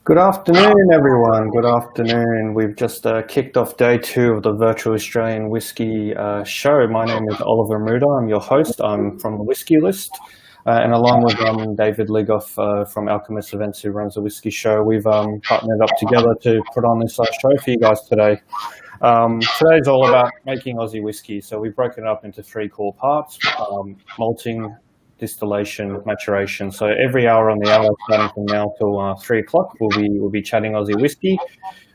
Good afternoon, everyone. Good afternoon. We've just kicked off day 2 of the Virtual Australian Whisky show. My name is Oliver Muda. I'm your host. I'm from the Whisky List. And along with David Ligoff from Alchemist Events, who runs the Whisky Show, we've partnered up together to put on this show for you guys today. Today's all about making Aussie whiskey. So we've broken it up into 3 core parts: malting, distillation, maturation. So every hour on the hour, starting from now till 3 o'clock, we'll be chatting Aussie whiskey.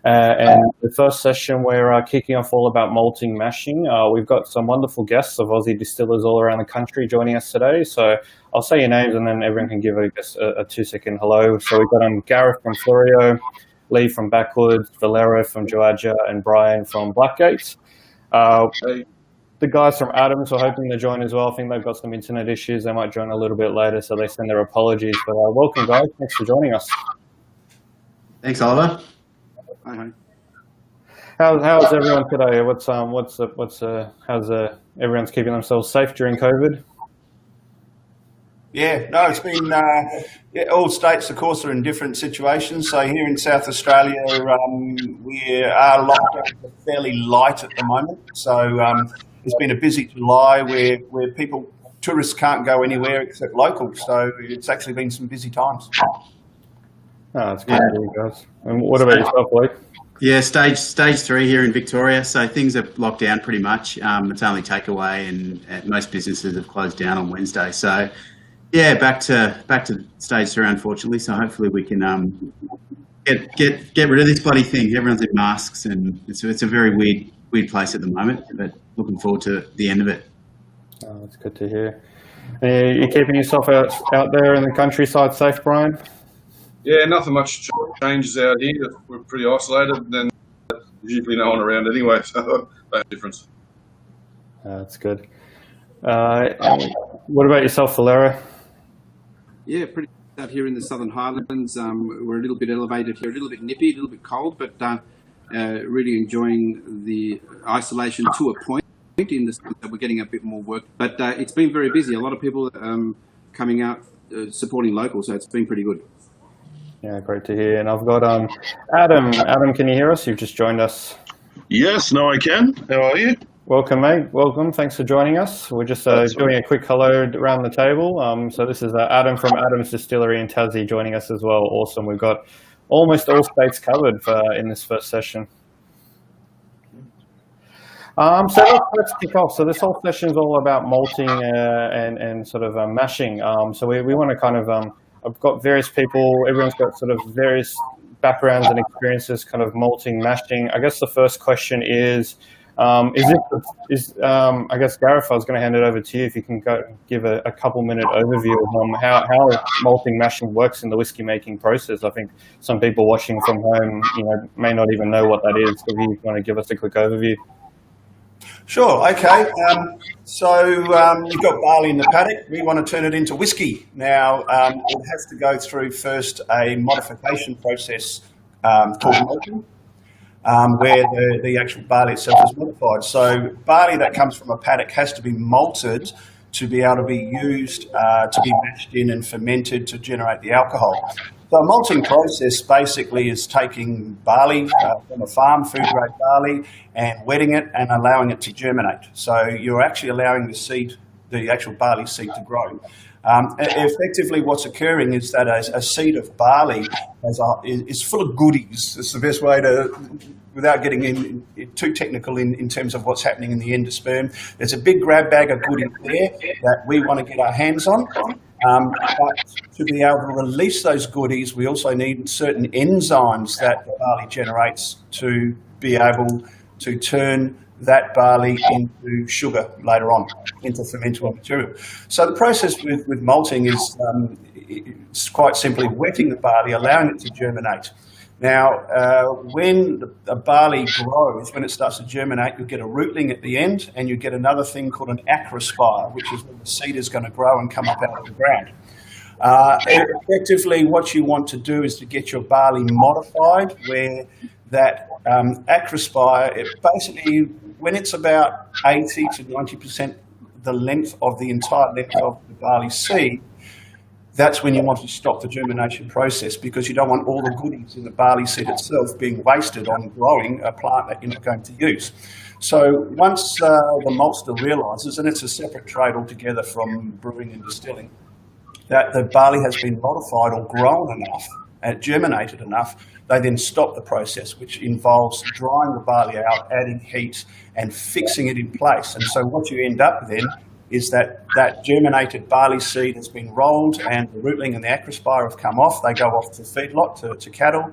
And the first session, we're kicking off all about malting, mashing. We've got some wonderful guests of Aussie distillers all around the country joining us today. So I'll say your names and then everyone can give a 2-second hello. So we've got Gareth from Florio, Lee from Backwoods, Valero from Joadja, and Brian from Blackgate. The guys from Adams are hoping to join as well. I think they've got some internet issues. They might join a little bit later, so they send their apologies. But welcome, guys. Thanks for joining us. Thanks, Oliver. Hi. How's everyone today? How's everyone's keeping themselves safe during COVID? Yeah, no, it's been all states, of course, are in different situations. So here in South Australia, we are locked down fairly light at the moment. So it's been a busy July where tourists can't go anywhere except local. So it's actually been some busy times. Oh, that's good to hear, guys. And what about yourself, Lee? Yeah, stage 3 here in Victoria. So things are locked down pretty much. It's only takeaway, and most businesses have closed down on Wednesday. So yeah, back to stage 3, unfortunately. So hopefully we can get rid of this bloody thing. Everyone's in masks, and it's a very weird place at the moment. But looking forward to the end of it. Oh, that's good to hear. You keeping yourself out there in the countryside safe, Brian? Yeah, nothing much changes out here. We're pretty isolated, and there's usually no one around anyway, so no difference. That's good. What about yourself, Valero? Yeah, pretty out here in the Southern Highlands. We're a little bit elevated here, a little bit nippy, a little bit cold, but really enjoying the isolation to a point in the sense that we're getting a bit more work. But it's been very busy. A lot of people coming out supporting local, so it's been pretty good. Yeah, great to hear. And I've got Adam. Adam, can you hear us? You've just joined us. Yes, no, I can. How are you? Welcome, mate. Welcome. Thanks for joining us. We're just doing a quick hello around the table. So this is Adam from Adams Distillery in Tassie joining us as well. Awesome. We've got almost all states covered in this first session. So let's kick off. So this whole session is all about malting and sort of mashing. So we want to kind of I've got various people. Everyone's got sort of various backgrounds and experiences, kind of malting, mashing. I guess the first question is I guess, Gareth, I was going to hand it over to you if you can give a couple-minute overview of how malting, mashing works in the whiskey making process. I think some people watching from home, may not even know what that is. So if you want to give us a quick overview. Sure, okay. So you've got barley in the paddock. We want to turn it into whiskey. Now, it has to go through first a modification process called malting, where the actual barley itself is modified. So barley that comes from a paddock has to be malted to be able to be used to be mashed in and fermented to generate the alcohol. So a malting process basically is taking barley from a farm, food-grade barley, and wetting it and allowing it to germinate. So you're actually allowing the actual barley seed to grow. Effectively, what's occurring is that a seed of barley is full of goodies. It's the best way to, without getting too technical in terms of what's happening in the endosperm. There's a big grab bag of goodies there that we want to get our hands on. But to be able to release those goodies, we also need certain enzymes that the barley generates to be able to turn that barley into sugar later on, into fermentable material. So the process with malting is it's quite simply wetting the barley, allowing it to germinate. Now, when the barley grows, when it starts to germinate, you get a rootling at the end, and you get another thing called an acrospire, which is when the seed is going to grow and come up out of the ground. Effectively, what you want to do is to get your barley modified, where that acrospire, basically, when it's about 80 to 90% the length of the entire length of the barley seed, that's when you want to stop the germination process, because you don't want all the goodies in the barley seed itself being wasted on growing a plant that you're not going to use. So once the maltster realises, and it's a separate trade altogether from brewing and distilling, that the barley has been modified or grown enough and germinated enough, they then stop the process, which involves drying the barley out, adding heat and fixing it in place. And so what you end up then is that germinated barley seed has been rolled and the rootling and the acrospire have come off. They go off to feedlot, to cattle,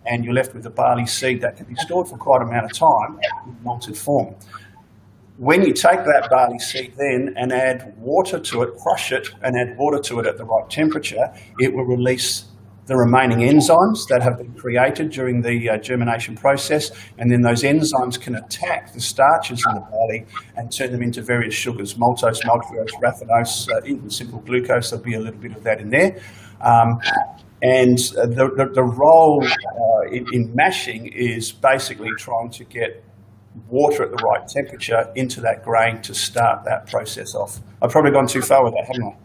and you're left with the barley seed that can be stored for quite an amount of time in malted form. When you take that barley seed then and add water to it, crush it and add water to it at the right temperature, it will release the remaining enzymes that have been created during the germination process, and then those enzymes can attack the starches in the barley and turn them into various sugars, maltose, maltose, raffinose, even simple glucose. There'll be a little bit of that in there. And the role in mashing is basically trying to get water at the right temperature into that grain to start that process off. I've probably gone too far with that, haven't I?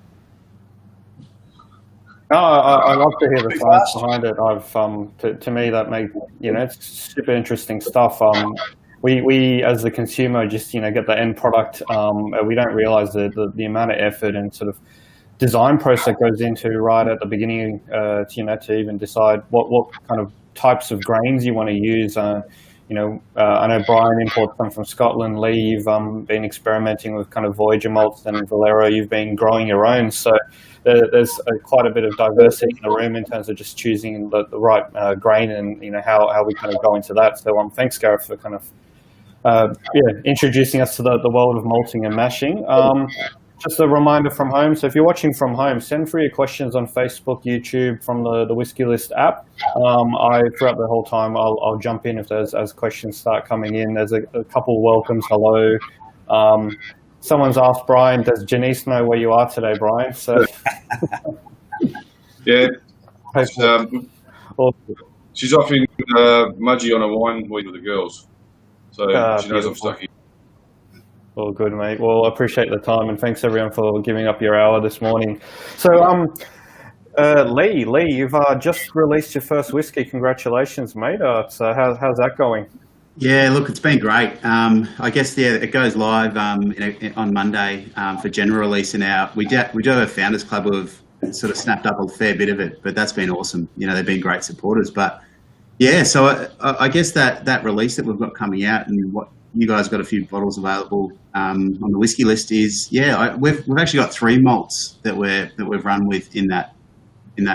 No, I love to hear the science behind it. To me, that makes, it's super interesting stuff. We as the consumer just, get the end product. We don't realize the amount of effort and sort of design process goes into right at the beginning, to even decide what kind of types of grains you want to use. I know Brian imports them from Scotland. Lee, you've been experimenting with kind of Voyager malts, and Valero, you've been growing your own. So there's quite a bit of diversity in the room in terms of just choosing the right grain, and how we kind of go into that. So thanks, Gareth, for kind of introducing us to the world of malting and mashing. Just a reminder from home. So if you're watching from home, send through your questions on Facebook, YouTube, from the Whisky List app. Throughout the whole time, I'll jump in if as questions start coming in. There's a couple welcomes. Hello. Someone's asked Brian, does Janice know where you are today, Brian? So yeah, she's off in Mudgee on a wine week with the girls, so she knows I'm stuck here. All good, mate. Well, I appreciate the time, and thanks everyone for giving up your hour this morning. So, Lee, you've just released your first whiskey. Congratulations, mate. How's that going? Yeah, look, it's been great. I guess it goes live on Monday for general release. We do have a founders club who have sort of snapped up a fair bit of it, but that's been awesome. They've been great supporters. But yeah, so I guess that release that we've got coming out, and what you guys got a few bottles available on the Whisky List is we've actually got 3 malts that we've run with in that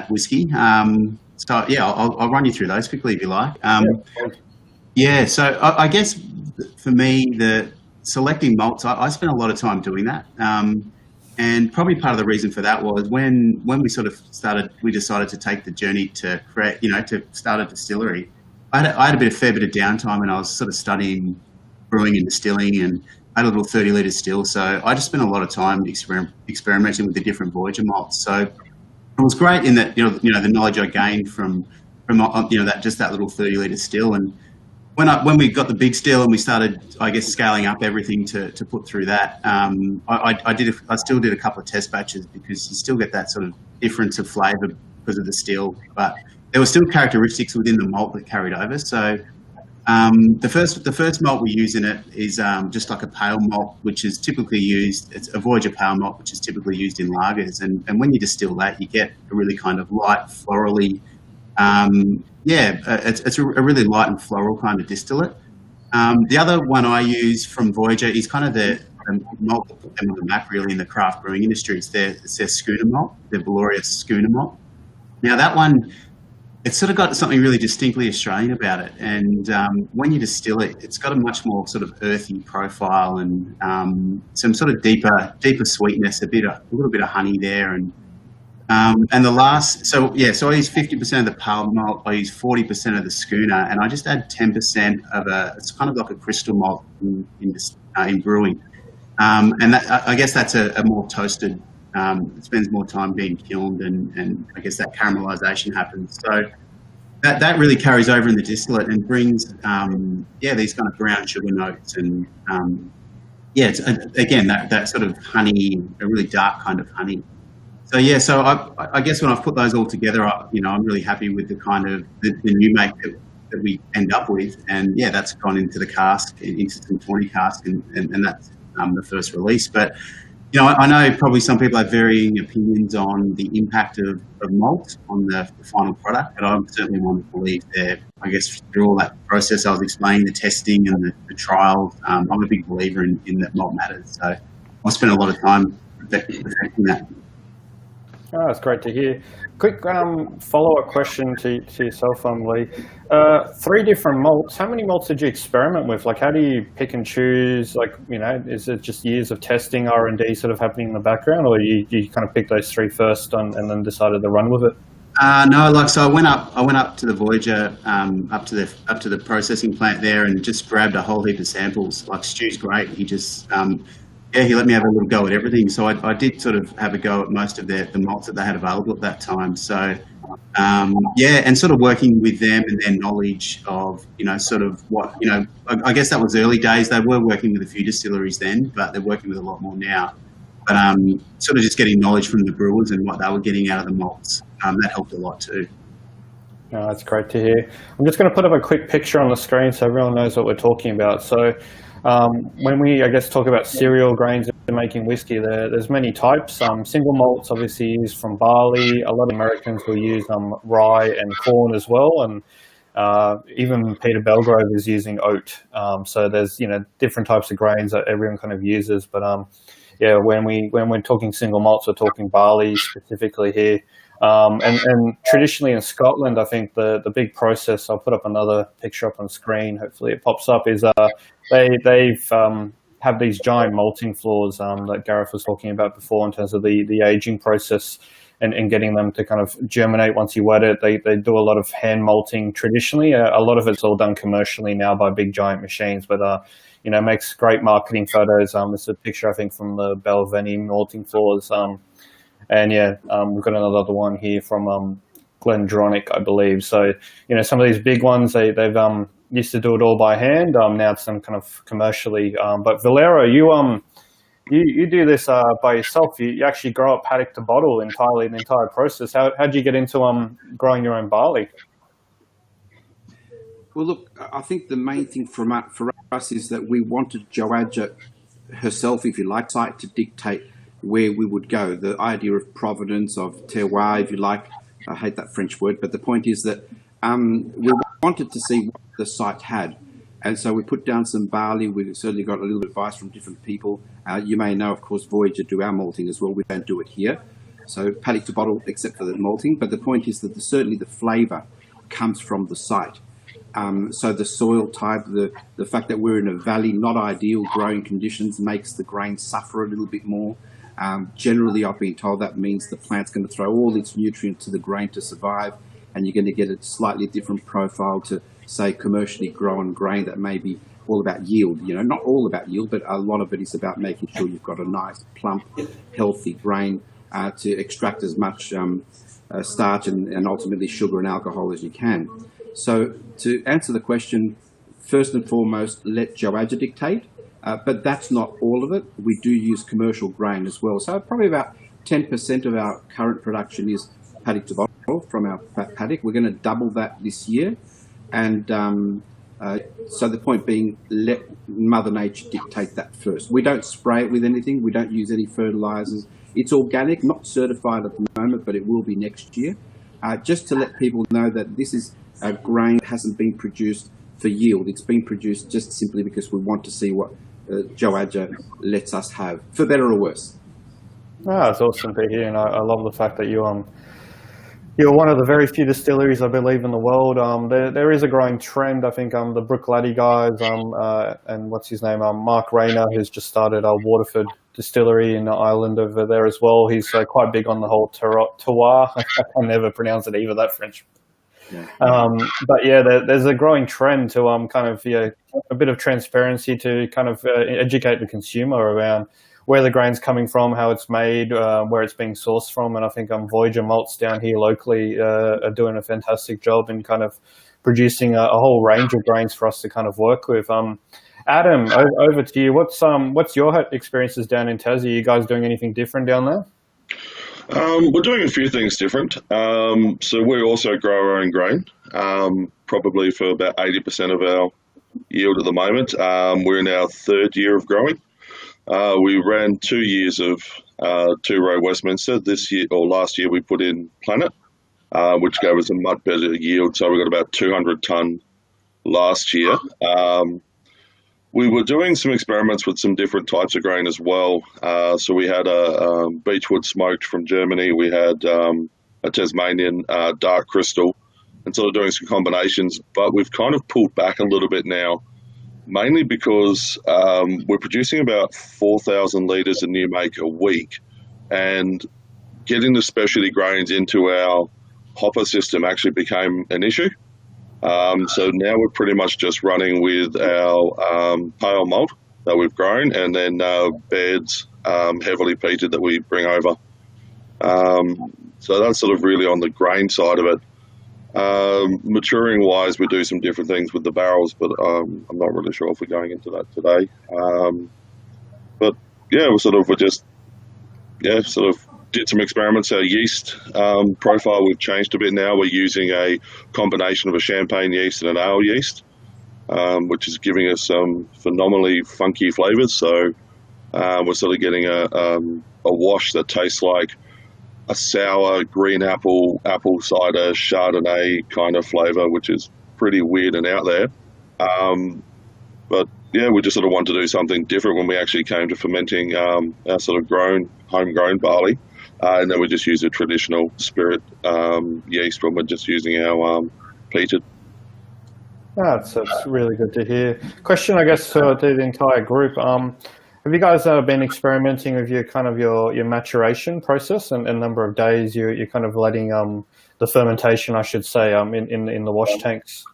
whiskey. So yeah, I'll run you through those quickly if you like. Yeah, so I guess for me, the selecting malts, I spent a lot of time doing that. And probably part of the reason for that was when we sort of we decided to take the journey to create, to start a distillery. I had a fair bit of downtime, and I was sort of studying brewing and distilling, and I had a little 30-litre still. So I just spent a lot of time experimenting with the different Voyager malts. So it was great in that, the knowledge I gained from that little 30-litre still. And when we got the big still and we started, I guess, scaling up everything to put through that, I still did a couple of test batches, because you still get that sort of difference of flavour because of the still, but there were still characteristics within the malt that carried over. So the first malt we use in it is just like a pale malt, which is typically used. It's a Voyager pale malt, which is typically used in lagers, and when you distill that, you get a really kind of light, florally. It's a really light and floral kind of distillate. The other one I use from Voyager is kind of the malt that put them on the map really in the craft brewing industry. It's their schooner malt, their Valorious schooner malt. Now that one, it's sort of got something really distinctly Australian about it. And when you distill it, it's got a much more sort of earthy profile, and some sort of deeper sweetness, a little bit of honey there. And the last, so I use 50% of the pale malt, I use 40% of the schooner, and I just add 10% of it's kind of like a crystal malt in brewing. And that, I guess that's a more toasted, it spends more time being kilned, and I guess that caramelization happens. So that really carries over in the distillate and brings, these kind of brown sugar notes, and it's, again, that sort of honey, a really dark kind of honey. So yeah, so I guess when I've put those all together, I'm really happy with the kind of the new make that we end up with, and yeah, that's gone into the cask, into some 20 cask, and that's the first release. But I know probably some people have varying opinions on the impact of malt on the final product, but I certainly want to believe that, I guess, through all that process I was explaining, the testing and the trials, I'm a big believer in that malt matters. So I spent a lot of time perfecting that. Oh, that's great to hear. Quick follow-up question to yourself, Lee. 3 different malts. How many malts did you experiment with? Like, how do you pick and choose? Like, is it just years of testing, R&D sort of happening in the background, or you kind of picked those 3 first and then decided to run with it? No, so I went up to the Voyager, up to the processing plant there, and just grabbed a whole heap of samples. Like, Stu's great. He just he let me have a little go at everything. So I did sort of have a go at most of the malts that they had available at that time. So and sort of working with them and their knowledge of, sort of what, I guess that was early days. They were working with a few distilleries then, but they're working with a lot more now. But sort of just getting knowledge from the brewers and what they were getting out of the malts, that helped a lot too. Oh, that's great to hear. I'm just going to put up a quick picture on the screen so everyone knows what we're talking about. So when we, I guess, talk about cereal grains in making whiskey, there's many types. Single malts obviously used from barley. A lot of Americans will use rye and corn as well, and even Peter Belgrove is using oat. So there's different types of grains that everyone kind of uses. But when we're talking single malts, we're talking barley specifically here. And traditionally in Scotland, I think the big process, I'll put up another picture up on screen, hopefully it pops up, is they've have these giant malting floors that Gareth was talking about before in terms of the aging process and getting them to kind of germinate once you wet it. They do a lot of hand malting traditionally. A lot of it's all done commercially now by big giant machines, but makes great marketing photos. This is a picture, I think, from the Balvenie malting floors. We've got another one here from Glendronach, I believe. So, some of these big ones, they've used to do it all by hand. Now it's done kind of commercially. But Valero, you do this by yourself. You actually grow up paddock to bottle entirely, the entire process. How did you get into growing your own barley? Well, look, I think the main thing for us is that we wanted Joadja herself, if you like, to dictate where we would go. The idea of provenance, of terroir, if you like. I hate that French word, but the point is that we wanted to see what the site had. And so we put down some barley. We certainly got a little advice from different people. You may know, of course, Voyager do our malting as well. We don't do it here. So paddock to bottle, except for the malting. But the point is that certainly the flavour comes from the site. So the soil type, the fact that we're in a valley, not ideal growing conditions, makes the grain suffer a little bit more. Generally, I've been told that means the plant's going to throw all its nutrients to the grain to survive, and you're going to get a slightly different profile to, say, commercially grown grain that may be all about yield. Not all about yield, but a lot of it is about making sure you've got a nice, plump, healthy grain to extract as much starch and ultimately sugar and alcohol as you can. So to answer the question, first and foremost, let Joadja dictate. But that's not all of it. We do use commercial grain as well. So probably about 10% of our current production is paddock to bottle from our paddock. We're going to double that this year. And so the point being, let Mother Nature dictate that first. We don't spray it with anything. We don't use any fertilizers. It's organic, not certified at the moment, but it will be next year. Just to let people know that this is a grain that hasn't been produced for yield. It's been produced just simply because we want to see what Joadja lets us have, for better or worse. It's awesome to hear, and I love the fact that you're one of the very few distilleries, I believe, in the world. There is a growing trend. I think the Brook Laddie guys and what's his name, Mark Rayner, who's just started a Waterford distillery in Ireland over there as well. He's quite big on the whole terroir. I can never pronounce it either, that French. Yeah. But yeah, there's a growing trend to kind of a bit of transparency to kind of educate the consumer around where the grain's coming from, how it's made, where it's being sourced from. And I think Voyager Malts down here locally are doing a fantastic job in kind of producing a whole range of grains for us to kind of work with. Adam, over to you. What's your experiences down in Tassie? Are you guys doing anything different down there? We're doing a few things different. So we also grow our own grain, probably for about 80% of our yield at the moment. We're in our third year of growing. We ran 2 years of two-row Westminster. This year or last year, we put in Planet, which gave us a much better yield. So we got about 200 tonne last year. We were doing some experiments with some different types of grain as well. So we had a Beechwood smoked from Germany. We had a Tasmanian dark crystal, and sort of doing some combinations. But we've kind of pulled back a little bit now, mainly because we're producing about 4,000 litres of new make a week, and getting the specialty grains into our hopper system actually became an issue. So now we're pretty much just running with our pale malt that we've grown, and then beds heavily peated that we bring over. So that's sort of really on the grain side of it. Maturing wise, we do some different things with the barrels, but I'm not really sure if we're going into that today. But yeah, we just did some experiments. Our yeast profile, we've changed a bit now. We're using a combination of a champagne yeast and an ale yeast, which is giving us some phenomenally funky flavours. So we're sort of getting a wash that tastes like a sour green apple cider Chardonnay kind of flavour, which is pretty weird and out there. But yeah, we just sort of wanted to do something different when we actually came to fermenting our sort of homegrown barley. And then we just use a traditional spirit yeast when we're just using our peated. That's really good to hear. Question, I guess, to the entire group. Have you guys been experimenting with your maturation process and number of days you're kind of letting the fermentation, I should say, in the wash tanks?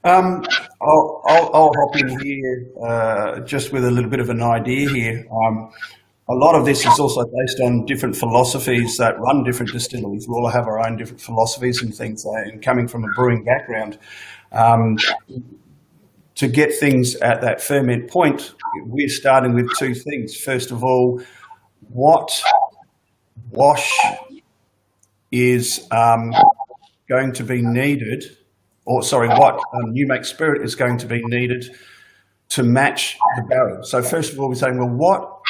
I'll hop in here just with a little bit of an idea here. A lot of this is also based on different philosophies that run different distilleries. We all have our own different philosophies and things, and coming from a brewing background, to get things at that ferment point, we're starting with two things. First of all, what wash is going to be needed, what new make spirit is going to be needed to match the barrel. So first of all, we're saying, well,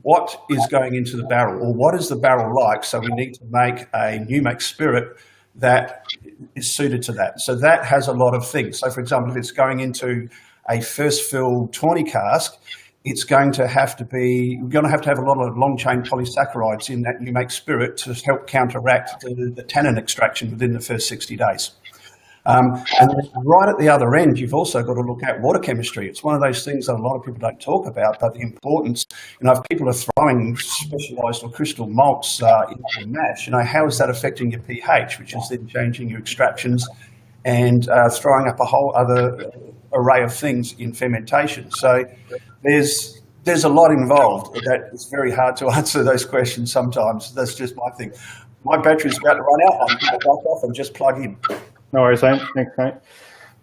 what is going into the barrel, or what is the barrel like? So we need to make a new make spirit that is suited to that. So that has a lot of things. So for example, if it's going into a first fill tawny cask, we're going to have to have a lot of long chain polysaccharides in that new make spirit to help counteract the tannin extraction within the first 60 days. And right at the other end, you've also got to look at water chemistry. It's one of those things that a lot of people don't talk about, but the importance, if people are throwing specialised or crystal malts into mash, how is that affecting your pH, which is then changing your extractions and throwing up a whole other array of things in fermentation. So there's a lot involved that it's very hard to answer those questions sometimes. That's just my thing. My battery's about to run out. I'm going to back off and just plug in. No worries, mate. Thanks, mate.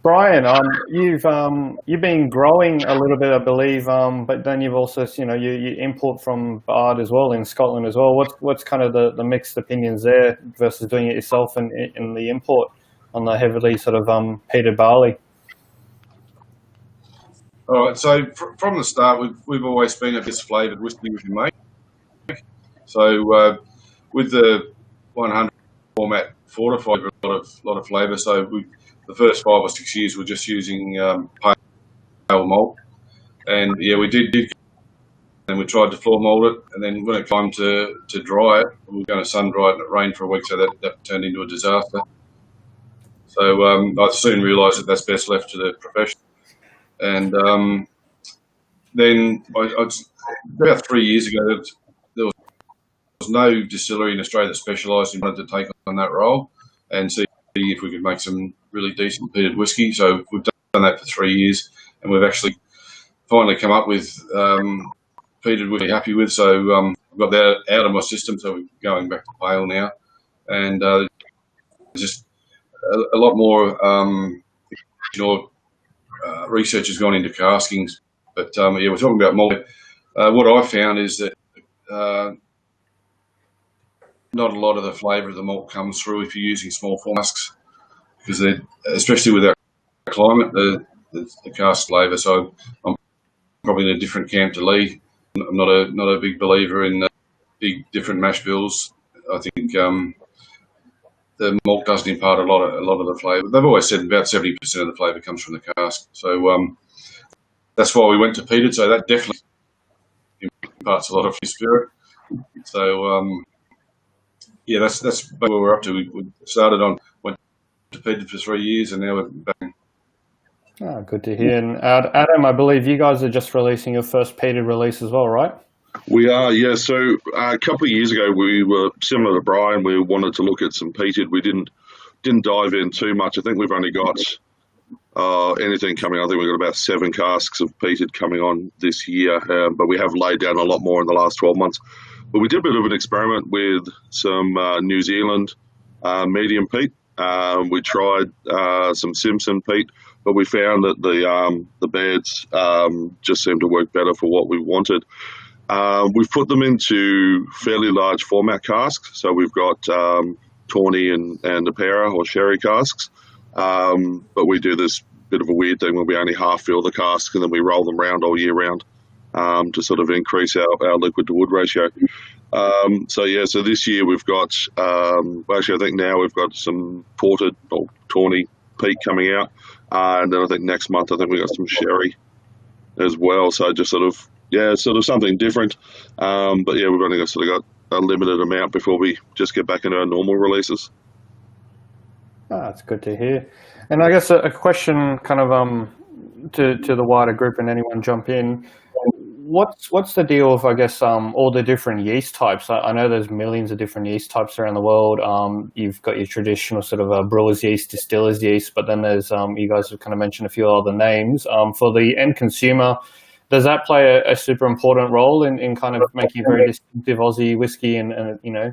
Brian, you've been growing a little bit, I believe, but then you've also, you import from Bard as well in Scotland as well. What's kind of the mixed opinions there versus doing it yourself and in the import on the heavily sort of peated barley? All right. So from the start, we've always been a bit flavoured whiskey we can make. So with the 100 format fortified with a lot of flavour. So the first 5 or 6 years we're just using pale malt, and yeah, we did, and we tried to floor mould it, and then when it came to dry it, we were going to sun dry it, and it rained for a week, so that turned into a disaster. So I soon realised that that's best left to the profession, and then about 3 years ago, there was no distillery in Australia that specialised in wanted to take on that role and see if we could make some really decent peated whiskey. So we've done that for 3 years, and we've actually finally come up with peated whiskey we're happy with. So I've got that out of my system, so we're going back to pale now, and just a lot more research has gone into caskings. But yeah, we're talking about malt. What I found is that not a lot of the flavour of the malt comes through if you're using small casks, because especially with our climate, the cask flavour. So I'm probably in a different camp to Lee. I'm not a big believer in big different mash bills. I think the malt doesn't impart a lot of the flavour. They've always said about 70% of the flavour comes from the cask. So that's why we went to peated. So that definitely imparts a lot of your spirit. So yeah, that's where we're up to. We started went to peated for 3 years, and now we're back. Oh, good to hear. And Adam, I believe you guys are just releasing your first peated release as well, right? We are, yeah. So a couple of years ago, we were similar to Brian. We wanted to look at some peated. We didn't dive in too much. I think we've only got anything coming. I think we've got about 7 casks of peated coming on this year, but we have laid down a lot more in the last 12 months. But we did a bit of an experiment with some New Zealand medium peat. We tried some Simpson peat, but we found that the beds just seemed to work better for what we wanted. We've put them into fairly large format casks. So we've got tawny and apera or sherry casks. But we do this bit of a weird thing where we only half fill the cask and then we roll them round all year round to sort of increase our liquid to wood ratio. So this year we've got, actually I think now we've got some ported or tawny peat coming out. And then I think next month I think we've got some sherry as well. So just sort of something different. But yeah, we've only got a limited amount before we just get back into our normal releases. Oh, that's good to hear. And I guess a question kind of to the wider group, and anyone jump in. What's the deal with, I guess, all the different yeast types? I know there's millions of different yeast types around the world. You've got your traditional sort of brewer's yeast, distiller's yeast, but then there's, you guys have kind of mentioned a few other names. For the end consumer, does that play a super important role in kind of making a very distinctive Aussie whiskey and you know,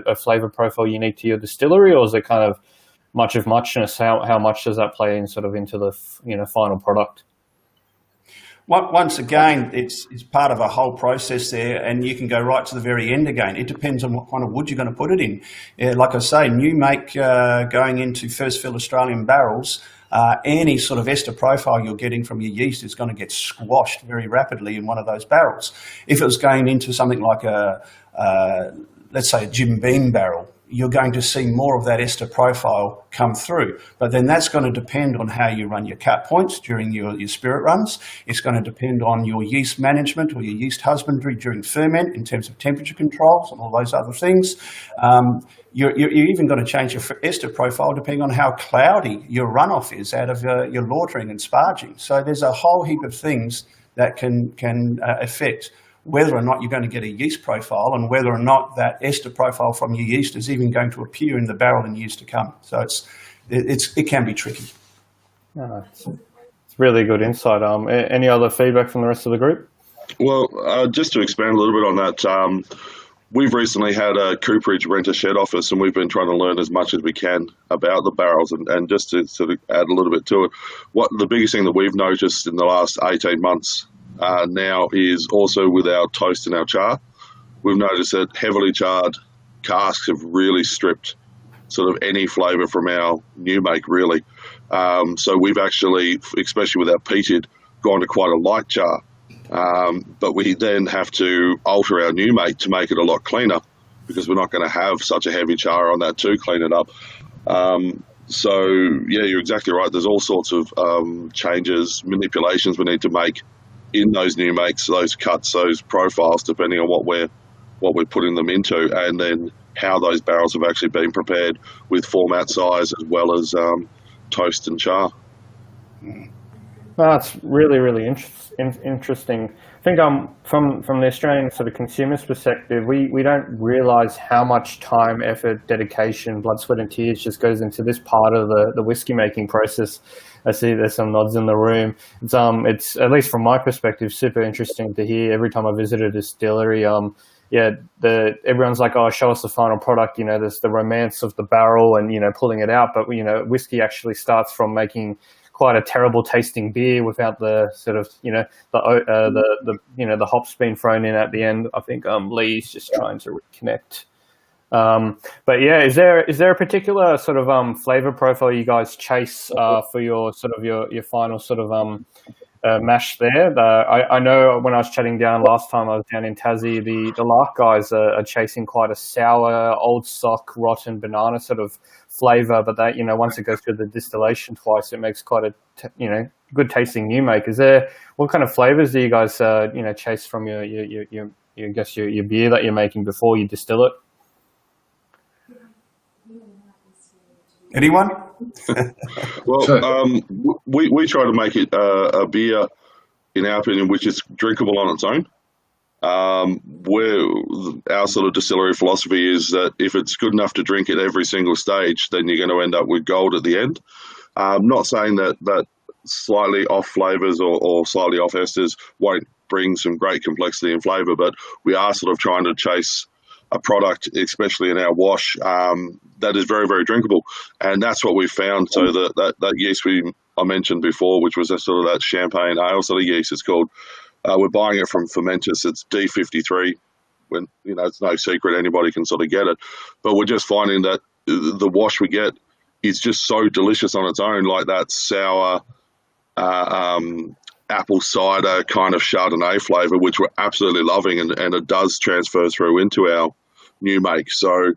a flavour profile unique to your distillery, or is it kind of much of muchness? How much does that play in sort of into the final product? Once again, it's part of a whole process there, and you can go right to the very end again. It depends on what kind of wood you're going to put it in. Like I say, new make going into first fill Australian barrels, any sort of ester profile you're getting from your yeast is going to get squashed very rapidly in one of those barrels. If it was going into something like let's say a Jim Beam barrel, you're going to see more of that ester profile come through. But then that's going to depend on how you run your cap points during your spirit runs. It's going to depend on your yeast management or your yeast husbandry during ferment in terms of temperature controls and all those other things. You're even going to change your ester profile depending on how cloudy your runoff is out of your lautering and sparging. So there's a whole heap of things that can affect whether or not you're going to get a yeast profile and whether or not that ester profile from your yeast is even going to appear in the barrel in years to come. So it can be tricky. Oh, it's really good insight. Any other feedback from the rest of the group? Well, just to expand a little bit on that, we've recently had a cooperage rent a shed office, and we've been trying to learn as much as we can about the barrels. And just to sort of add a little bit to it, the biggest thing that we've noticed in the last 18 months now is also with our toast and our char. We've noticed that heavily charred casks have really stripped sort of any flavour from our new make, really. So we've actually, especially with our peated, gone to quite a light char. But we then have to alter our new make to make it a lot cleaner, because we're not going to have such a heavy char on that to clean it up. So, yeah, you're exactly right. There's all sorts of changes, manipulations we need to make in those new makes, those cuts, those profiles, depending on what we're putting them into, and then how those barrels have actually been prepared with format size as well as toast and char. That's really, really interesting. I think from the Australian sort of consumer's perspective, we don't realise how much time, effort, dedication, blood, sweat and tears just goes into this part of the whiskey making process. I see there's some nods in the room. It's at least from my perspective, super interesting to hear every time I visit a distillery. Everyone's like, oh, show us the final product. You know, there's the romance of the barrel and, you know, pulling it out. But, you know, whiskey actually starts from making quite a terrible tasting beer without the sort of the hops being thrown in at the end. I think Lee's just trying to reconnect. But yeah, is there a particular sort of flavor profile you guys chase for your sort of your final sort of mash there? I know when I was chatting down last time I was down in Tassie, the Lark guys are chasing quite a sour, old sock, rotten banana sort of flavor, but that, once it goes through the distillation twice, it makes quite a good tasting new make. What kind of flavors do you guys chase from your beer that you're making before you distill it? Anyone? Well, we try to make it a beer, in our opinion, which is drinkable on its own. Our sort of distillery philosophy is that if it's good enough to drink at every single stage, then you're going to end up with gold at the end. Not saying that slightly off flavors or slightly off esters won't bring some great complexity and flavor, but we are sort of trying to chase a product, especially in our wash, that is very, very drinkable. And that's what we found. So that yeast I mentioned before, which was a sort of that champagne ale sort of yeast, it's called. We're buying it from fermenters. It's D53. When it's no secret, anybody can sort of get it. But we're just finding that the wash we get is just so delicious on its own, like that sour apple cider kind of Chardonnay flavour, which we're absolutely loving, and it does transfer through into our new make. So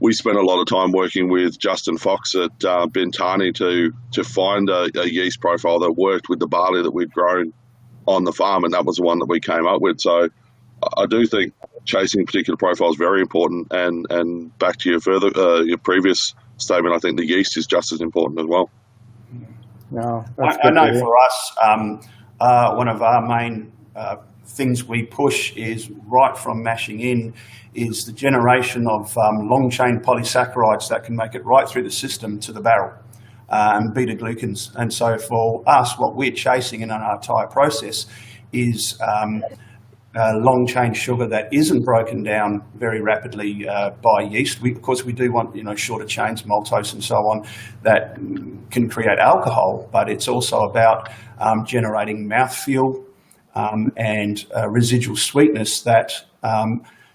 we spent a lot of time working with Justin Fox at Bintani to find a yeast profile that worked with the barley that we'd grown on the farm, and that was the one that we came up with. So I do think chasing particular profile is very important, and back to your previous statement, I think the yeast is just as important as well. No, I know for us, one of our main things we push is right from mashing in is the generation of long chain polysaccharides that can make it right through the system to the barrel, and beta glucans. And so for us, what we're chasing in our entire process is long chain sugar that isn't broken down very rapidly by yeast. Of course, we do want shorter chains, maltose and so on, that can create alcohol, but it's also about generating mouthfeel and residual sweetness that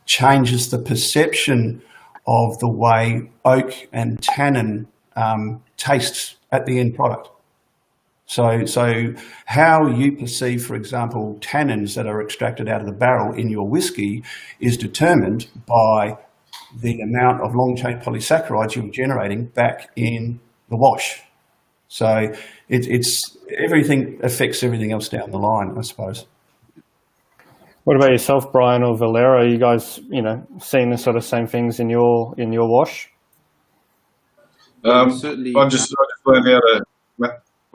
changes the perception of the way oak and tannin tastes at the end product. So how you perceive, for example, tannins that are extracted out of the barrel in your whiskey is determined by the amount of long-chain polysaccharides you're generating back in the wash. So it's everything affects everything else down the line, I suppose. What about yourself, Brian or Valera? Are you guys, seeing the sort of same things in your wash? Certainly. I just learned how to.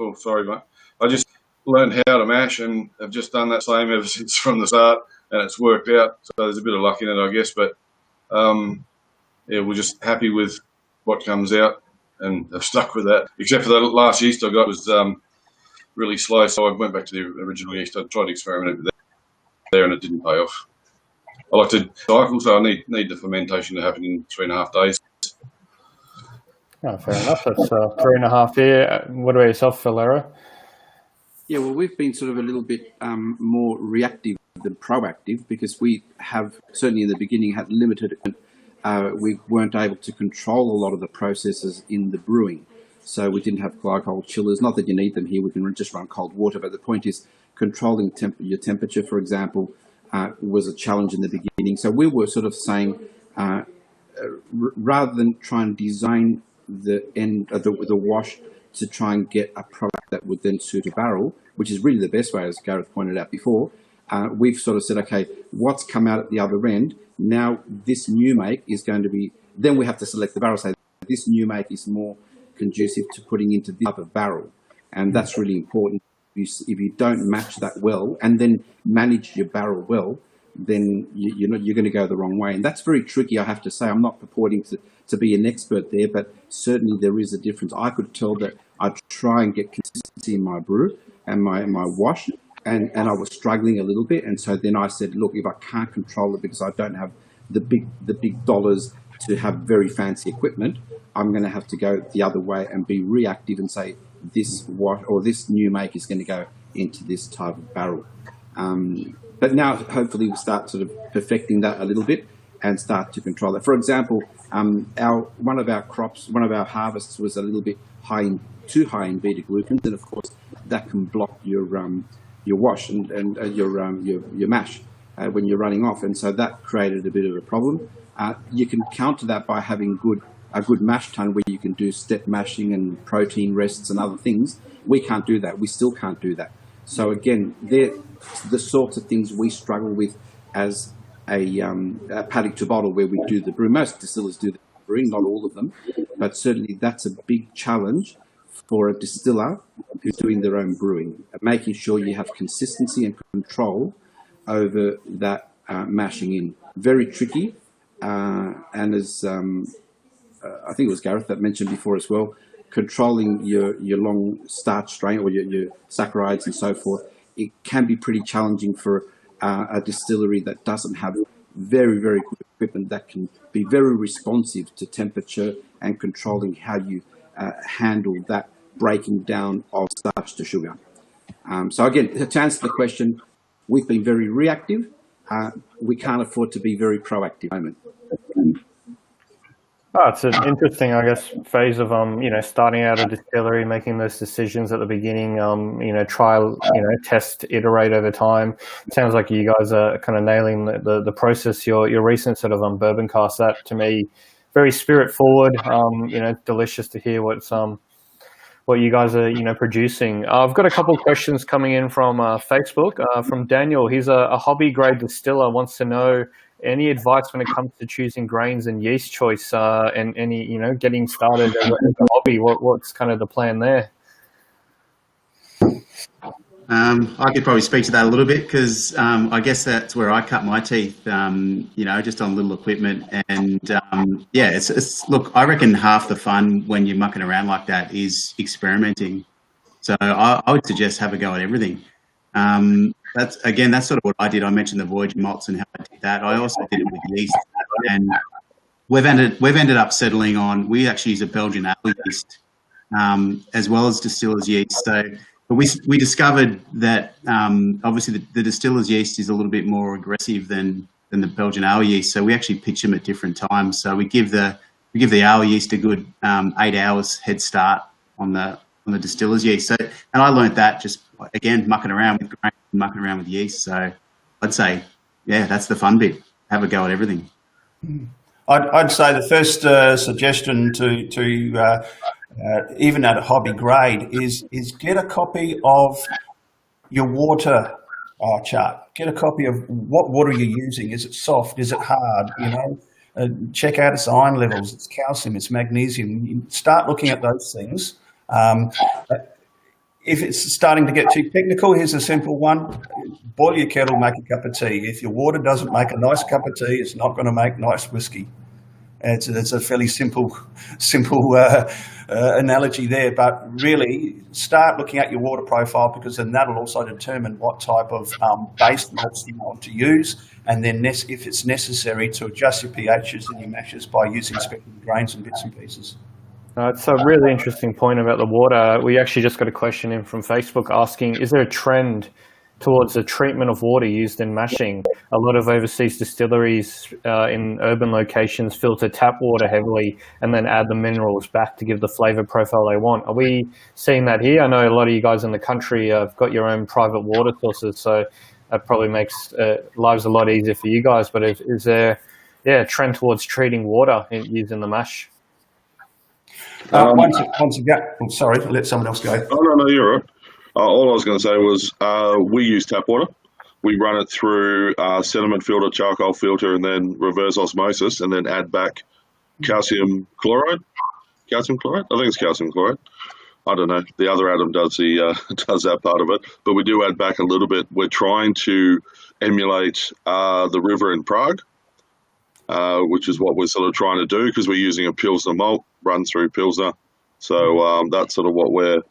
Oh, sorry, mate. I just learned how to mash, and I've just done that same ever since from the start, and it's worked out. So there's a bit of luck in it, I guess. But we're just happy with what comes out, and I've stuck with that. Except for the last yeast I got was really slow, so I went back to the original yeast. I tried to experiment with that there, and it didn't pay off. I like to cycle, so I need the fermentation to happen in 3.5 days. Oh, fair enough. That's 3.5 here. What about yourself, Valera? Yeah, well, we've been sort of a little bit more reactive than proactive, because we have, certainly in the beginning, had limited we weren't able to control a lot of the processes in the brewing. So we didn't have glycol chillers. Not that you need them here. We can just run cold water. But the point is, controlling your temperature, for example, was a challenge in the beginning. So we were sort of saying, rather than try and design the end of the wash to try and get a product that would then suit a barrel, which is really the best way, as Gareth pointed out before, we've sort of said, okay, what's come out at the other end? Now this new make is going to be, then we have to select the barrel, say this new make is more conducive to putting into this type of barrel. And that's really important. If you don't match that well and then manage your barrel well, then you're going to go the wrong way. And that's very tricky, I have to say. I'm not purporting to be an expert there, but certainly there is a difference. I could tell that I try and get consistency in my brew and my wash, and I was struggling a little bit. And so then I said, look, if I can't control it because I don't have the big dollars to have very fancy equipment, I'm going to have to go the other way and be reactive and say, this what or this new make is going to go into this type of barrel. But now, hopefully, we'll start sort of perfecting that a little bit and start to control that. For example, one of our crops, one of our harvests was a little bit too high in beta glucans, and of course that can block your wash and your mash when you're running off, and so that created a bit of a problem. You can counter that by having a good mash tun where you can do step mashing and protein rests and other things. We can't do that. We still can't do that. So again, they're the sorts of things we struggle with as a paddock to bottle where we do the brew. Most distillers do the brewing, not all of them, but certainly that's a big challenge for a distiller who's doing their own brewing, making sure you have consistency and control over that mashing in. Very tricky, and as I think it was Gareth that mentioned before as well, controlling your long starch strain or your saccharides and so forth, it can be pretty challenging for a distillery that doesn't have very, very good equipment that can be very responsive to temperature and controlling how you handle that breaking down of starch to sugar. So again, to answer the question, we've been very reactive. We can't afford to be very proactive at the moment. Oh, it's an interesting, I guess, phase of starting out a distillery, making those decisions at the beginning. Try, test, iterate over time. It sounds like you guys are kind of nailing the process. Your recent sort of bourbon cast, that to me, very spirit forward. Delicious to hear what you guys are producing. I've got a couple of questions coming in from Facebook. From Daniel, he's a hobby grade distiller. Wants to know any advice when it comes to choosing grains and yeast choice, and any getting started as a hobby. What's kind of the plan there? I could probably speak to that a little bit because I guess that's where I cut my teeth. Just on little equipment, and look, I reckon half the fun when you're mucking around like that is experimenting. So I would suggest have a go at everything. That's sort of what I did. I mentioned the Voyager malts and how I did that. I also did it with yeast, and we've ended up settling on. We actually use a Belgian ale yeast as well as distillers yeast. So, but we discovered that obviously the distillers yeast is a little bit more aggressive than the Belgian ale yeast. So we actually pitch them at different times. So we give the ale yeast a good 8 hours head start on the distillers yeast. So, and I learned that just again mucking around with grain, mucking around with yeast. So I'd say, yeah, that's the fun bit. Have a go at everything. I'd say the first suggestion to even at a hobby grade is get a copy of your water chart. Get a copy of what water you're using. Is it soft? Is it hard? Check out its iron levels, its calcium, its magnesium. You start looking at those things. If it's starting to get too technical, here's a simple one. Boil your kettle, make a cup of tea. If your water doesn't make a nice cup of tea, it's not going to make nice whiskey. It's a fairly simple analogy there, but really start looking at your water profile, because then that'll also determine what type of base malts you want to use, and then if it's necessary to adjust your pHs and your mashes by using specialty grains and bits and pieces. It's a really interesting point about the water. We actually just got a question in from Facebook asking, is there a trend towards the treatment of water used in mashing? A lot of overseas distilleries in urban locations filter tap water heavily and then add the minerals back to give the flavour profile they want. Are we seeing that here? I know a lot of you guys in the country have got your own private water sources, so that probably makes lives a lot easier for you guys. But is there a trend towards treating water using the mash? Once again, sorry, I'll let someone else go. Oh, no, you're right. All I was going to say was we use tap water. We run it through sediment filter, charcoal filter, and then reverse osmosis, and then add back calcium chloride. Calcium chloride? I think it's calcium chloride. I don't know. The other Adam does does that part of it, but we do add back a little bit. We're trying to emulate the river in Prague, which is what we're sort of trying to do, because we're using a Pilsner malt run through Pilsner. So that's sort of what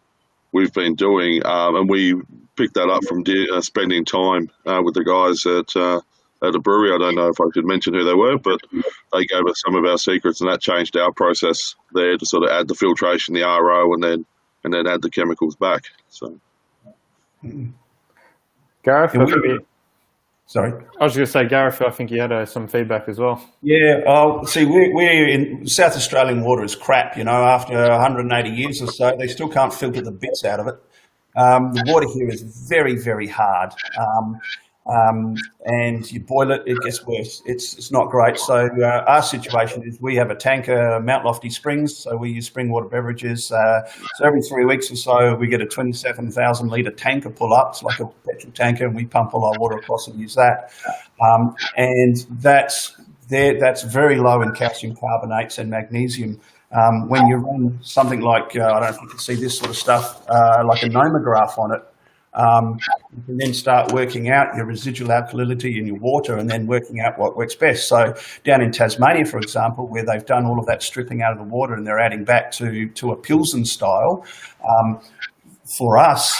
we've been doing, and we picked that up from spending time with the guys at a brewery. I don't know if I could mention who they were, but they gave us some of our secrets, and that changed our process there to sort of add the filtration, the RO, and and then add the chemicals back. So, Gareth, Sorry. I was going to say, Gareth, I think you had some feedback as well. Yeah, see, we're in South Australian water is crap, after 180 years or so, they still can't filter the bits out of it. The water here is very, very hard. And you boil it, it gets worse. It's not great. So our situation is we have a tanker, Mount Lofty Springs, so we use spring water beverages. So every 3 weeks or so, we get a 27,000 litre tanker pull up. It's like a petrol tanker, and we pump all our water across and use that. And that's very low in calcium carbonates and magnesium. When you run something like, I don't know if you can see this sort of stuff, like a nomograph on it, you can then start working out your residual alkalinity in your water and then working out what works best. So down in Tasmania, for example, where they've done all of that stripping out of the water and they're adding back to a Pilsen style, for us,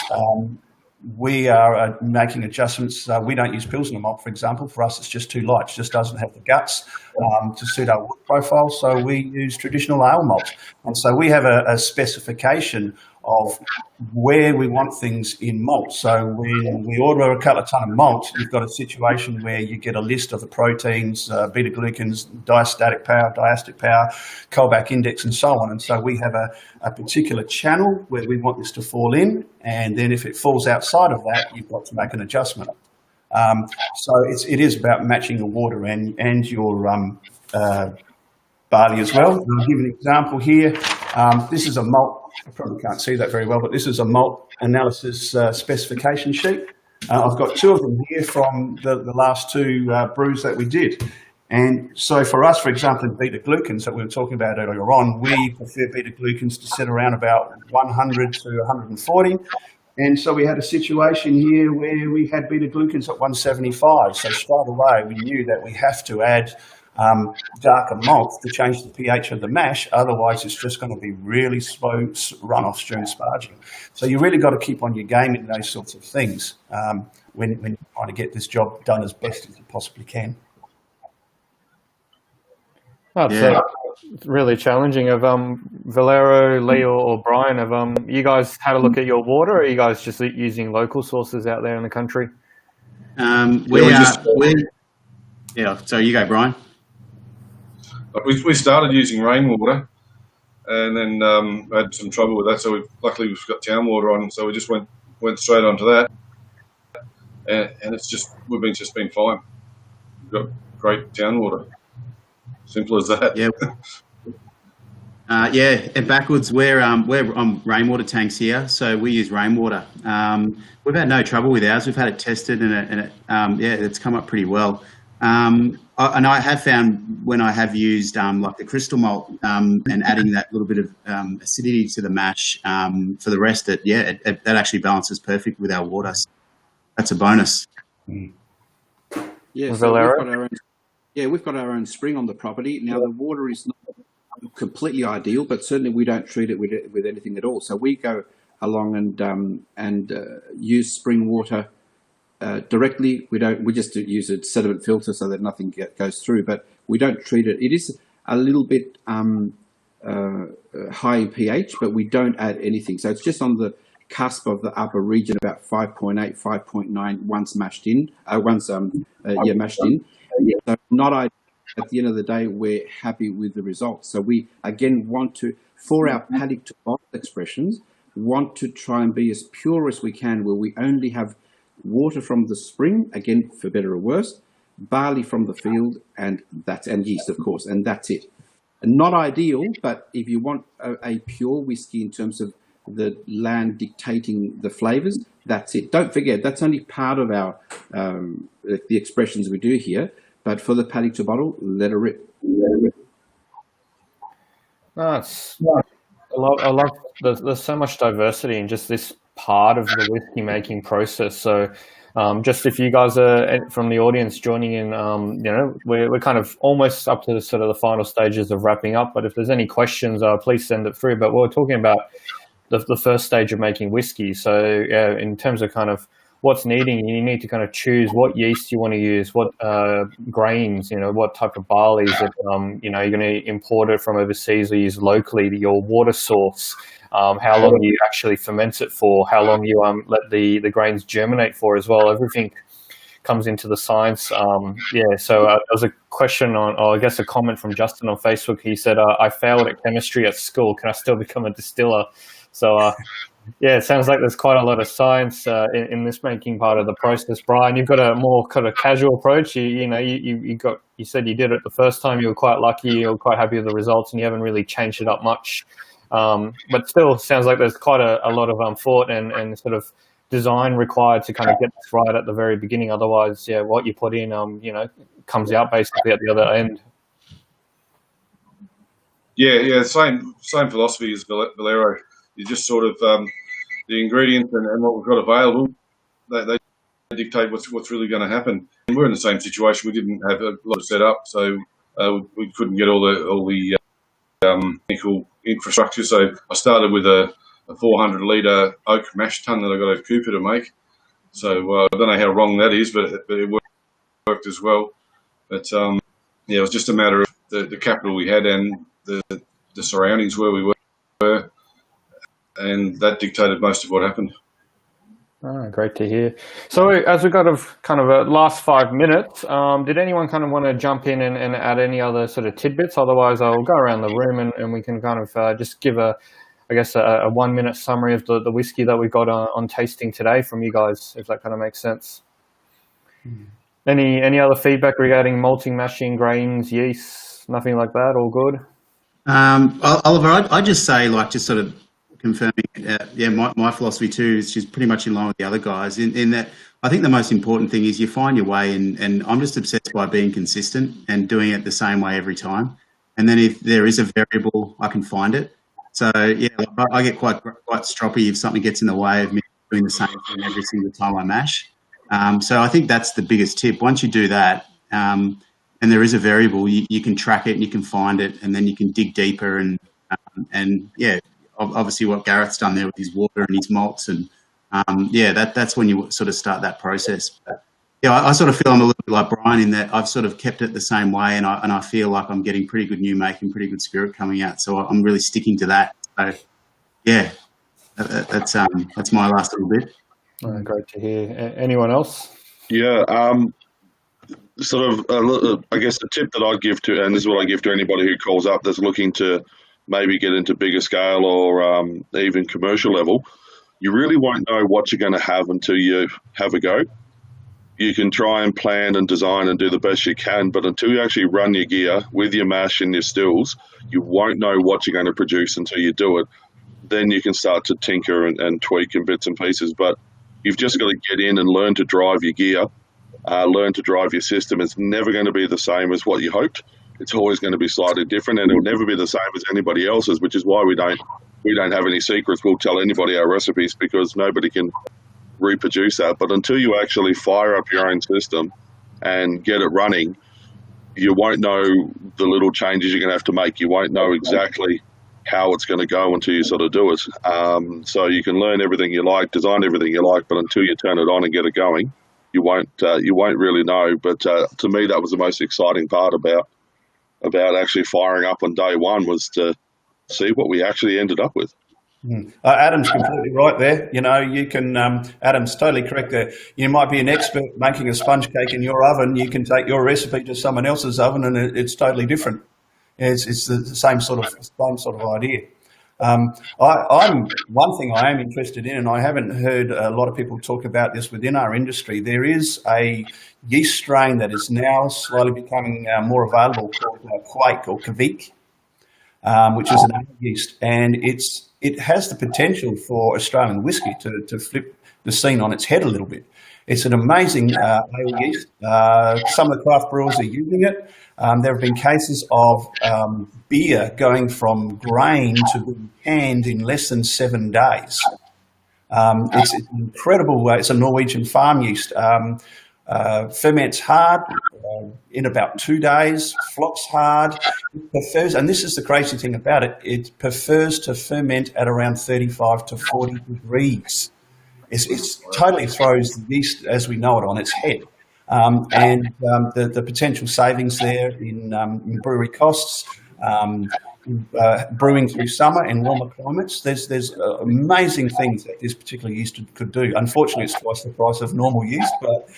we are making adjustments. We don't use Pilsner malt, for example. For us, it's just too light. It just doesn't have the guts to suit our wood profile. So we use traditional ale malt. And so we have a specification of where we want things in malt. So when we order a couple of ton of malt, you've got a situation where you get a list of the proteins, beta-glucans, diastatic power, diastic power, Colback index, and so on. And so we have a particular channel where we want this to fall in. And then if it falls outside of that, you've got to make an adjustment. So it is about matching the water and your barley as well. I'll give an example here. This is a malt. I probably can't see that very well, but this is a malt analysis specification sheet. I've got two of them here from the last two brews that we did. And so for us, for example, in beta-glucans that we were talking about earlier on, we prefer beta-glucans to sit around about 100 to 140. And so we had a situation here where we had beta-glucans at 175. So straight away, we knew that we have to add darker malt to change the pH of the mash. Otherwise, it's just going to be really slow runoffs during sparging. So you really got to keep on your game in those sorts of things when you're trying to get this job done as best as you possibly can. It's really challenging. Of Valero, Lee, or Brian, have you guys had a look at your water, or are you guys just using local sources out there in the country? So you go, Brian. We started using rainwater, and then had some trouble with that. So luckily we've got town water on, so we just went straight onto that, and we've been fine. We've got great town water. Simple as that. Yeah. And backwards, we're on rainwater tanks here, so we use rainwater. We've had no trouble with ours. We've had it tested, and it's come up pretty well. And I have found when I have used like the crystal malt and adding that little bit of acidity to the mash for the rest, that actually balances perfect with our water. So that's a bonus. Yeah, so we've got our own spring on the property. Now the water is not completely ideal, but certainly we don't treat it with anything at all. So we go along and use spring water directly. We just use a sediment filter so that nothing goes through, but we don't treat it. It is a little bit high in pH, but we don't add anything. So it's just on the cusp of the upper region, about 5.8, 5.9 once mashed in. Mashed in. So not ideal. At the end of the day, we're happy with the results. So we again want to, for our paddock to bottle expressions, want to try and be as pure as we can, where we only have water from the spring, again, for better or worse, barley from the field, and yeast, of course, and that's it. And not ideal, but if you want a pure whiskey in terms of the land dictating the flavors, that's it. Don't forget, that's only part of our the expressions we do here, but for the paddock to bottle, let it rip. Nice. I love there's so much diversity in just this part of the whiskey making process. So just if you guys are from the audience joining in, we're kind of almost up to sort of the final stages of wrapping up, but if there's any questions, please send it through. But we're talking about the first stage of making whiskey. So in terms of kind of what's needing. You need to kind of choose what yeast you want to use, what grains, what type of barley is it. You're going to import it from overseas or use locally, your water source, how long you actually ferment it for, how long you let the grains germinate for as well. Everything comes into the science. So there was a question or I guess a comment from Justin on Facebook. He said, I failed at chemistry at school. Can I still become a distiller? So, it sounds like there's quite a lot of science in this making part of the process. Brian, you've got a more kind of casual approach. You said you did it the first time. You were quite lucky. You were quite happy with the results, and you haven't really changed it up much. But still, sounds like there's quite a lot of thought and sort of design required to kind of get this right at the very beginning. Otherwise, what you put in, comes out basically at the other end. Yeah, same philosophy as Valero. You just sort of the ingredients and what we've got available, they dictate what's really going to happen. And we're in the same situation. We didn't have a lot of setup, so we couldn't get all the technical infrastructure. So I started with a 400 litre oak mash tun that I got a Cooper to make. So I don't know how wrong that is, but it worked as well. But it was just a matter of the capital we had and the surroundings where we were, and that dictated most of what happened. Oh, great to hear. So as we got kind of a last 5 minutes, did anyone kind of want to jump in and add any other sort of tidbits? Otherwise, I'll go around the room and we can kind of just give a 1 minute summary of the whiskey that we got on tasting today from you guys, if that kind of makes sense. Any other feedback regarding malting, mashing, grains, yeast, nothing like that? All good? Oliver, I'd just say, just sort of confirming, my philosophy too is just pretty much in line with the other guys in that I think the most important thing is you find your way, and I'm just obsessed by being consistent and doing it the same way every time. And then if there is a variable, I can find it. So I get quite stroppy if something gets in the way of me doing the same thing every single time I mash. So I think that's the biggest tip. Once you do that, and there is a variable, you can track it and you can find it, and then you can dig deeper and obviously what Gareth's done there with his water and his malts, and that's when you sort of start that process. But I sort of feel I'm a little bit like Brian in that I've sort of kept it the same way, and I feel like I'm getting pretty good new make and pretty good spirit coming out. So I'm really sticking to that. So that's my last little bit. Great to hear. Anyone else? Yeah, sort of, I guess the tip that I'd give to, and this is what I give to anybody who calls up that's looking to maybe get into bigger scale or even commercial level, you really won't know what you're going to have until you have a go. You can try and plan and design and do the best you can, but until you actually run your gear with your mash and your stills, you won't know what you're going to produce until you do it. Then you can start to tinker and tweak in bits and pieces, but you've just got to get in and learn to drive your gear, learn to drive your system. It's never going to be the same as what you hoped. It's always going to be slightly different, and it'll never be the same as anybody else's, which is why we don't have any secrets. We'll tell anybody our recipes because nobody can reproduce that. But until you actually fire up your own system and get it running, you won't know the little changes you're going to have to make. You won't know exactly how it's going to go until you sort of do it. So you can learn everything you like, design everything you like, but until you turn it on and get it going, you won't really know. But to me, that was the most exciting part about actually firing up on day one, was to see what we actually ended up with. Adam's completely right there. You can, Adam's totally correct there. You might be an expert making a sponge cake in your oven. You can take your recipe to someone else's oven and it's totally different. It's the same sort of idea. One thing I am interested in, and I haven't heard a lot of people talk about this within our industry, there is a yeast strain that is now slowly becoming more available called Quake or Kvik, which is an ale yeast, and it has the potential for Australian whiskey to flip the scene on its head a little bit. It's an amazing ale yeast. Some of the craft brewers are using it. There have been cases of beer going from grain to being canned in less than 7 days. It's an incredible way. It's a Norwegian farm yeast. Ferments hard in about 2 days, flops hard. It prefers, and this is the crazy thing about it, it prefers to ferment at around 35 to 40 degrees. it's totally throws the yeast as we know it on its head. The potential savings there in brewery costs, brewing through summer in warmer climates. There's amazing things that this particular yeast could do. Unfortunately, it's twice the price of normal yeast, but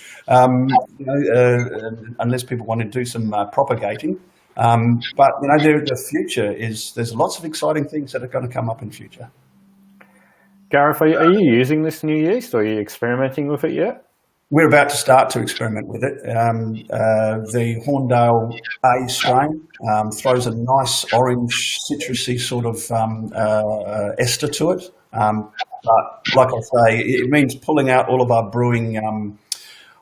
unless people want to do some propagating. But the future is there's lots of exciting things that are going to come up in future. Gareth, are you using this new yeast, or are you experimenting with it yet? We're about to start to experiment with it. The Horndale A strain throws a nice orange, citrusy sort of ester to it. But like I say, it means pulling out all of our brewing,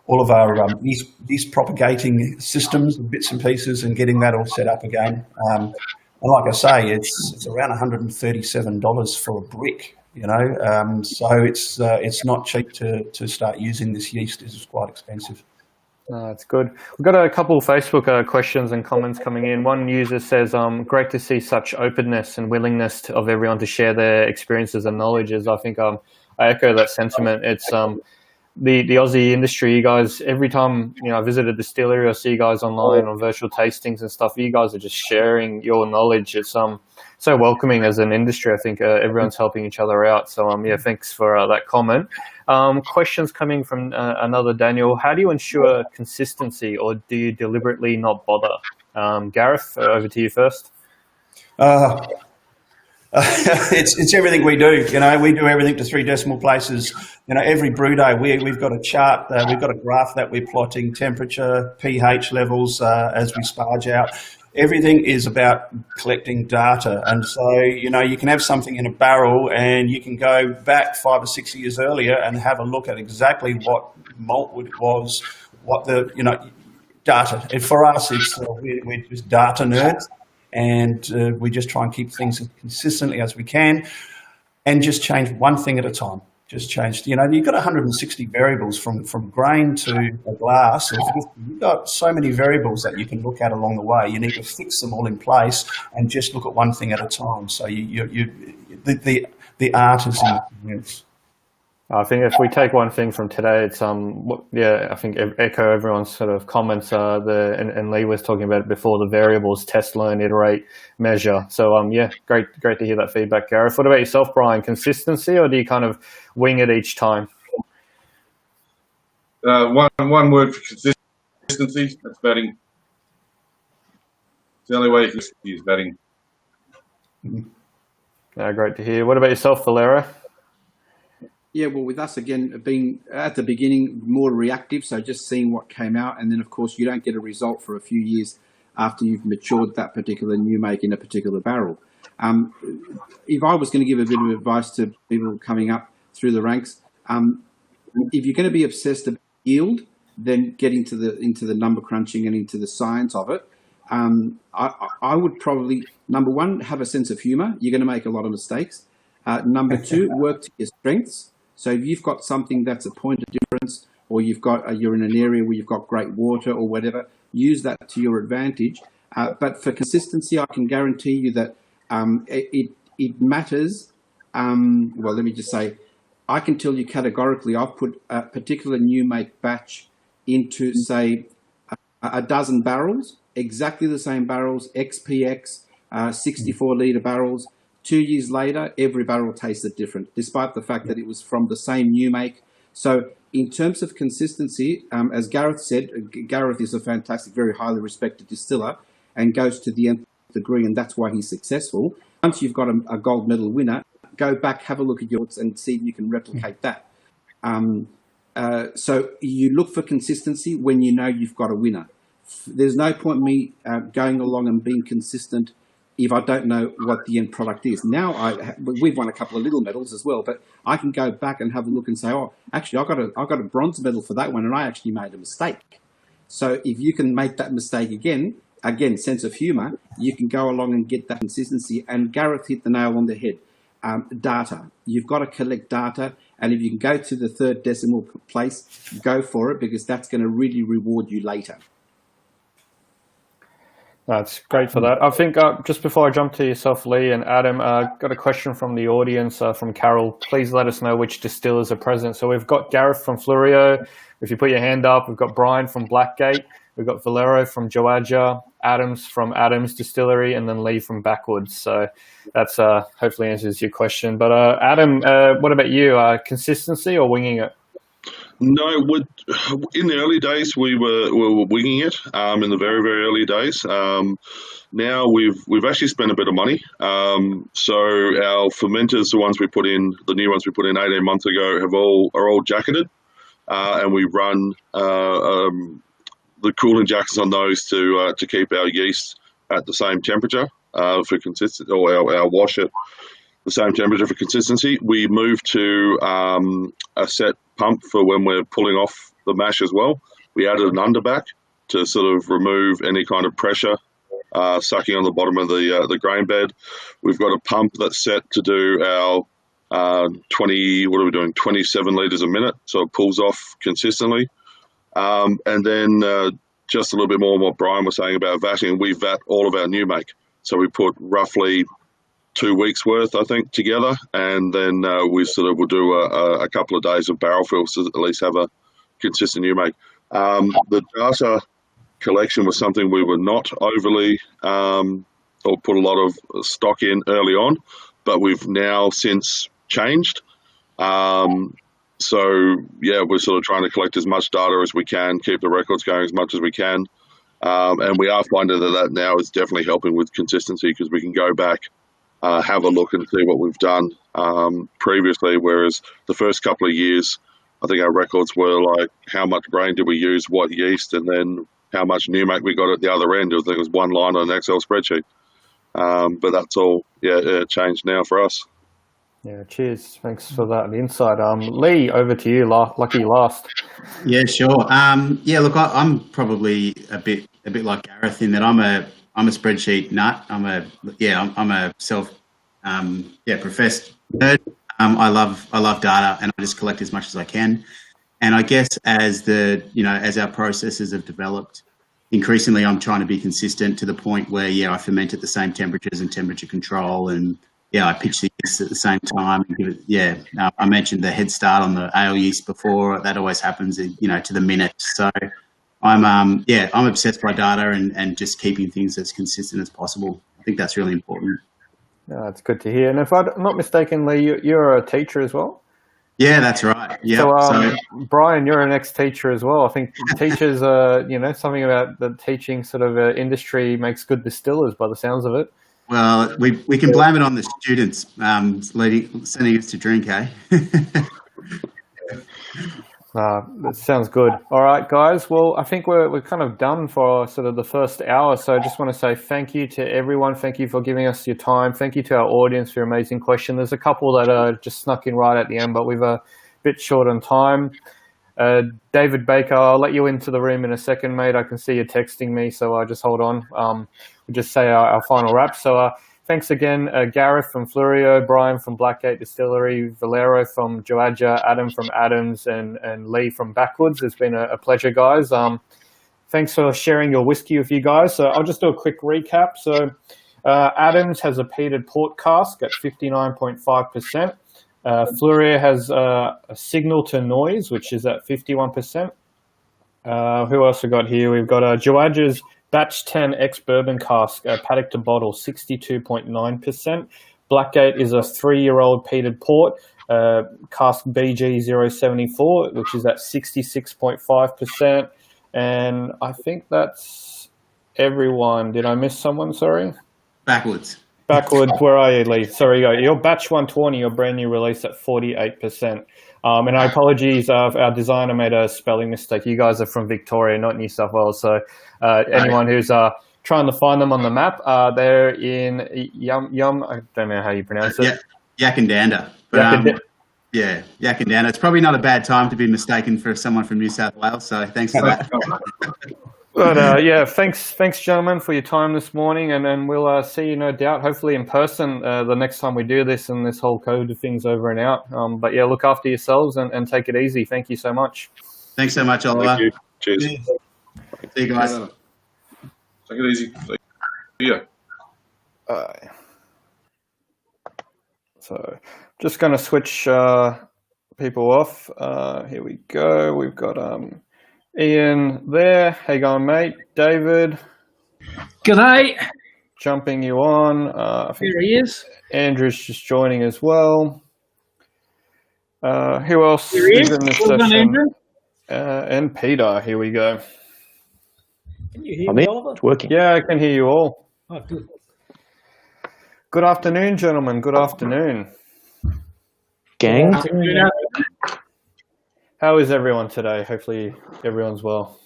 all of our yeast propagating systems, bits and pieces, and getting that all set up again. And like I say, it's around $137 for a brick. So it's not cheap to start using this yeast. It's quite expensive. That's good. We've got a couple of Facebook questions and comments coming in. One user says, great to see such openness and willingness of everyone to share their experiences and knowledges. I think I echo that sentiment. It's the Aussie industry, you guys, every time I visit a distillery or see you guys online on virtual tastings and stuff, you guys are just sharing your knowledge. It's so welcoming as an industry. I think everyone's helping each other out. So thanks for that comment. Questions coming from another Daniel. How do you ensure consistency, or do you deliberately not bother? Gareth, over to you first. It's everything we do. We do everything to 3 decimal places. Every brew day we've got a chart. We've got a graph that we're plotting temperature, pH levels as we sparge out. Everything is about collecting data, and so you can have something in a barrel, and you can go back 5 or 6 years earlier and have a look at exactly what malt it was, what the data. And for us, it's we're just data nerds. And we just try and keep things as consistently as we can, and just change one thing at a time. Just change. You've got 160 variables from grain to a glass. You've got so many variables that you can look at along the way. You need to fix them all in place and just look at one thing at a time. So the art is in the experience. I think if we take one thing from today, it's I think echo everyone's sort of comments. And Lee was talking about it before, the variables: test, learn, iterate, measure. So great to hear that feedback, Gareth. What about yourself, Brian? Consistency, or do you kind of wing it each time? One word for consistency: that's batting. It's the only way you can use batting. Great to hear. What about yourself, Valera? Yeah, well, with us, again, being at the beginning more reactive, so just seeing what came out, and then, of course, you don't get a result for a few years after you've matured that particular new make in a particular barrel. If I was going to give a bit of advice to people coming up through the ranks, if you're going to be obsessed about yield, then get into the number crunching and into the science of it. I would probably, number one, have a sense of humour. You're going to make a lot of mistakes. Number two, work to your strengths. So if you've got something that's a point of difference, or you're in an area where you've got great water or whatever, use that to your advantage. But for consistency, I can guarantee you that it matters. Well, let me just say, I can tell you categorically, I've put a particular new make batch into, say, a dozen barrels, exactly the same barrels, XPX, 64 litre barrels. 2 years later, every barrel tasted different, despite the fact that it was from the same new make. So in terms of consistency, as Gareth said, Gareth is a fantastic, very highly respected distiller and goes to the nth degree, and that's why he's successful. Once you've got a gold medal winner, go back, have a look at yours and see if you can replicate that. So you look for consistency when you know you've got a winner. There's no point me going along and being consistent if I don't know what the end product is. Now we've won a couple of little medals as well, but I can go back and have a look and say, oh, actually I got a bronze medal for that one, and I actually made a mistake. So if you can make that mistake again, sense of humour, you can go along and get that consistency. And Gareth hit the nail on the head. Data. You've got to collect data, and if you can go to the 3rd decimal place, go for it, because that's going to really reward you later. That's great for that. I think just before I jump to yourself, Lee and Adam, got a question from the audience from Carol. Please let us know which distillers are present. So we've got Gareth from Flurio. If you put your hand up, we've got Brian from Blackgate. We've got Valero from Joadja, Adams from Adams Distillery, and then Lee from Backwoods. So that's hopefully answers your question. But Adam, what about you? Consistency or winging it? No, in the early days we were winging it. In the very early days, now we've actually spent a bit of money. So our fermenters, the new ones we put in 18 months ago, are all jacketed, and we run the cooling jackets on those to keep our yeast at the same temperature for consistency, or our wash at the same temperature for consistency. We moved to a set pump for when we're pulling off the mash as well. We added an underback to sort of remove any kind of pressure sucking on the bottom of the grain bed. We've got a pump that's set to do our 27 litres a minute, so it pulls off consistently. And then just a little bit more on what Brian was saying about vatting. We vat all of our new make. So we put roughly 2 weeks worth, I think, together, and then we sort of will do a couple of days of barrel fills to at least have a consistent new make. The data collection was something we were not overly or put a lot of stock in early on, but we've now since changed. So yeah, we're sort of trying to collect as much data as we can, keep the records going as much as we can, and we are finding that now is definitely helping with consistency, because we can go back, have a look and see what we've done previously, whereas the first couple of years, I think our records were like how much grain did we use, what yeast, and then how much new make we got at the other end. I think it was one line on an Excel spreadsheet. But that's all changed now for us. Yeah, cheers. Thanks for that insight. Lee, over to you. Lucky last. Yeah, sure. Look, I'm probably a bit like Gareth in that I'm a spreadsheet nut. I'm a self professed nerd. I love data, and I just collect as much as I can. And I guess as our processes have developed, increasingly I'm trying to be consistent to the point where I ferment at the same temperatures and temperature control, and I pitch the yeast at the same time. I mentioned the head start on the ale yeast before. That always happens, to the minute. So I'm obsessed by data and just keeping things as consistent as possible. I think that's really important. No, that's good to hear. And if I'm not mistaken, Lee, you're a teacher as well? Yeah, that's right. Yeah. So, Brian, you're an ex-teacher as well. I think teachers, something about the teaching sort of industry makes good distillers by the sounds of it. Well, we can blame it on the students sending us to drink, eh? That sounds good. All right, guys. Well, I think we're kind of done for sort of the first hour. So I just want to say thank you to everyone. Thank you for giving us your time. Thank you to our audience for your amazing question. There's a couple that are just snuck in right at the end, but we've a bit short on time. David Baker, I'll let you into the room in a second, mate. I can see you texting me, so just hold on. We'll just say our final wrap. So thanks again, Gareth from Flurio, Brian from Blackgate Distillery, Valero from Joadja, Adam from Adams, and Lee from Backwoods. It's been a pleasure, guys. Thanks for sharing your whiskey with you guys. So I'll just do a quick recap. So Adams has a peated port cask at 59.5%. Flurio has a signal to noise, which is at 51%. Who else we got here? We've got Joadja's Batch 10 ex-bourbon cask, paddock to bottle, 62.9%. Blackgate is a 3-year-old peated port, cask BG074, which is at 66.5%. And I think that's everyone. Did I miss someone? Sorry. Backwoods, where are you, Lee? Sorry, your batch 120, your brand new release at 48%. And I apologies, our designer made a spelling mistake. You guys are from Victoria, not New South Wales. So anyone who's trying to find them on the map, they're in Yum. I don't know how you pronounce it. Yakandanda. Yakandanda. It's probably not a bad time to be mistaken for someone from New South Wales. So thanks for that. But thanks, gentlemen, for your time this morning, and then we'll see you, no doubt, hopefully in person the next time we do this and this whole COVID thing's over and out. But look after yourselves and take it easy. Thank you so much. Thanks so much, Oliver. Thank you. Cheers. See you guys. Take it easy. you. So just going to switch people off. Here we go. We've got Ian there. How you going, mate? David. G'day. Jumping you on. I think Here he is. Andrew's just joining as well. Who else Here he is is. in this Well done, session? Andrew. And Peter. Here we go. Can you hear me, Oliver? It's working. Yeah, I can hear you all. Oh, good. Good afternoon, gentlemen. Good afternoon. Gang. How is everyone today? Hopefully everyone's well.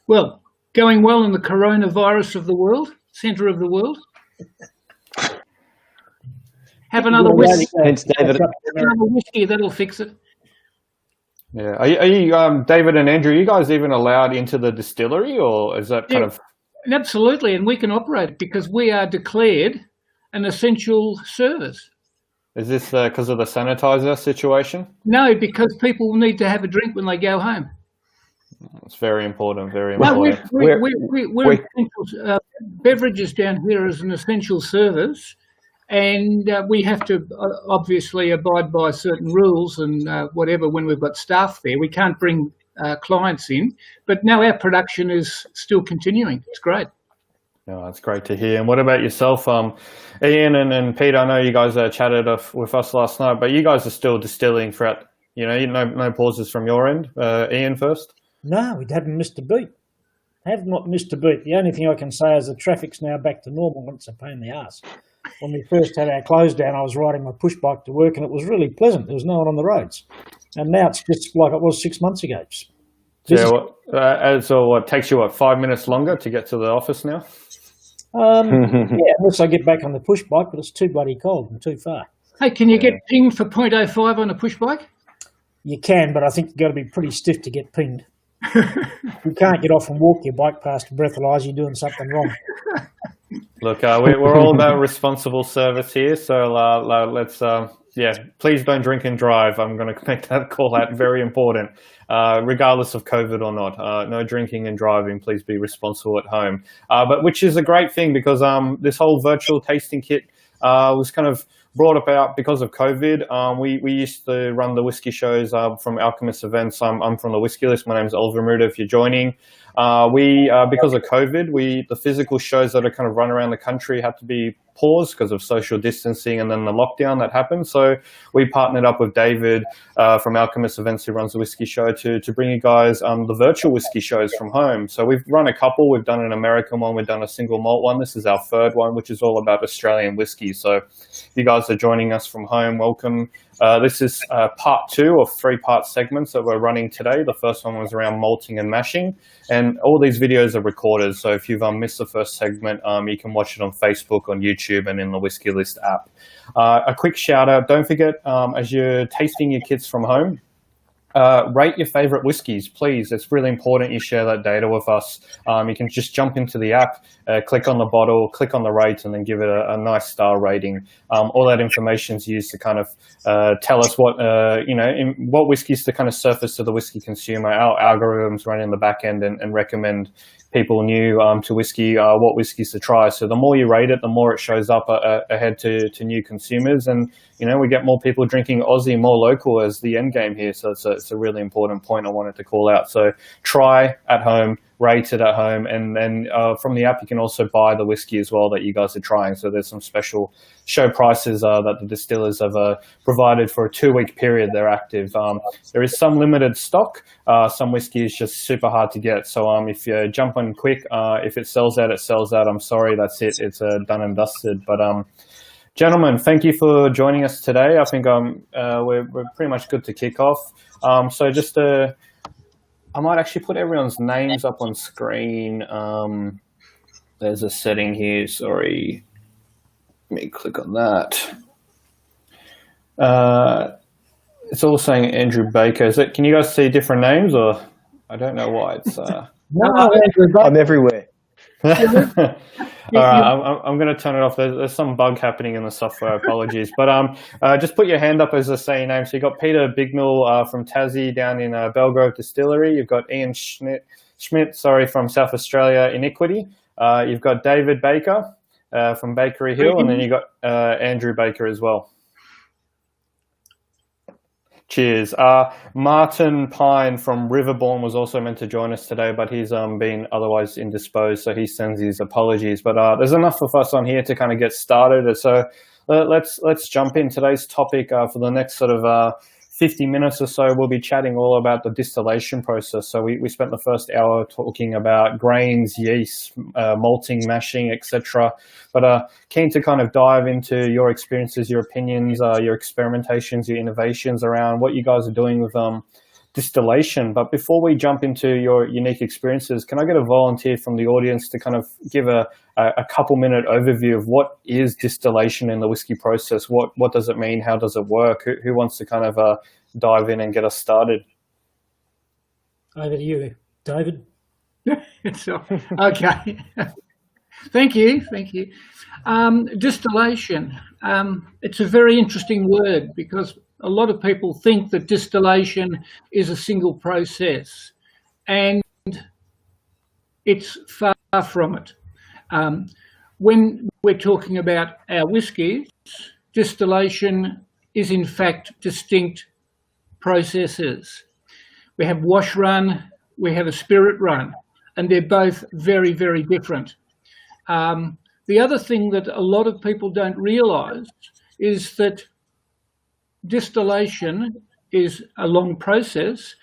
Well, going well in the coronavirus of the world, centre of the world. Have another whiskey. Thanks, David. Another whiskey, that'll fix it. Yeah. Are you David and Andrew, are you guys even allowed into the distillery, or is that kind of... Absolutely, and we can operate because we are declared an essential service. Is this because of the sanitizer situation? No, because people need to have a drink when they go home. It's very important, very No, important. we're essential, beverages down here is an essential service, and we have to obviously abide by certain rules and whatever when we've got staff there. We can't bring clients in, but now our production is still continuing. It's great. No, that's great to hear. And what about yourself, Ian and Peter? I know you guys chatted with us last night, but you guys are still distilling throughout. No pauses from your end. Ian first. No, we haven't missed a beat. Have not missed a beat. The only thing I can say is the traffic's now back to normal, and it's a pain in the arse. When we first had our close down, I was riding my push bike to work, and it was really pleasant. There was no one on the roads. And now it's just like it was 6 months ago. So what takes you 5 minutes longer to get to the office now? Yeah, unless I get back on the push bike, but it's too bloody cold and too far. Hey, can you get pinged for 0.05 on a push bike? You can, but I think you've got to be pretty stiff to get pinged. You can't get off and walk your bike past a breathalyzer, you're doing something wrong. Look, we're all about responsible service here, so let's please don't drink and drive. I'm going to make that call out, very important, regardless of COVID or not. No drinking and driving. Please be responsible at home. But which is a great thing because this whole virtual tasting kit was kind of brought about because of COVID. We used to run the whiskey shows from Alchemist events. I'm from the Whiskey List. My name is Oliver Muda, if you're joining. Because of COVID, the physical shows that are kind of run around the country had to be paused because of social distancing and then the lockdown that happened. So we partnered up with David from Alchemist Events, who runs the whiskey show, to bring you guys the virtual whiskey shows from home. So we've run a couple. We've done an American one. We've done a single malt one. This is our third one, which is all about Australian whiskey. So if you guys are joining us from home, welcome. This is part 2 of 3-part segments that we're running today. The first one was around malting and mashing, and all these videos are recorded. So if you've missed the first segment, you can watch it on Facebook, on YouTube, and in the Whiskey List app. A quick shout out, don't forget, as you're tasting your kits from home, rate your favorite whiskies, please. It's really important you share that data with us. You can just jump into the app, click on the bottle, click on the rate, and then give it a nice star rating. All that information is used to kind of tell us what what whiskies to kind of surface to the whiskey consumer. Our algorithms run in the back end and recommend people new to whiskey what whiskies to try. So the more you rate it, the more it shows up ahead to new consumers, and we get more people drinking Aussie, more local as the end game here. So it's a really important point I wanted to call out. So try at home, rate it at home, and then from the app you can also buy the whiskey as well that you guys are trying. So there's some special show prices that the distillers have provided for a 2-week period. They're active. There is some limited stock. Some whiskey is just super hard to get. So if you jump on quick, if it sells out, it sells out. I'm sorry, that's it. It's done and dusted. But gentlemen, thank you for joining us today. I think we're pretty much good to kick off. So just I might actually put everyone's names up on screen. There's a setting here. Sorry. Let me click on that. It's all saying Andrew Baker. Can you guys see different names, or I don't know why it's. No, I'm everywhere. All right, I'm going to turn it off. There's some bug happening in the software. Apologies, but just put your hand up as I say your name. So you got Peter Bignell from Tassie down in Belgrove Distillery. You've got Ian Schmidt, from South Australia, Iniquity. You've got David Baker from Bakery Hill, and then you got Andrew Baker as well. Cheers. Martin Pine from Riverbourne was also meant to join us today, but he's been otherwise indisposed, so he sends his apologies. But there's enough of us on here to kind of get started. So let's jump in. Today's topic for the next sort of 50 minutes or so, we'll be chatting all about the distillation process. So we spent the first hour talking about grains, yeast, malting, mashing, etc. But keen to kind of dive into your experiences, your opinions, your experimentations, your innovations around what you guys are doing with distillation. But before we jump into your unique experiences, can I get a volunteer from the audience to kind of give a couple-minute overview of what is distillation in the whiskey process? What does it mean? How does it work? Who wants to kind of dive in and get us started? Over to you, David. Okay. Thank you. Distillation. It's a very interesting word because a lot of people think that distillation is a single process, and it's far from it. When we're talking about our whiskies, distillation is in fact distinct processes. We have wash run, we have a spirit run, and they're both very, very different. The other thing that a lot of people don't realise is that distillation is a long process,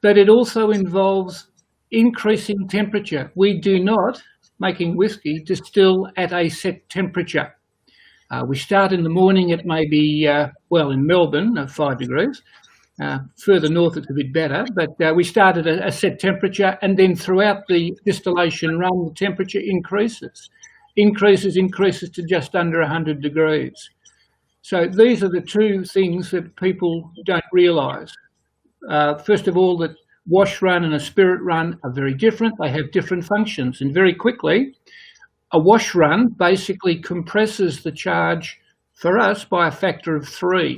but it also involves increasing temperature. We do not, making whiskey, distill at a set temperature. We start in the morning at maybe, in Melbourne, 5 degrees. Further north it's a bit better, but we start at a set temperature, and then throughout the distillation run, the temperature increases to just under 100 degrees. So these are the two things that people don't realise. First of all, that wash run and a spirit run are very different. They have different functions. And very quickly, a wash run basically compresses the charge for us by a factor of 3.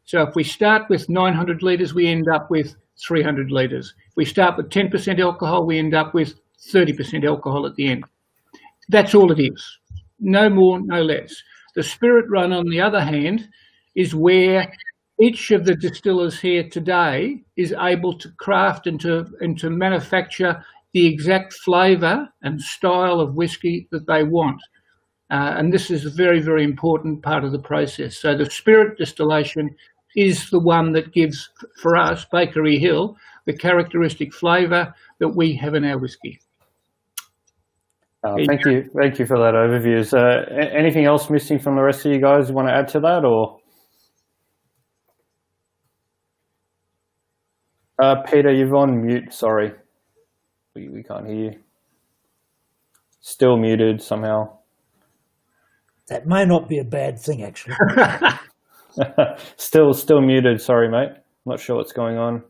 So if we start with 900 litres, we end up with 300 litres. If we start with 10% alcohol, we end up with 30% alcohol at the end. That's all it is. No more, no less. The spirit run, on the other hand, is where each of the distillers here today is able to craft and to manufacture the exact flavour and style of whiskey that they want. And this is a very, very important part of the process. So the spirit distillation is the one that gives, for us, Bakery Hill, the characteristic flavour that we have in our whiskey. Thank you for that overview. Is anything else missing from the rest of you guys you want to add to that, or? Peter, you're on mute, sorry. We can't hear you. Still muted somehow. That may not be a bad thing, actually. Still muted, sorry mate. Not sure what's going on.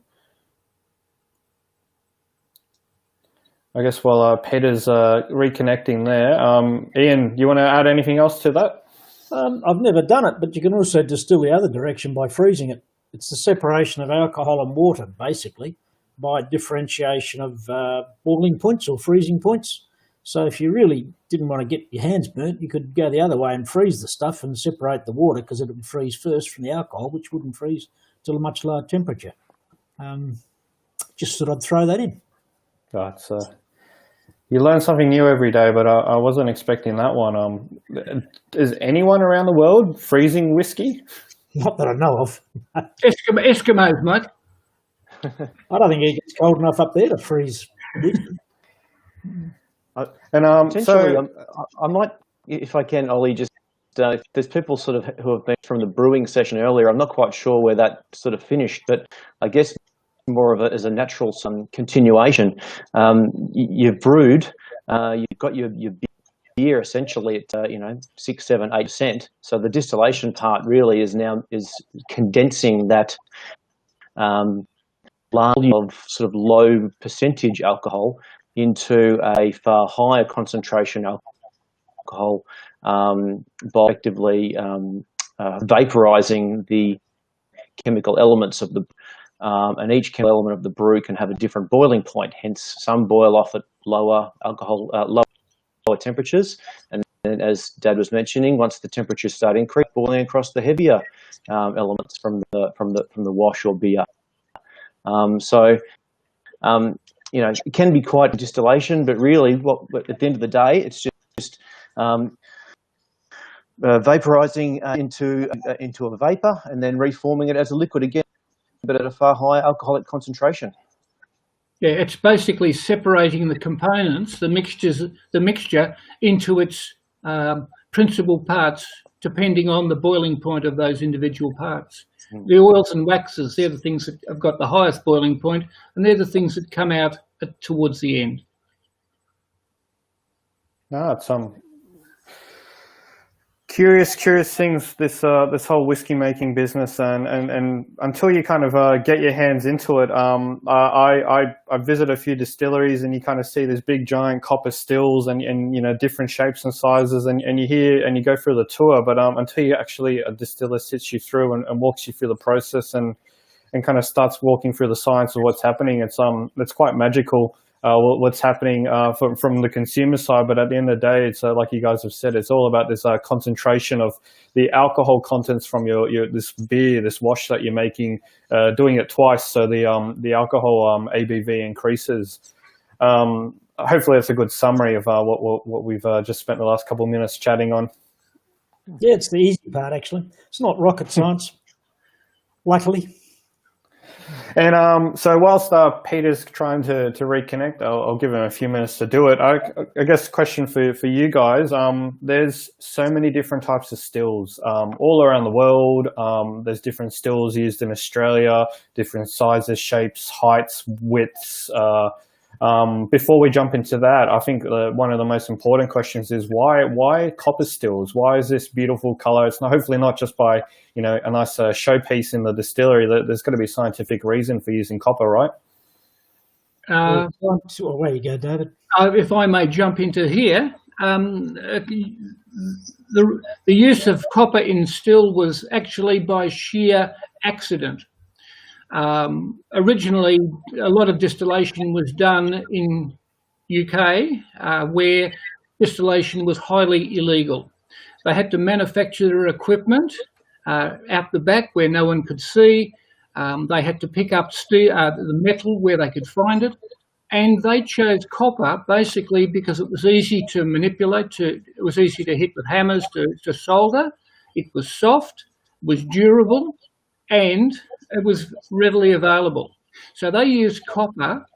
I guess while Peter's reconnecting there, Ian, you want to add anything else to that? I've never done it, but you can also distill the other direction by freezing it. It's the separation of alcohol and water, basically, by differentiation of boiling points or freezing points. So if you really didn't want to get your hands burnt, you could go the other way and freeze the stuff and separate the water, because it would freeze first from the alcohol, which wouldn't freeze till a much lower temperature. Just thought I'd throw that in. Right, so you learn something new every day, but I wasn't expecting that one. Is anyone around the world freezing whiskey? Not that I know of. Eskimos, mate. I don't think it gets cold enough up there to freeze whiskey. Potentially, I might, if I can, Ollie, just if there's people sort of who have been from the brewing session earlier. I'm not quite sure where that sort of finished, but I guess more of it as a natural continuation. You've brewed, you've got your beer essentially at 6, 7, 8%. So the distillation part really is condensing that volume of sort of low percentage alcohol into a far higher concentration alcohol by effectively vaporizing the chemical elements of the and each chemical element of the brew can have a different boiling point. Hence, some boil off at lower alcohol, lower temperatures, and as Dad was mentioning, once the temperatures start increasing, boiling across the heavier elements from the wash or beer. It can be quite distillation, but really, at the end of the day, it's just vaporizing into a vapor and then reforming it as a liquid again, but at a far higher alcoholic concentration. Yeah, it's basically separating the components, the mixture into its principal parts, depending on the boiling point of those individual parts. The oils and waxes, they're the things that have got the highest boiling point, and they're the things that come out towards the end. No, it's curious things, this whole whiskey making business, and until you kind of get your hands into it, I visit a few distilleries, and you kind of see these big giant copper stills and different shapes and sizes, and you hear and you go through the tour, but until you actually a distiller sits you through and walks you through the process and kind of starts walking through the science of what's happening, it's quite magical. What's happening from the consumer side, but at the end of the day, it's like you guys have said, it's all about this concentration of the alcohol contents from this beer, this wash that you're making, doing it twice, so the alcohol ABV increases. Hopefully, that's a good summary of what we've just spent the last couple of minutes chatting on. Yeah, it's the easy part actually. It's not rocket science, luckily. And so whilst Peter's trying to reconnect, I'll give him a few minutes to do it. I guess question for you guys, there's so many different types of stills all around the world. There's different stills used in Australia, different sizes, shapes, heights, widths. Before we jump into that, I think one of the most important questions is why copper stills? Why is this beautiful color? It's hopefully not just by a nice showpiece in the distillery. There's got to be a scientific reason for using copper, right? Away you go, David. If I may jump into here, the use of copper in still was actually by sheer accident. Originally, a lot of distillation was done in UK, where distillation was highly illegal. They had to manufacture their equipment out the back where no one could see. They had to pick up the metal where they could find it, and they chose copper basically because it was easy to manipulate. It was easy to hit with hammers to solder. It was soft, was durable, and it was readily available. So they used copper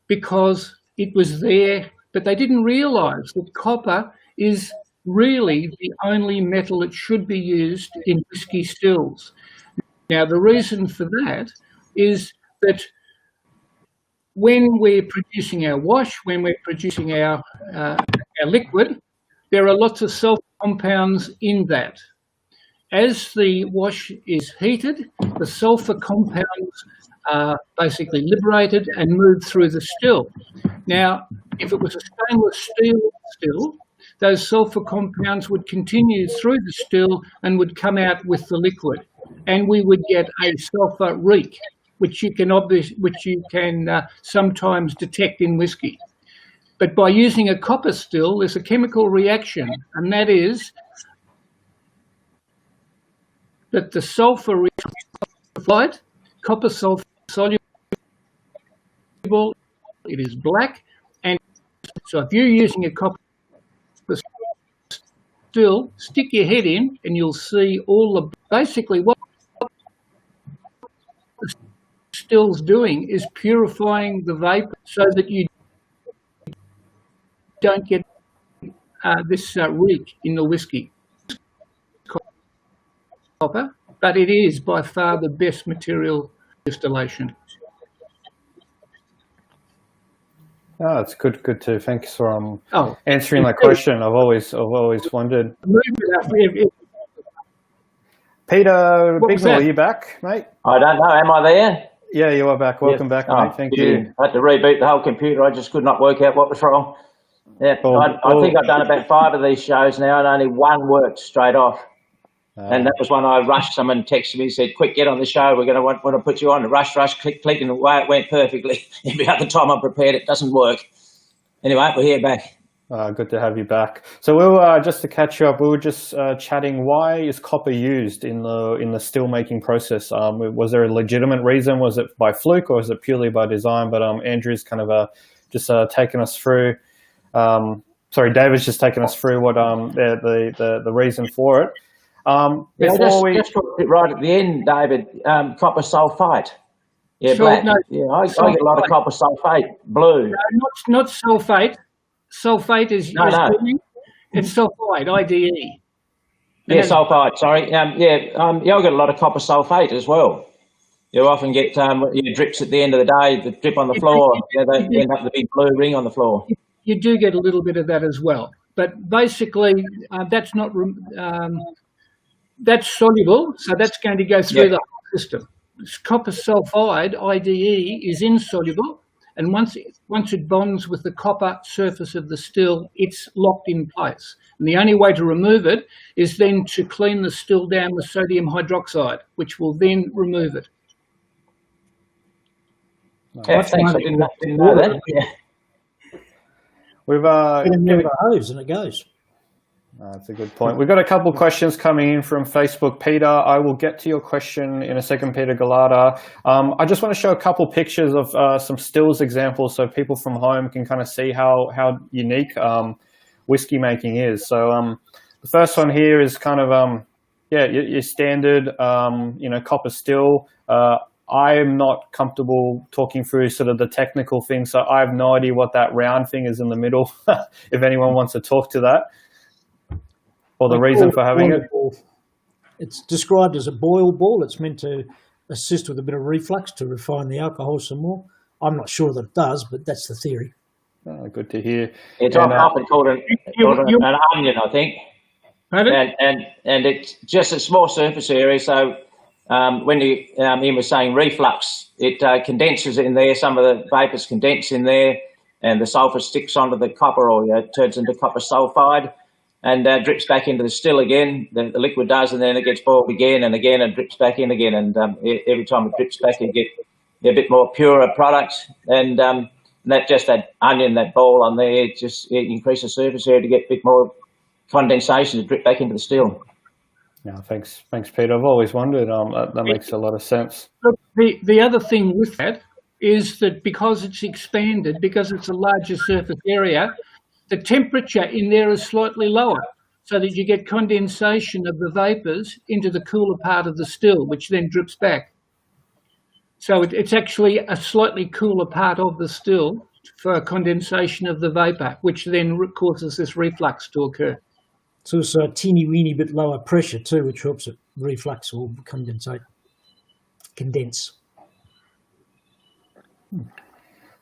because it was there, but they didn't realise that copper is really the only metal that should be used in whisky stills. Now, the reason for that is that when we're producing our wash, when we're producing our liquid, there are lots of sulfur compounds in that. As the wash is heated, the sulfur compounds are basically liberated and move through the still. Now, if it was a stainless steel still, those sulfur compounds would continue through the still and would come out with the liquid, and we would get a sulfur reek, which you can sometimes detect in whisky. But by using a copper still, there's a chemical reaction, and that is that the sulfur is light, copper sulfur soluble, it is black, and so if you're using a copper still, stick your head in and you'll see basically what the still's doing is purifying the vapor so that you don't get this reek in the whisky. Copper, but it is by far the best material distillation. Oh, it's good too. Thanks for answering that question. I've always wondered. Peter Bignell, are you back, mate? I don't know. Am I there? Yeah, you are back. Welcome back, mate. Thank you. I had to reboot the whole computer. I just could not work out what was wrong. Yeah, I think I've done about 5 of these shows now, and only one worked straight off. And that was when I rushed. Someone texted me and said, "Quick, get on the show. We're going to want to put you on." Rush, click, and away it went perfectly. Every other time I prepared, it doesn't work. Anyway, we're here back. Good to have you back. So we were just to catch you up. We were just chatting. Why is copper used in the still making process? Was there a legitimate reason? Was it by fluke or was it purely by design? But Andrew's kind of just taken us through. Sorry, David's just taken us through what the reason for it. Just right at the end, David. Copper sulfate. Yeah, Sure, black. no, Yeah, I get a lot of copper sulfate. Blue. No, not sulfate. Sulfate is green. It's sulfide, IDE. Yeah, sulfite. Sorry. I get a lot of copper sulfate as well. You often get drips at the end of the day, the drip on the floor. They end up with a big blue ring on the floor. You do get a little bit of that as well, but basically that's not that's soluble, so that's going to go through the whole system. Copper sulfide, IDE, is insoluble, and once it bonds with the copper surface of the still, it's locked in place. And the only way to remove it is then to clean the still down with sodium hydroxide, which will then remove it. Yeah, thanks. I didn't know that. Yeah. We've hose and it goes. That's a good point. We've got a couple of questions coming in from Facebook. Peter, I will get to your question in a second, Peter Galata. I just want to show a couple pictures of some stills examples so people from home can kind of see how unique whiskey making is. So the first one here is kind of, your standard, copper still. I am not comfortable talking through sort of the technical things, so I have no idea what that round thing is in the middle, if anyone wants to talk to that. Or the reason for having it? It's described as a boil ball. It's meant to assist with a bit of reflux to refine the alcohol some more. I'm not sure that it does, but that's the theory. Oh, good to hear. It's often called an onion, I think. And it's just a small surface area. So when Ian was saying reflux, it condenses in there. Some of the vapours condense in there, and the sulphur sticks onto the copper, or it turns into copper sulfide. And drips back into the still again, the liquid does, and then it gets boiled again and again and drips back in again. And every time it drips back, you get a bit more purer product. And that onion, that ball on there, it increases the surface area to get a bit more condensation to drip back into the still. Yeah, thanks, Peter. I've always wondered. That makes a lot of sense. The other thing with that is that because it's expanded, because it's a larger surface area, the temperature in there is slightly lower, so that you get condensation of the vapours into the cooler part of the still, which then drips back. So it's actually a slightly cooler part of the still for condensation of the vapour, which then causes this reflux to occur. So it's a teeny weeny bit lower pressure too, which helps it reflux or condense.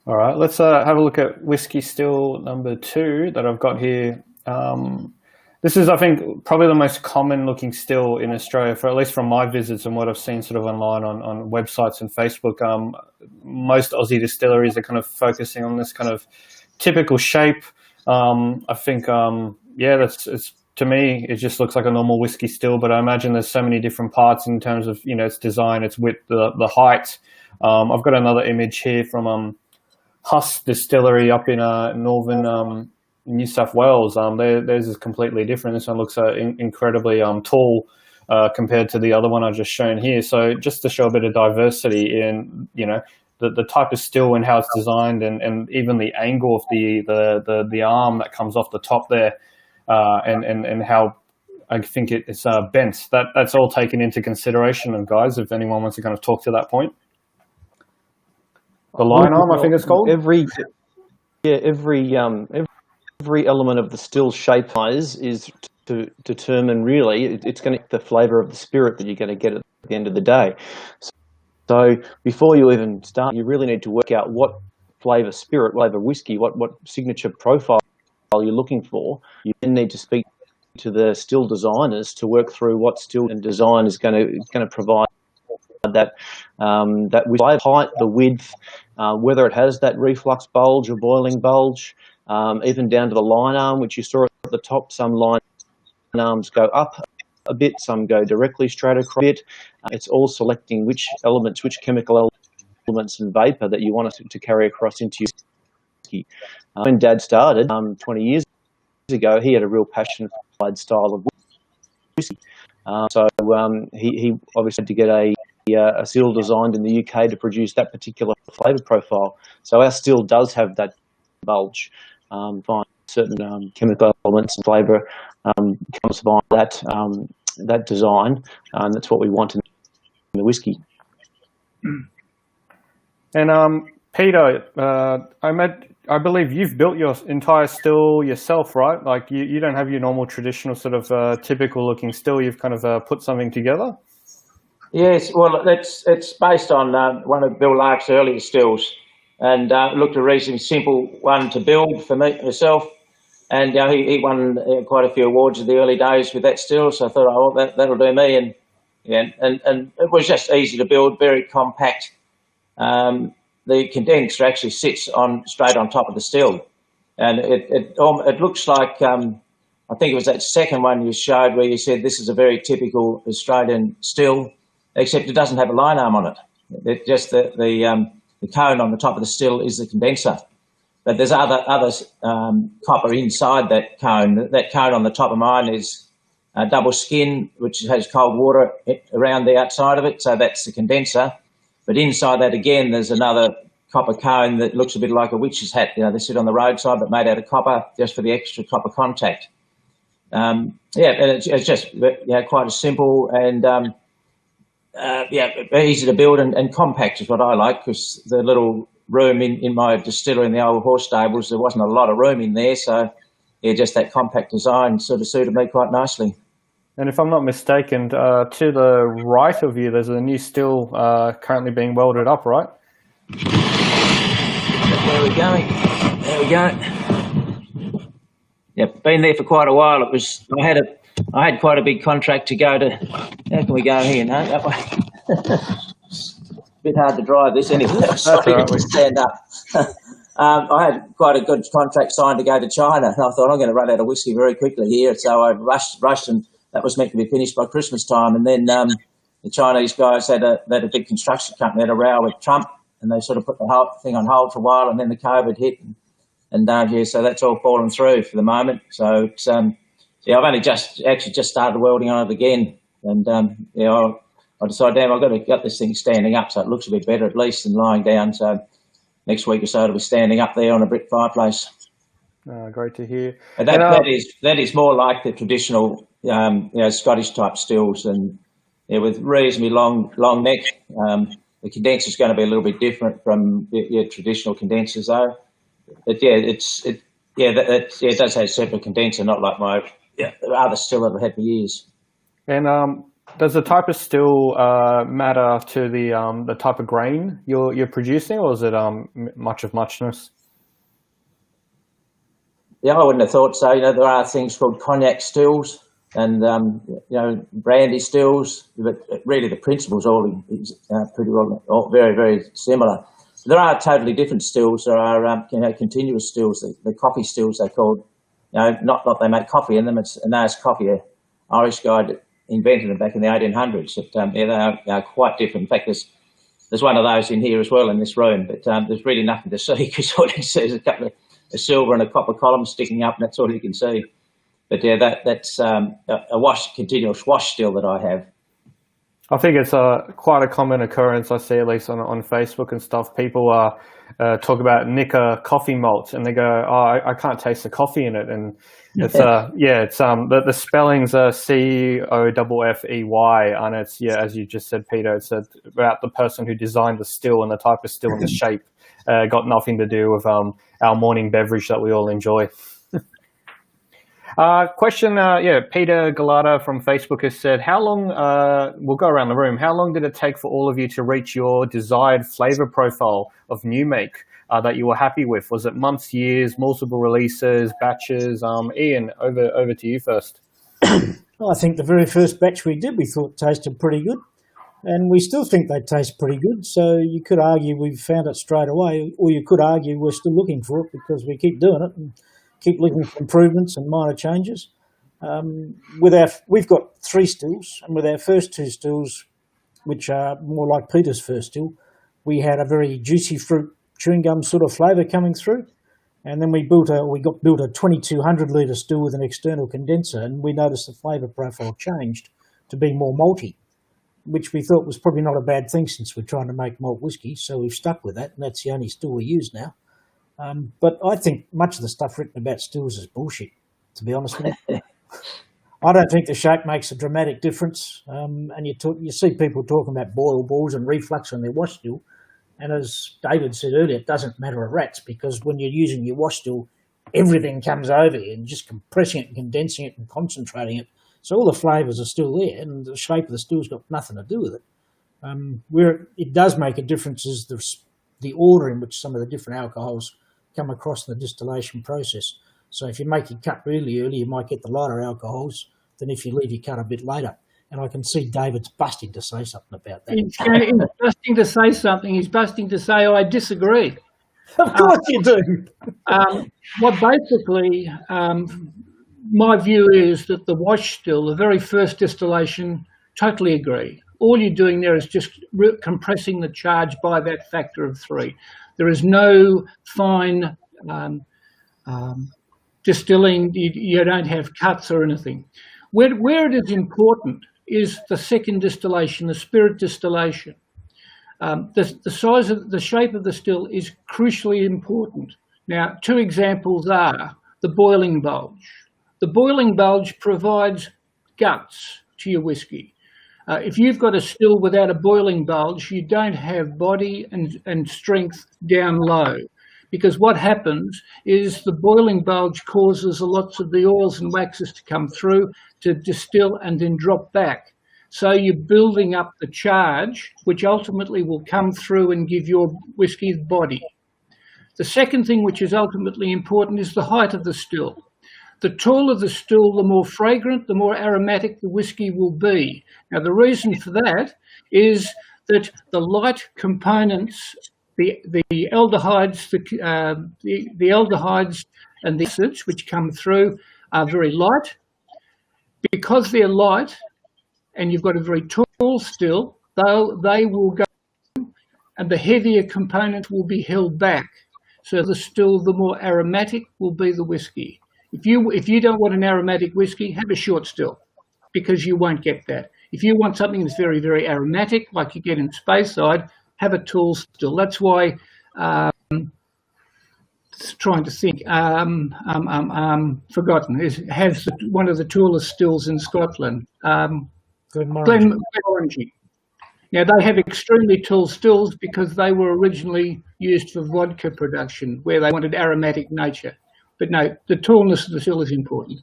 All right, let's have a look at whiskey still number 2 that I've got here. This is, I think, probably the most common looking still in Australia, for at least from my visits and what I've seen sort of online on websites and Facebook. Most Aussie distilleries are kind of focusing on this kind of typical shape. I think, it's to me, it just looks like a normal whiskey still, but I imagine there's so many different parts in terms of, its design, its width, the height. I've got another image here from Huss Distillery up in northern New South Wales. Theirs is completely different. This one looks incredibly tall compared to the other one I've just shown here. So just to show a bit of diversity in, the type of still and how it's designed, and even the angle of the arm that comes off the top there, and how I think it's bent. That's all taken into consideation. And guys, if anyone wants to kind of talk to that point. The line arm, I think it's called. Every element of the still shape size is to determine really it's going to get the flavour of the spirit that you're going to get at the end of the day. So before you even start, you really need to work out what flavour whiskey, what signature profile you're looking for. You then need to speak to the still designers to work through what still and design is going to provide that with height, the width, whether it has that reflux bulge or boiling bulge, even down to the line arm, which you saw at the top. Some line arms go up a bit, some go directly straight across a bit. It's all selecting which elements, which chemical elements and vapour that you want to carry across into your whiskey. When Dad started 20 years ago, he had a real passion for the style of whiskey. So he obviously had to get a still designed in the UK to produce that particular flavour profile. So our still does have that bulge, find certain chemical elements and flavour comes by that design, and that's what we want in the whiskey. And Peter, I believe you've built your entire still yourself, right? Like you don't have your normal traditional sort of typical looking still. You've kind of put something together. Yes, well, it's based on one of Bill Lark's earlier stills, and looked a reasonably simple one to build for myself. And he won quite a few awards in the early days with that still, so I thought, oh, that'll do me. And it was just easy to build, very compact. The condenser actually sits straight on top of the still, and it looks like I think it was that second one you showed where you said this is a very typical Australian still, except it doesn't have a line arm on it. It just the cone on the top of the still is the condenser. But there's other copper inside that cone. That cone on the top of mine is a double skin, which has cold water around the outside of it, so that's the condenser. But inside that again, there's another copper cone that looks a bit like a witch's hat. They sit on the roadside, but made out of copper, just for the extra copper contact. And it's just quite as simple and easy to build and compact is what I like, because the little room in my distillery in the old horse stables, there wasn't a lot of room in there, so just that compact design sort of suited me quite nicely. And if I'm not mistaken, to the right of you, there's a new still currently being welded up, right? There we go. Yep, been there for quite a while. I had quite a big contract to go to. How can we go here? No, that way. Bit hard to drive this anyway. Sorry, right. To stand up. I had quite a good contract signed to go to China, and I thought I'm going to run out of whiskey very quickly here, so I rushed, and that was meant to be finished by Christmas time. And then the Chinese guys had a big construction company had a row with Trump, and they sort of put the whole thing on hold for a while, and then the COVID hit, and so that's all fallen through for the moment. So it's I've only just started welding on it again, and I decided, I've got to get this thing standing up so it looks a bit better at least than lying down. So next week or so it'll be standing up there on a brick fireplace. Great to hear. And that is more like the traditional Scottish type stills, and with reasonably long neck. The condenser is going to be a little bit different from your traditional condensers though. But it does have a separate condenser, not like my other still that I've had for years. And does the type of still matter to the type of grain you're producing, or is it much of muchness? Yeah, I wouldn't have thought so. There are things called cognac stills and brandy stills, but really the principle's all pretty well, all very, very similar. There are totally different stills. There are continuous stills, the coffee stills they're called. Not they make coffee in them. It's a nice coffee. An Irish guy invented them back in the 1800s. They are quite different. In fact, there's one of those in here as well in this room, but there's really nothing to see because all you see is a couple of a silver and a copper column sticking up, and that's all you can see. But that's a continuous wash still that I have. I think it's quite a common occurrence. I see, at least on Facebook and stuff. People talk about Nika coffee malt, and they go, "Oh, I can't taste the coffee in it." And it's the spellings are COFFEY, and it's as you just said, Peter. It's about the person who designed the still and the type of still and the shape. Got nothing to do with our morning beverage that we all enjoy. Question, Peter Galata from Facebook has said, how long, we'll go around the room, how long did it take for all of you to reach your desired flavour profile of new make that you were happy with? Was it months, years, multiple releases, batches? Ian, over to you first. I think the very first batch we did, we thought tasted pretty good. And we still think they taste pretty good. So you could argue we've found it straight away, or you could argue we're still looking for it because we keep doing it and keep looking for improvements and minor changes. We've got 3 stills, and with our first 2 stills, which are more like Peter's first still, we had a very juicy fruit chewing gum sort of flavour coming through. And then we built a 2,200 litre still with an external condenser, and we noticed the flavour profile changed to be more malty, which we thought was probably not a bad thing since we're trying to make malt whiskey. So we've stuck with that, and that's the only still we use now. But I think much of the stuff written about stills is bullshit, to be honest with you. I don't think the shape makes a dramatic difference. And you see people talking about boil balls and reflux on their wash still. And as David said earlier, it doesn't matter a rat's, because when you're using your wash still, everything comes over you and just compressing it and condensing it and concentrating it. So all the flavours are still there, and the shape of the still's got nothing to do with it. Where it does make a difference is the order in which some of the different alcohols come across in the distillation process. So if you make your cut really early, you might get the lighter alcohols than if you leave your cut a bit later. And I can see David's busting to say something about that. He's busting to say something. He's busting to say, I disagree. Of course you do. What basically, my view is that the wash still, the very first distillation, totally agree. All you're doing there is just compressing the charge by that factor of 3. There is no fine distilling. You don't have cuts or anything. Where it is important is the second distillation, the spirit distillation. The size of the shape of the still is crucially important. Now, 2 examples are the boiling bulge. The boiling bulge provides guts to your whiskey. If you've got a still without a boiling bulge, you don't have body and strength down low, because what happens is the boiling bulge causes lots of the oils and waxes to come through to distill and then drop back. So you're building up the charge, which ultimately will come through and give your whiskey body. The second thing, which is ultimately important, is the height of the still. The taller the still, the more fragrant, the more aromatic the whiskey will be. Now, the reason for that is that the light components, the aldehydes, the aldehydes and the acids which come through are very light. Because they're light and you've got a very tall still, they will go, and the heavier components will be held back. So the still, the more aromatic will be the whiskey. If you don't want an aromatic whiskey, have a short still, because you won't get that. If you want something that's very, very aromatic, like you get in Speyside, have a tall still. That's why, trying to think, forgotten, has one of the tallest stills in Scotland, Glenmorangie. Now, they have extremely tall stills because they were originally used for vodka production, where they wanted aromatic nature. But no, the tallness of the still is important.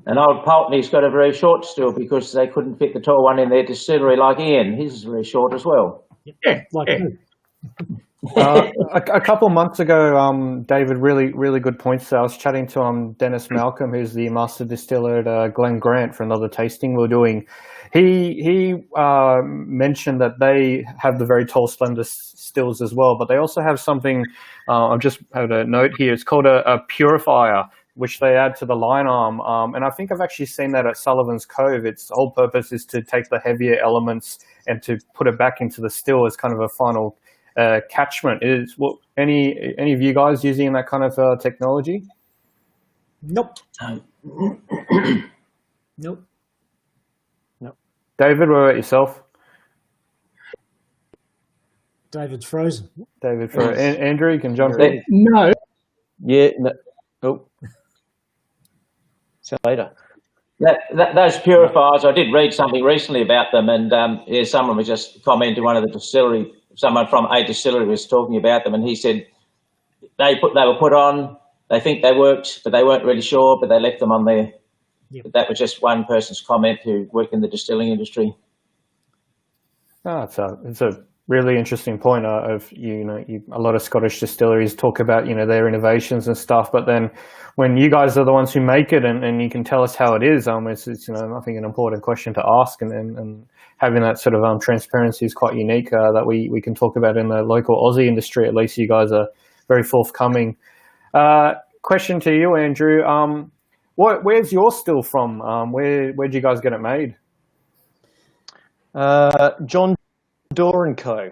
And old Pulteney's got a very short still because they couldn't fit the tall one in their distillery like Ian. His is very short as well. Yeah, A couple of months ago, David, really good points there. I was chatting to Dennis Malcolm, who's the master distiller at Glen Grant, for another tasting we're doing. He mentioned that they have the very tall, slender stills as well, but they also have something, I've just had a note here, it's called a purifier, which they add to the line arm. And I think I've actually seen that at Sullivan's Cove. Its whole purpose is to take the heavier elements and to put it back into the still as kind of a final catchment. Is any of you guys using that kind of technology? Nope. Nope. David, what about yourself? David's frozen. David, for Andrew, you can jump in. No. Yeah. No. Oh. See you later. Those purifiers, I did read something recently about them, and someone was just commenting, someone from a distillery was talking about them, and he said they were put on, they think they worked, but they weren't really sure, but they left them on there. Yep. That was just one person's comment who worked in the distilling industry. Oh, it's a really interesting point of a lot of Scottish distilleries talk about their innovations and stuff, but then when you guys are the ones who make it and you can tell us how it is, it's I think an important question to ask, and having that sort of transparency is quite unique that we can talk about in the local Aussie industry. At least you guys are very forthcoming. Question to you, Andrew. Where's your still from? Where'd you guys get it made? John Door and Co.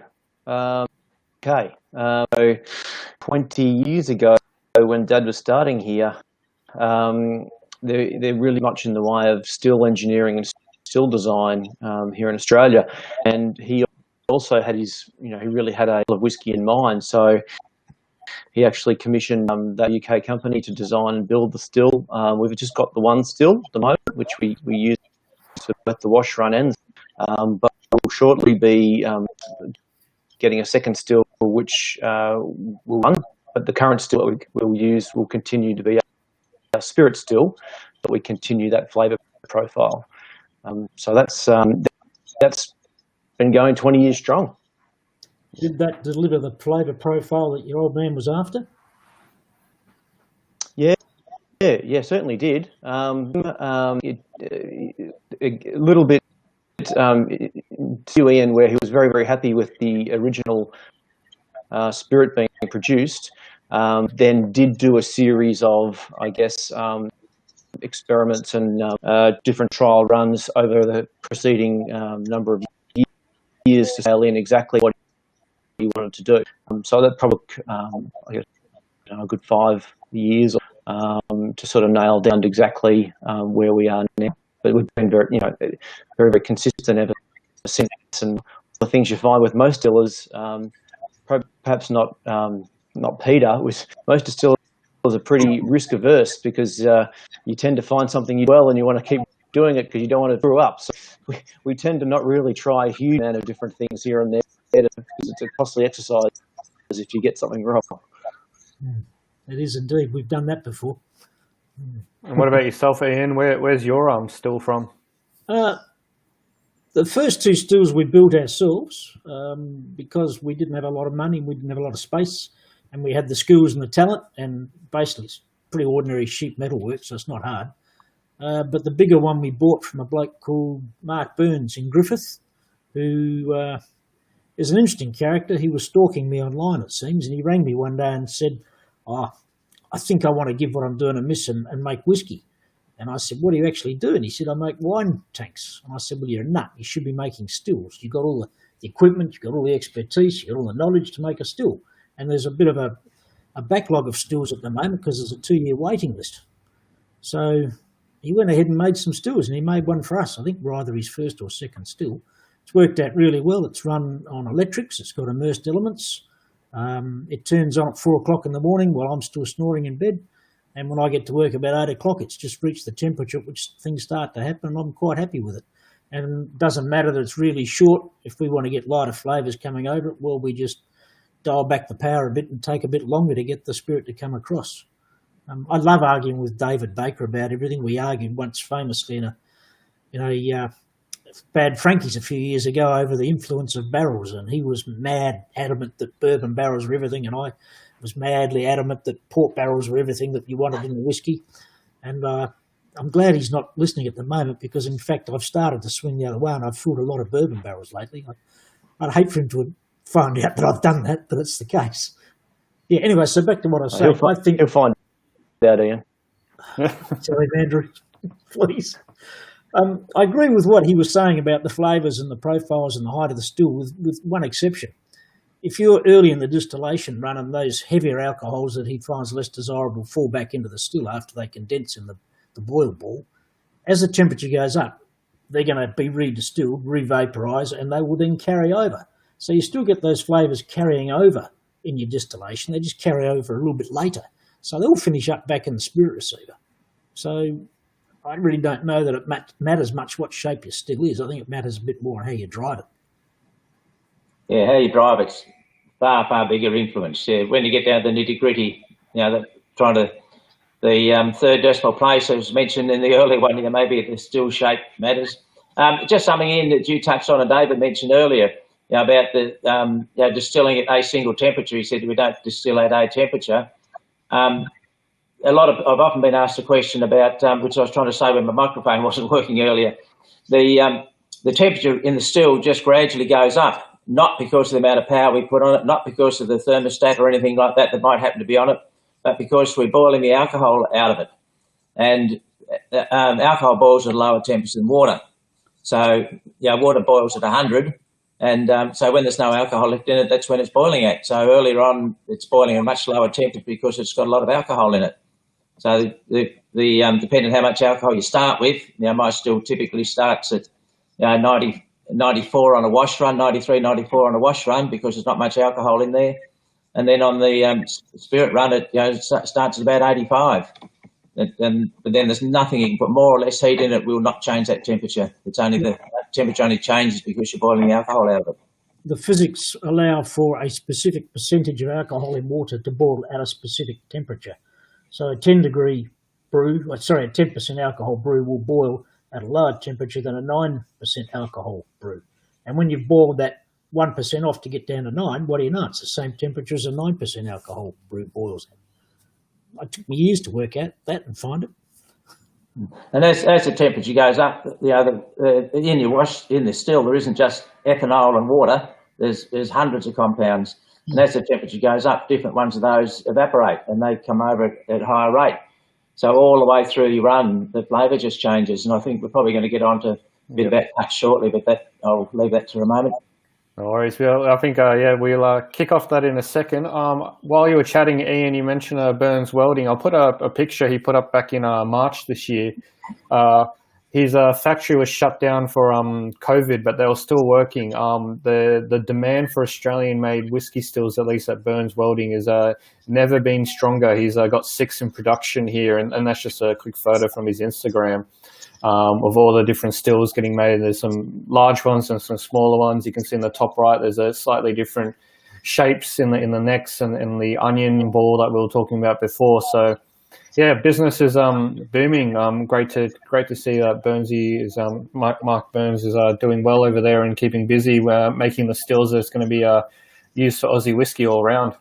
20 years ago, ago when Dad was starting here, they're really much in the way of still engineering and still design here in Australia. And he also had his, he really had a lot of whiskey in mind. So he actually commissioned that UK company to design and build the still. We've just got the one still at the moment, which we use to let the wash run ends. But we'll shortly be getting a second still, which will run. But the current still that we'll use will continue to be a spirit still, but we continue that flavour profile. So that's been going 20 years strong. Did that deliver the flavour profile that your old man was after? Yeah, certainly did. A little bit to Ian, where he was very, very happy with the original spirit being produced, then did do a series of, I guess, experiments and different trial runs over the preceding number of years to sail in exactly what he wanted to do. So that probably, I guess, a good 5 years to sort of nail down exactly where we are now. But we've been very, very, very consistent ever since. And the things you find with most distillers, perhaps not Peter, was most distillers are pretty risk averse because you tend to find something you do well and you want to keep doing it because you don't want to screw up. So we tend to not really try a huge amount of different things here and there because it's a costly exercise if you get something wrong. It is indeed. We've done that before. And what about yourself, Ian? Where's your still from? The first 2 stills we built ourselves because we didn't have a lot of money, we didn't have a lot of space, and we had the skills and the talent, and basically it's pretty ordinary sheet metal work, so it's not hard. But the bigger one we bought from a bloke called Mark Burns in Griffith, who is an interesting character. He was stalking me online, it seems, and he rang me one day and said, I think I want to give what I'm doing a miss and make whiskey. And I said, what do you actually do? And he said, I make wine tanks. And I said, well, you're a nut. You should be making stills. You've got all the equipment, you've got all the expertise, you've got all the knowledge to make a still. And there's a bit of a backlog of stills at the moment because there's a 2-year waiting list. So he went ahead and made some stills, and he made one for us. I think we're either his first or second still. It's worked out really well. It's run on electrics. It's got immersed elements. It turns on at 4 o'clock in the morning while I'm still snoring in bed. And when I get to work about 8 o'clock, it's just reached the temperature at which things start to happen, and I'm quite happy with it. And it doesn't matter that it's really short. If we want to get lighter flavours coming over it, well, we just dial back the power a bit and take a bit longer to get the spirit to come across. I love arguing with David Baker about everything. We argued once famously in a Bad Frankie's a few years ago over the influence of barrels, and he was adamant that bourbon barrels were everything, and I was madly adamant that port barrels were everything that you wanted in the whiskey. And I'm glad he's not listening at the moment because, in fact, I've started to swing the other way, and I've filled a lot of bourbon barrels lately. I'd hate for him to find out that I've done that, but it's the case. Yeah, anyway, so back to what I was saying. I think he'll find out, Ian. Tell him, Andrew, please. I agree with what he was saying about the flavours and the profiles and the height of the still, with one exception. If you're early in the distillation run and those heavier alcohols that he finds less desirable fall back into the still after they condense in the boil ball, as the temperature goes up, they're going to be redistilled, revaporise, and they will then carry over. So you still get those flavours carrying over in your distillation. They just carry over a little bit later. So they'll finish up back in the spirit receiver. So I really don't know that it matters much what shape your still is. I think it matters a bit more on how you drive it. Yeah, how you drive it's far, far bigger influence. Yeah, when you get down to the nitty-gritty, the third decimal place, as was mentioned in the earlier one, maybe the still shape matters. Just something in that you touched on and David mentioned earlier, about the distilling at a single temperature. He said we don't distill at a temperature. I've often been asked a question about, which I was trying to say when my microphone wasn't working earlier, the temperature in the still just gradually goes up, not because of the amount of power we put on it, not because of the thermostat or anything like that might happen to be on it, but because we're boiling the alcohol out of it. And alcohol boils at a lower temperature than water. So, water boils at 100, And so when there's no alcohol left in it, that's when it's boiling at. So earlier on, it's boiling at a much lower temperature because it's got a lot of alcohol in it. So depending on how much alcohol you start with, my still typically starts at 90, 94 on a wash run, 93, 94 on a wash run because there's not much alcohol in there. And then on the spirit run, it starts at about 85. But then there's nothing you can put more or less heat in it will not change that temperature. It's only the temperature only changes because you're boiling the alcohol out of it. The physics allow for a specific percentage of alcohol in water to boil at a specific temperature. So a 10% alcohol brew will boil at a lower temperature than a 9% alcohol brew. And when you've boiled that 1% off to get down to 9, what do you know? It's the same temperature as a 9% alcohol brew boils at. It took me years to work out that and find it. And as the temperature goes up, in the still, there isn't just ethanol and water. There's hundreds of compounds. And as the temperature goes up, different ones of those evaporate and they come over at a higher rate. So all the way through your run, the flavour just changes. And I think we're probably going to get on to a bit about that shortly, but I'll leave that to a moment. No worries. Well, I think, we'll kick off that in a second. While you were chatting, Ian, you mentioned Burns Welding. I'll put a picture he put up back in March this year. His factory was shut down for COVID, but they were still working. The demand for Australian-made whiskey stills, at least at Burns Welding, has never been stronger. He's got 6 in production here, and that's just a quick photo from his Instagram. Of all the different stills getting made. There's some large ones and some smaller ones. You can see in the top right, there's a slightly different shapes in the necks and the onion ball that we were talking about before. So, yeah, business is booming. Great to see that Burnsy is Mark Burns is doing well over there and keeping busy, making the stills that's going to be used for Aussie whiskey all round.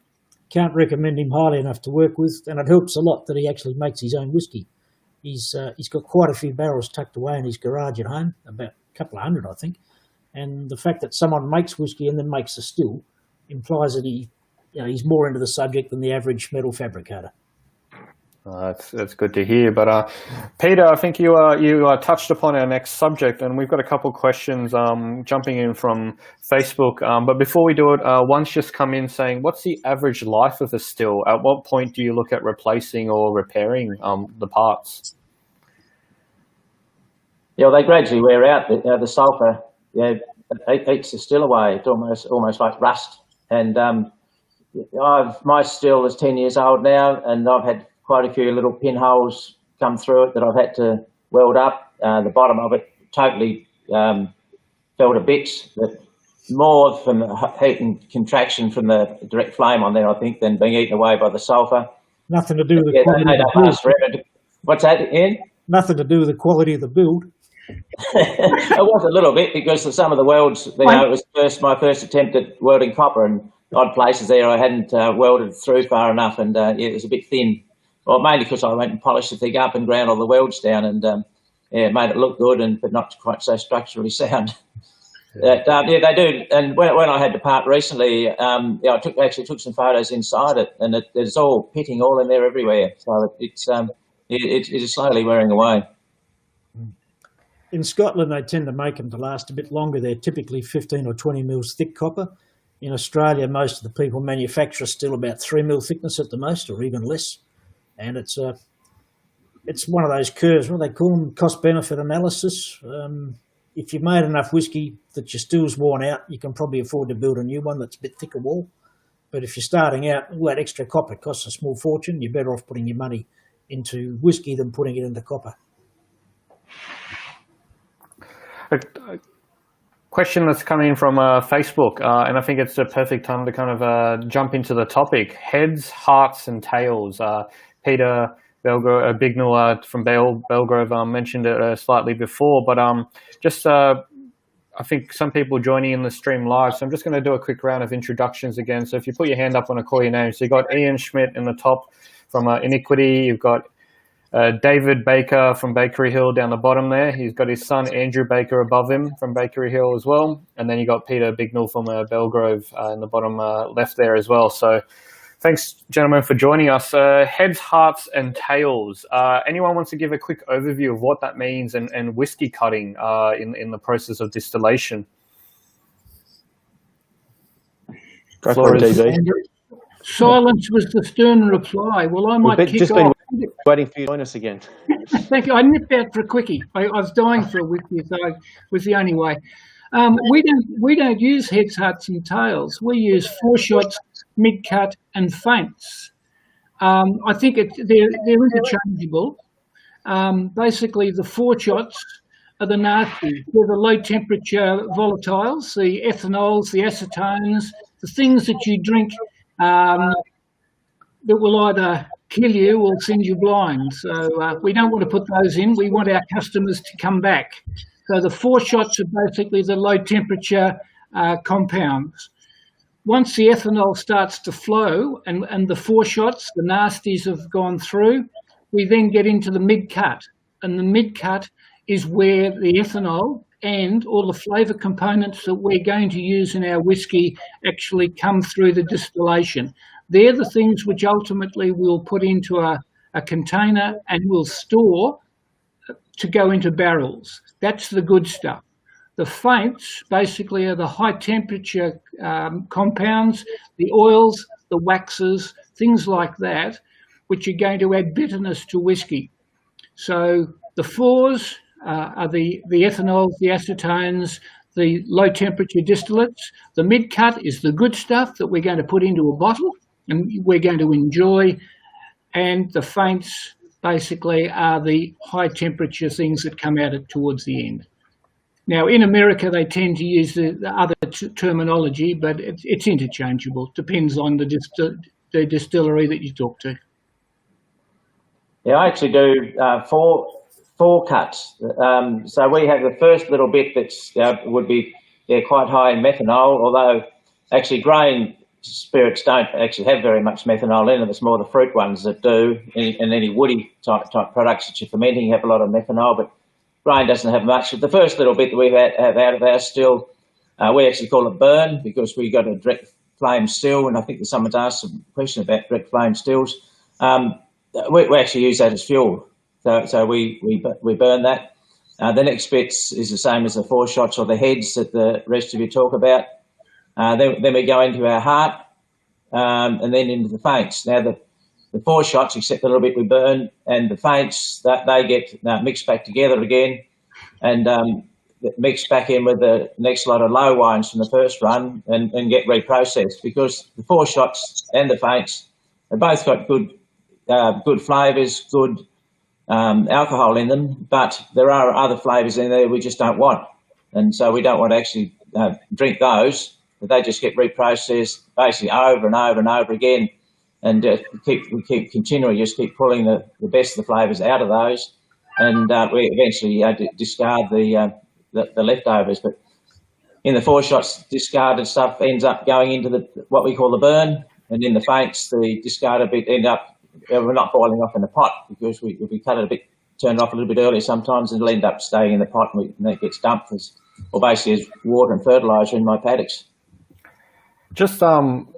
Can't recommend him highly enough to work with, and it helps a lot that he actually makes his own whiskey. He's got quite a few barrels tucked away in his garage at home, about a couple of hundred, I think. And the fact that someone makes whiskey and then makes a still implies that he's more into the subject than the average metal fabricator. That's good to hear. But Peter, I think you touched upon our next subject, and we've got a couple of questions jumping in from Facebook. But before we do it, one's just come in saying, "What's the average life of a still? At what point do you look at replacing or repairing the parts?" Yeah, they gradually wear out. The sulphur eats the still away. It's almost like rust. And my still is 10 years old now, and I've had quite a few little pinholes come through it that I've had to weld up. The bottom of it totally fell to bits, but more from the heat and contraction from the direct flame on there, I think, than being eaten away by the sulphur. Nothing to do with the quality of the build. What's that, Ian? Nothing to do with the quality of the build. It was a little bit because some of the welds, it was my first attempt at welding copper, and odd places there I hadn't welded through far enough, and it was a bit thin. Well, mainly because I went and polished the thing up and ground all the welds down, and it made it look good, but not quite so structurally sound. They do. And when I had the part recently, I took some photos inside it, and there's all pitting all in there everywhere. So it is slowly wearing away. In Scotland, they tend to make them to last a bit longer. They're typically 15 or 20 mils thick copper. In Australia, most of the people manufacture still about 3 mil thickness at the most, or even less. And it's one of those curves, what do they call them, cost-benefit analysis. If you've made enough whiskey that your still's worn out, you can probably afford to build a new one that's a bit thicker wall. But if you're starting out, all that extra copper costs a small fortune. You're better off putting your money into whiskey than putting it into copper. A question that's coming from Facebook, and I think it's a perfect time to kind of jump into the topic. Heads, hearts, and tails. Peter Bignell from Belgrove mentioned it slightly before, but I think some people joining in the stream live, so I'm just going to do a quick round of introductions again. So if you put your hand up when I call your name, so you've got Ian Schmidt in the top from Iniquity, you've got David Baker from Bakery Hill down the bottom there. He's got his son Andrew Baker above him from Bakery Hill as well. And then you got Peter Bignell from Belgrove in the bottom left there as well. So thanks, gentlemen, for joining us. Heads, hearts, and tails. Anyone wants to give a quick overview of what that means and whiskey cutting in the process of distillation? Go for it, DB. Silence was the stern reply. Well, I might We've kick just off. been waiting for you to join us again. Thank you. I nipped out for a quickie. I was dying for a whiskey, so it was the only way. We don't use heads, hearts, and tails. We use foreshots, mid-cut, and feints. I think they're interchangeable. Basically, the foreshots are the nasty. They're the low-temperature volatiles, the ethanols, the acetones, the things that you drink that will either kill you or send you blind. So we don't want to put those in. We want our customers to come back. So the foreshots are basically the low-temperature compounds. Once the ethanol starts to flow and the foreshots, the nasties have gone through, we then get into the mid-cut. And the mid-cut is where the ethanol and all the flavour components that we're going to use in our whiskey actually come through the distillation. They're the things which ultimately we'll put into a container and we'll store to go into barrels. That's the good stuff. The feints basically are the high temperature compounds, the oils, the waxes, things like that, which are going to add bitterness to whiskey. So the fours are the ethanols, the acetones, the low temperature distillates. The mid-cut is the good stuff that we're going to put into a bottle and we're going to enjoy. And the feints basically are the high temperature things that come out towards the end. Now, in America, they tend to use the other terminology, but it's interchangeable. Depends on the distillery that you talk to. Yeah, I actually do four cuts. So we have the first little bit that's would be quite high in methanol, although actually grain spirits don't actually have very much methanol in them. It's more the fruit ones that do, and any woody type products that you're fermenting have a lot of methanol, but grain doesn't have much. The first little bit that we have out of our still, we actually call it burn because we got a direct flame still, and I think that someone's asked some question about direct flame stills. We actually use that as fuel, so we burn that. The next bit is the same as the foreshots or the heads that the rest of you talk about. Then we go into our heart, and then into the feints. Now the foreshots, except a little bit we burn, and the feints, that they get mixed back together again, and mixed back in with the next lot of low wines from the first run, and get reprocessed, because the foreshots and the feints have both got good flavours, good alcohol in them, but there are other flavours in there we just don't want, and so we don't want to actually drink those. But they just get reprocessed basically over and over and over again, and we keep continually just keep pulling the best of the flavours out of those, and we eventually discard the leftovers. But in the foreshots, discarded stuff ends up going into what we call the burn, and in the feints, the discarded bit we're not boiling off in the pot, because we cut it a bit, turn it off a little bit earlier sometimes, and it'll end up staying in the pot, and it gets dumped as water and fertiliser in my paddocks. Just on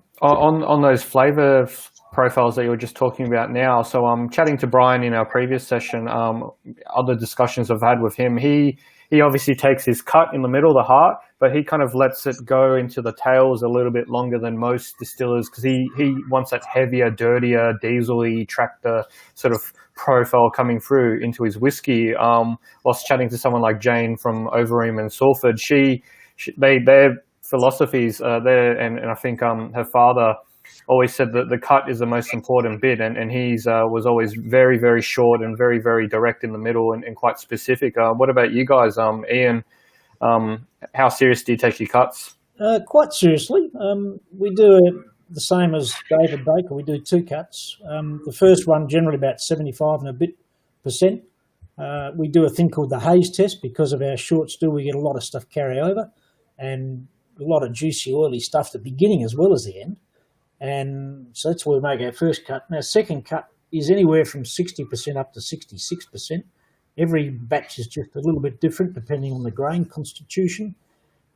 those flavour profiles that you were just talking about now. So I'm chatting to Brian in our previous session. Other discussions I've had with him. He obviously takes his cut in the middle, the heart, but he kind of lets it go into the tails a little bit longer than most distillers, because he wants that heavier, dirtier, diesel-y tractor sort of profile coming through into his whiskey. Whilst chatting to someone like Jane from Overeem and Salford, their philosophies there, and I think her father always said that the cut is the most important bit, and he's was always very, very short and very, very direct in the middle and quite specific. What about you guys, Ian? How serious do you take your cuts? Quite seriously. We do the same as David Baker. We do two cuts. The first one generally about 75 and a bit %. We do a thing called the haze test. Because of our short still, we get a lot of stuff carry over, and a lot of juicy, oily stuff at the beginning as well as the end. And so that's where we make our first cut. Now, second cut is anywhere from 60% up to 66%. Every batch is just a little bit different depending on the grain constitution.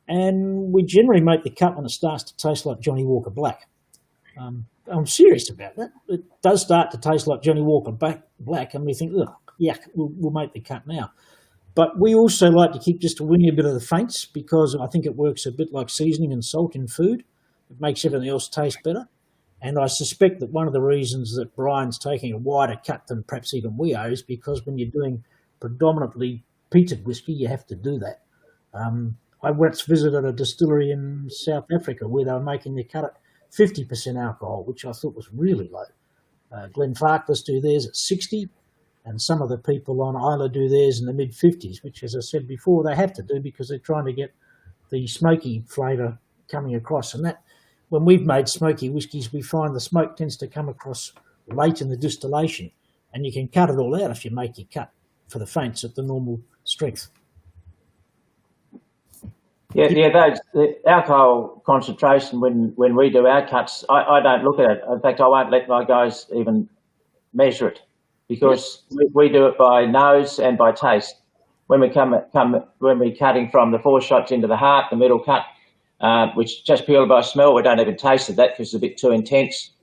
And we generally make the cut when it starts to taste like Johnny Walker Black. I'm serious about that. It does start to taste like Johnny Walker Black, and we think, ugh, yuck, we'll make the cut now. But we also like to keep just a weeny bit of the feints, because I think it works a bit like seasoning and salt in food. It makes everything else taste better. And I suspect that one of the reasons that Brian's taking a wider cut than perhaps even we are is because when you're doing predominantly peated whiskey, you have to do that. I once visited a distillery in South Africa where they were making their cut at 50% alcohol, which I thought was really low. Glenfarclas do theirs at 60, and some of the people on Isla do theirs in the mid-50s, which, as I said before, they have to do because they're trying to get the smoky flavour coming across. And that, when we've made smoky whiskies, we find the smoke tends to come across late in the distillation, and you can cut it all out if you make your cut for the faints at the normal strength. Yeah, the alcohol concentration when we do our cuts, I don't look at it. In fact, I won't let my guys even measure it because we do it by nose and by taste. When we're cutting from the 4 shots into the heart, the middle cut, which just purely by smell, we don't even taste it, that because it's a bit too intense.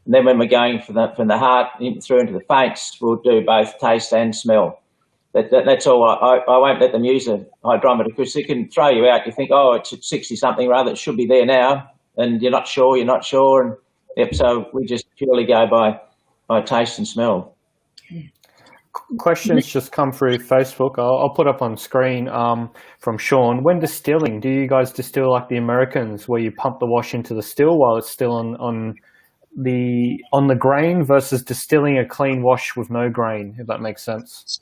And then when we're going from the heart through into the feints, we'll do both taste and smell. That's all. I won't let them use a hydrometer because it can throw you out. You think, oh, it's at 60 something rather, it should be there now, and you're not sure. And so we just purely go by taste and smell. Questions just come through Facebook. I'll put up on screen from Sean. When distilling, do you guys distill like the Americans, where you pump the wash into the still while it's still on the grain, versus distilling a clean wash with no grain? If that makes sense.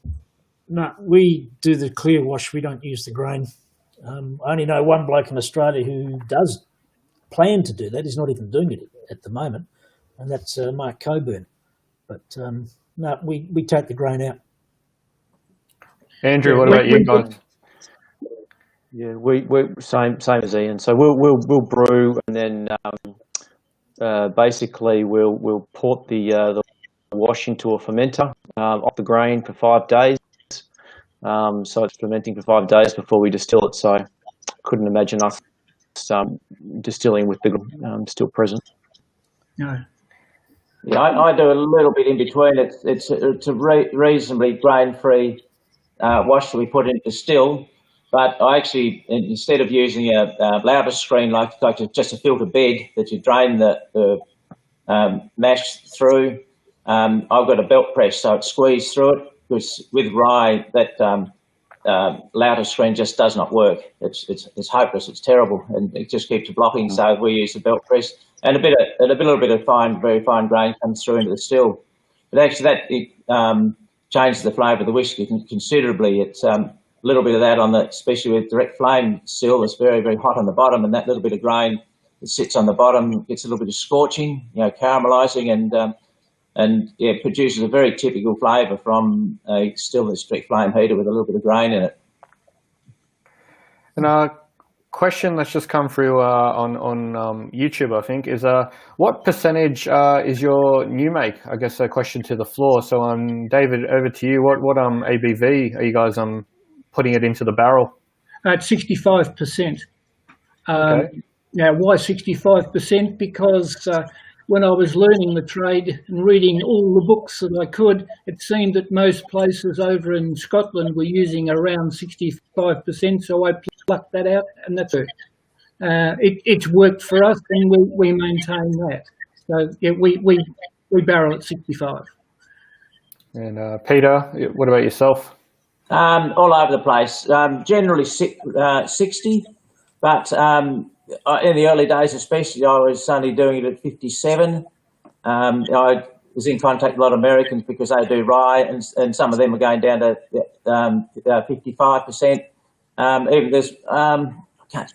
No, we do the clear wash. We don't use the grain. I only know one bloke in Australia who does plan to do that. He's not even doing it at the moment, and that's Mark Coburn. But no, we take the grain out. Andrew, what about you guys? Yeah, we're same as Ian. So we'll brew, and then basically we'll port the wash into a fermenter off the grain for 5 days. So it's fermenting for 5 days before we distill it. So couldn't imagine us distilling with the still present. No. Yeah, I do a little bit in between. It's a reasonably grain-free wash that we put into still, but I actually, instead of using a louder screen like just a filter bed that you drain the mash through, I've got a belt press, so it squeezes through it. Because with rye, that louder screen just does not work. It's hopeless. It's terrible, and it just keeps blocking. So we use the belt press, and a little bit of very fine grain comes through into the still. But actually, that changes the flavour of the whiskey considerably. It's a little bit of that especially with direct flame still. It's very hot on the bottom, and that little bit of grain that sits on the bottom gets a little bit of scorching, caramelising, and it produces a very typical flavour from a still direct flame heater with a little bit of grain in it. And a question that's just come through on YouTube, I think, is what percentage is your new make? I guess a question to the floor. So, David, over to you. What ABV are you guys putting it into the barrel? At 65%. Okay. Now, why 65%? Because when I was learning the trade and reading all the books that I could, it seemed that most places over in Scotland were using around 65%, so I plucked that out, and that's it. It's worked for us, and we maintain that. So yeah, we barrel at 65. And Peter, what about yourself? All over the place. Generally 60, but in the early days especially, I was only doing it at 57. I was in contact with a lot of Americans because they do rye, and some of them are going down to 55%. Even there's,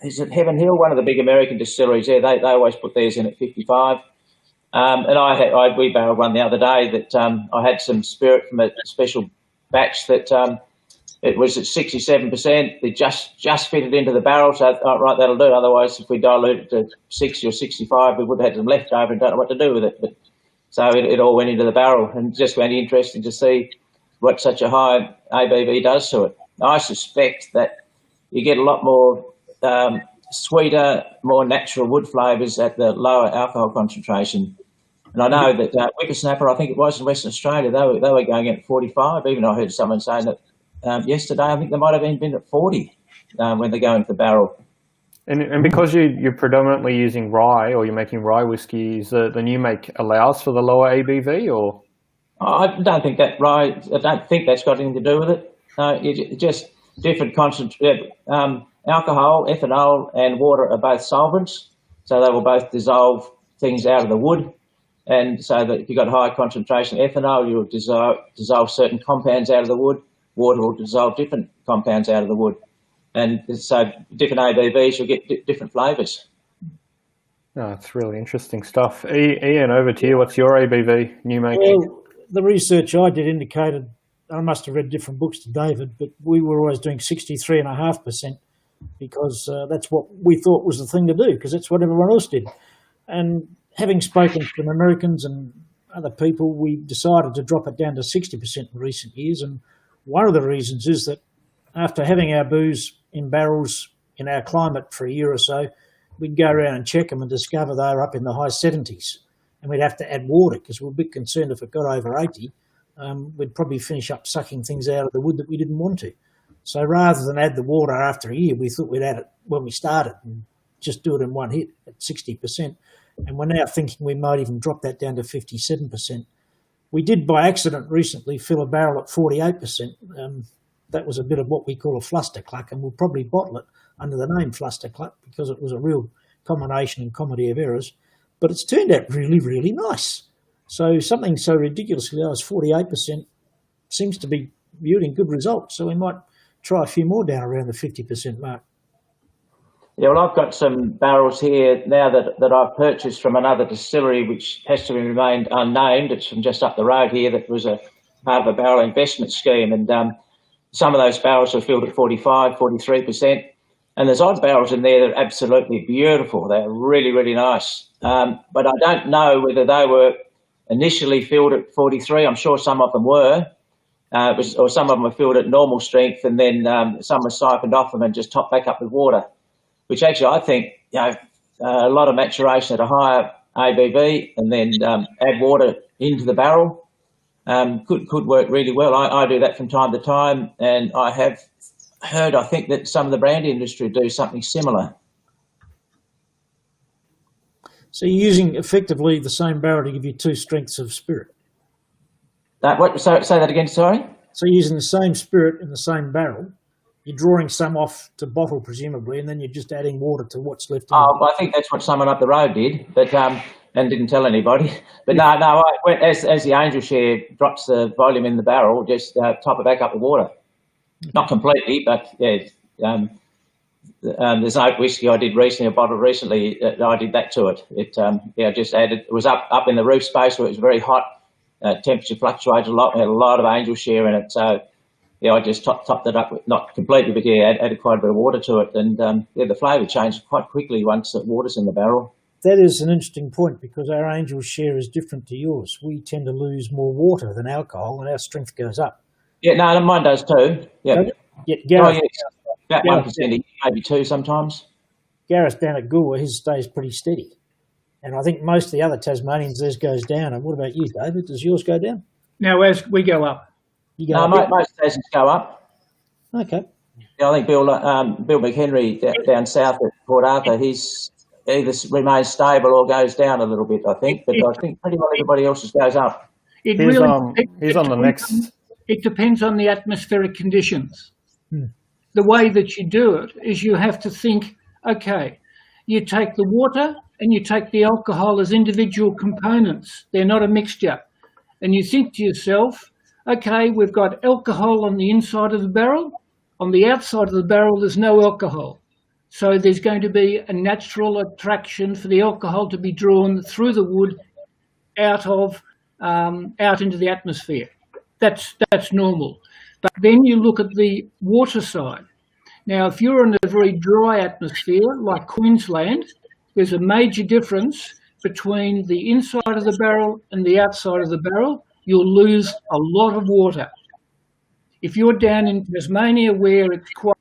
is it Heaven Hill, one of the big American distilleries there? They always put theirs in at 55. And we barreled one the other day that I had some spirit from a special batch that it was at 67%. They just fitted into the barrel, so right, that'll do. Otherwise, if we dilute it to 60 or 65, we would have had some left over and don't know what to do with it. But so it all went into the barrel, and just going to be interesting to see what such a high ABV does to it. I suspect that you get a lot more sweeter, more natural wood flavours at the lower alcohol concentration. And I know that Whippersnapper, I think it was in Western Australia, they were going at 45. Even I heard someone saying that yesterday, I think they might have been at 40 when they go into the barrel. And because you're predominantly using rye, or you're making rye whiskey, is the new make allows for the lower ABV, or? I don't think that right. I don't think that's got anything to do with it. No, it just different concentration. Alcohol, ethanol, and water are both solvents, so they will both dissolve things out of the wood. And so that if you've got high concentration ethanol, you'll dissolve certain compounds out of the wood. Water will dissolve different compounds out of the wood. And so different ABVs, you'll get different flavours. Oh, it's really interesting stuff. Ian, over to you. What's your ABV, new make? Well, the research I did indicated, I must have read different books to David, but we were always doing 63.5% because that's what we thought was the thing to do, because that's what everyone else did. And having spoken to some Americans and other people, we decided to drop it down to 60% in recent years. And one of the reasons is that after having our booze in barrels in our climate for a year or so, we'd go around and check them and discover they were up in the high 70s. And we'd have to add water because we were a bit concerned if it got over 80, we'd probably finish up sucking things out of the wood that we didn't want to. So rather than add the water after a year, we thought we'd add it when we started and just do it in one hit at 60%. And we're now thinking we might even drop that down to 57%. We did by accident recently fill a barrel at 48%. That was a bit of what we call a flustercluck, and we'll probably bottle it under the name flustercluck because it was a real combination and comedy of errors. But it's turned out really, really nice. So something so ridiculously low as 48% seems to be yielding good results. So we might try a few more down around the 50% mark. Yeah, well, I've got some barrels here now that I've purchased from another distillery, which has to remain unnamed. It's from just up the road here. That was a part of a barrel investment scheme. And some of those barrels are filled at 45, 43%. And there's odd barrels in there that are absolutely beautiful. They're really, really nice. But I don't know whether they were initially filled at 43. I'm sure some of them were. Or some of them were filled at normal strength, and then some were siphoned off them and just topped back up with water, which actually I think, a lot of maturation at a higher ABV and then add water into the barrel could work really well. I do that from time to time, and I have heard, I think, that some of the brandy industry do something similar. So you're using effectively the same barrel to give you two strengths of spirit. Say that again, sorry? So you're using the same spirit in the same barrel. You're drawing some off to bottle, presumably, and then you're just adding water to what's left. Well, I think that's what someone up the road did, but and didn't tell anybody. But no, as the angel share drops the volume in the barrel, just top it back up with water. Not completely, but yeah. There's oak whiskey I did recently, a bottle recently. I did that to it. It just added. It was up in the roof space where it was very hot. Temperature fluctuated a lot. We had a lot of angel share in it, so I just topped it up with, not completely, but added quite a bit of water to it, and the flavour changed quite quickly once the water's in the barrel. That is an interesting point because our angel share is different to yours. We tend to lose more water than alcohol, and our strength goes up. Yeah, no, mine does too. Yeah. Gareth, about 1%, maybe 2 sometimes. Gareth down at Goolwa, his stays pretty steady. And I think most of the other Tasmanians, theirs goes down. And what about you, David? Does yours go down? Now, as we go up. You go up? Most stations go up. Okay. Yeah, I think Bill McHenry down south at Port Arthur, he's either remains stable or goes down a little bit, I think. But I think pretty much everybody else's goes up. He's on the next. It depends on the atmospheric conditions. The way that you do it is you have to think, okay, you take the water and you take the alcohol as individual components. They're not a mixture. And you think to yourself, okay, we've got alcohol on the inside of the barrel. On the outside of the barrel, there's no alcohol. So there's going to be a natural attraction for the alcohol to be drawn through the wood out into the atmosphere. That's normal. But then you look at the water side. Now, if you're in a very dry atmosphere like Queensland, there's a major difference between the inside of the barrel and the outside of the barrel. You'll lose a lot of water. If you're down in Tasmania where it's quite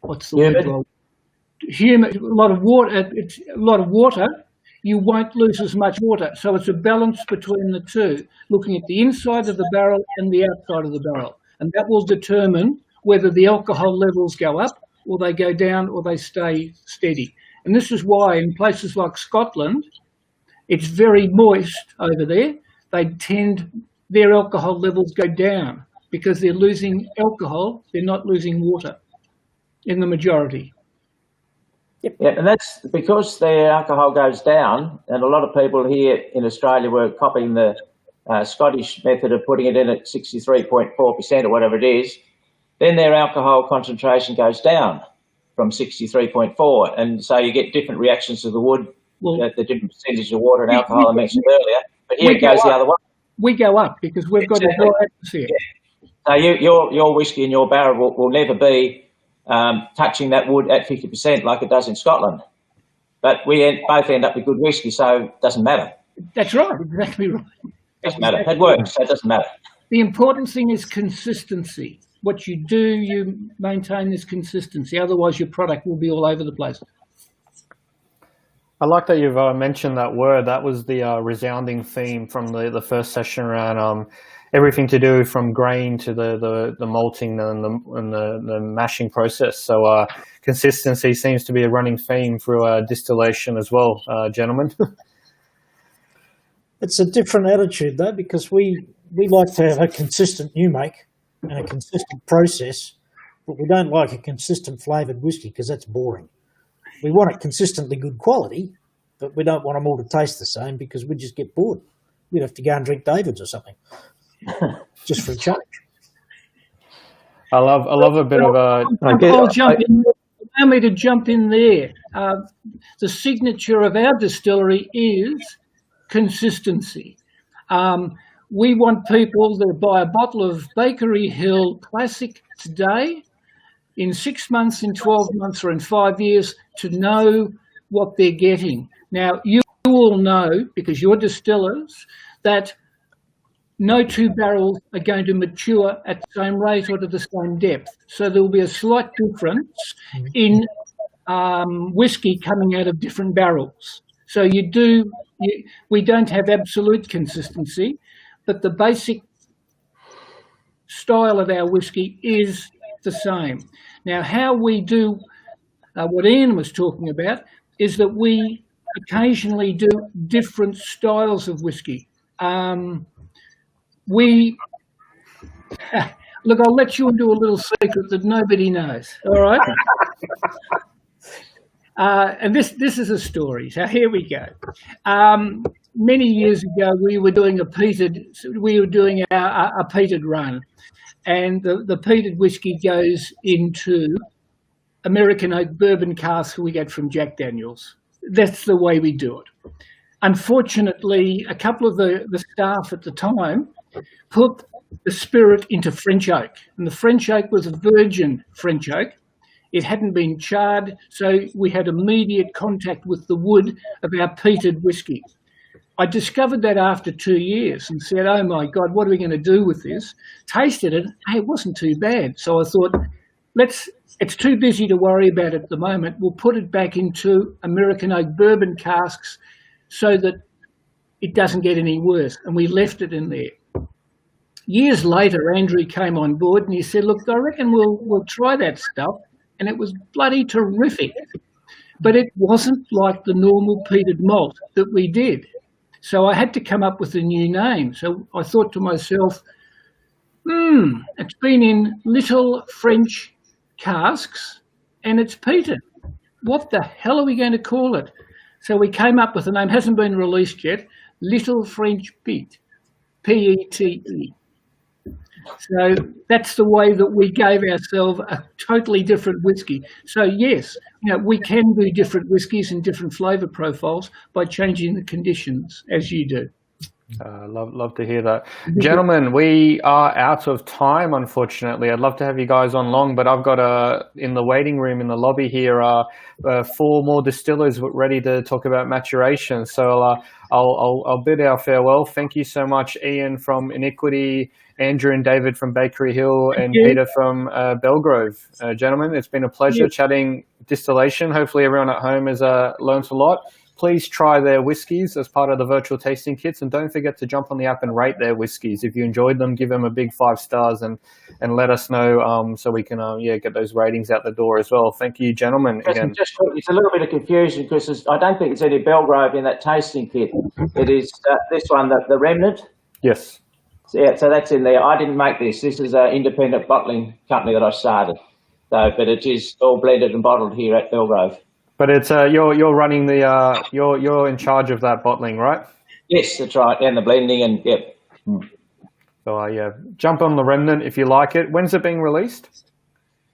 what's the word? Humid, a lot of water. It's a lot of water. You won't lose as much water. So it's a balance between the two, looking at the inside of the barrel and the outside of the barrel. And that will determine whether the alcohol levels go up or they go down or they stay steady. And this is why in places like Scotland, it's very moist over there. Their alcohol levels go down because they're losing alcohol, they're not losing water in the majority. Yeah, and that's because the alcohol goes down, and a lot of people here in Australia were copying the Scottish method of putting it in at 63.4% or whatever it is. Then their alcohol concentration goes down from 63.4, and so you get different reactions to the wood, the different percentage of water and alcohol I mentioned earlier. But here it goes the other way. We go up because we've got a dry atmosphere. Yeah. So your whiskey in your barrel will never be touching that wood at 50% like it does in Scotland. But we both end up with good whiskey, so it doesn't matter. That's right, exactly right. It doesn't matter. It works, so it doesn't matter. The important thing is consistency. What you do, you maintain this consistency. Otherwise, your product will be all over the place. I like that you've mentioned that word. That was the resounding theme from the first session around everything to do from grain to the malting and the mashing process. So consistency seems to be a running theme through distillation as well, gentlemen. It's a different attitude though, because we like to have a consistent new make and a consistent process, but we don't like a consistent flavoured whiskey because that's boring. We want it consistently good quality, but we don't want them all to taste the same because we just get bored. We'd have to go and drink David's or something. Just for a change. I love a bit of a. Allow me to jump in there. The signature of our distillery is consistency. We want people that buy a bottle of Bakery Hill Classic today, in 6 months, in 12 months, or in 5 years, to know what they're getting. Now, you all know, because you're distillers, that no two barrels are going to mature at the same rate or to the same depth. So there will be a slight difference in whiskey coming out of different barrels. So we don't have absolute consistency, but the basic style of our whiskey is the same. Now, how we do what Ian was talking about is that we occasionally do different styles of whiskey. Look, I'll let you into a little secret that nobody knows, all right? And this is a story, so here we go. Many years ago, we were doing a peated run, and the peated whiskey goes into American oak bourbon cask we get from Jack Daniels. That's the way we do it. Unfortunately, a couple of the staff at the time put the spirit into French oak, and the French oak was a virgin French oak. It hadn't been charred, so we had immediate contact with the wood of our peated whiskey. I discovered that after 2 years and said, oh my God, what are we going to do with this? Tasted it, hey, it wasn't too bad. So I thought, it's too busy to worry about it at the moment. We'll put it back into American oak bourbon casks so that it doesn't get any worse. And we left it in there. Years later, Andrew came on board and he said, look, I reckon we'll try that stuff. And it was bloody terrific. But it wasn't like the normal peated malt that we did. So I had to come up with a new name. So I thought to myself, it's been in little French casks and it's peated. What the hell are we going to call it? So we came up with a name, hasn't been released yet, Little French Peat, P-E-T-E. So that's the way that we gave ourselves a totally different whiskey. So yes, we can do different whiskies and different flavour profiles by changing the conditions as you do. Love to hear that. Gentlemen, we are out of time, unfortunately. I'd love to have you guys on long, but I've got in the waiting room in the lobby here 4 more distillers ready to talk about maturation. So I'll bid our farewell. Thank you so much, Ian from Iniquity, Andrew and David from Bakery Hill, and Peter from Belgrove. Gentlemen, it's been a pleasure chatting distillation. Hopefully everyone at home has learnt a lot. please try their whiskies as part of the virtual tasting kits, and don't forget to jump on the app and rate their whiskies. If you enjoyed them, give them a big 5 stars and let us know so we can get those ratings out the door as well. Thank you, gentlemen. Again. It's a little bit of confusion because I don't think it's any Belgrove in that tasting kit. It is this one, the Remnant. Yes. So that's in there. I didn't make this. This is an independent bottling company that I started. So, but it is all blended and bottled here at Belgrove. But it's you're running the you're in charge of that bottling, right? Yes, that's right, and the blending and yep. So jump on the Remnant if you like it. When's it being released?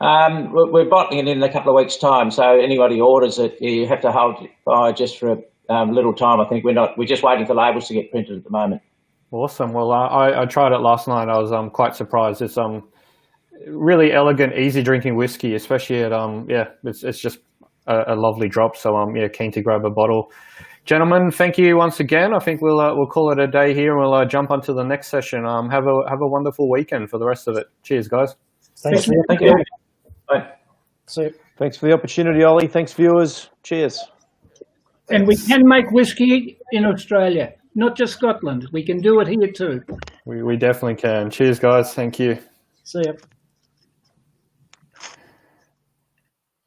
We're bottling it in a couple of weeks' time. So anybody who orders it, you have to hold fire just for a little time. I think we're just waiting for labels to get printed at the moment. Awesome. Well, I tried it last night. I was quite surprised. It's really elegant, easy drinking whiskey, especially at it's just a lovely drop. So keen to grab a bottle. Gentlemen, thank you once again. I think we'll call it a day here, and we'll jump onto the next session. Have a wonderful weekend for the rest of it. Cheers, guys. Thanks. Thank you. Bye. See you. Thanks for the opportunity, Ollie. Thanks, viewers. Cheers. And we can make whiskey in Australia, not just Scotland. We can do it here too. We definitely can. Cheers, guys. Thank you. See you.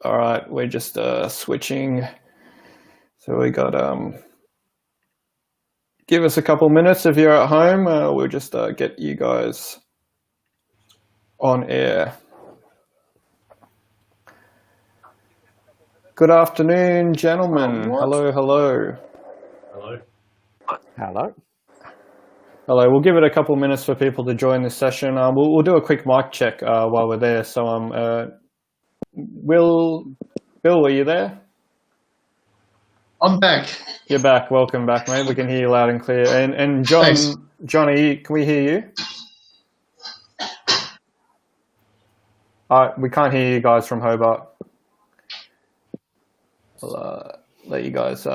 All right, we're just switching. So we got give us a couple minutes if you're at home. We'll just get you guys on air. Good afternoon, gentlemen. Hello. Hello. Hello. We'll give it a couple minutes for people to join this session. We'll do a quick mic check while we're there. So, Bill, are you there? I'm back. You're back. Welcome back, mate. We can hear you loud and clear. And John, Thanks. Johnny, can we hear you? We can't hear you guys from Hobart. I'll let you guys.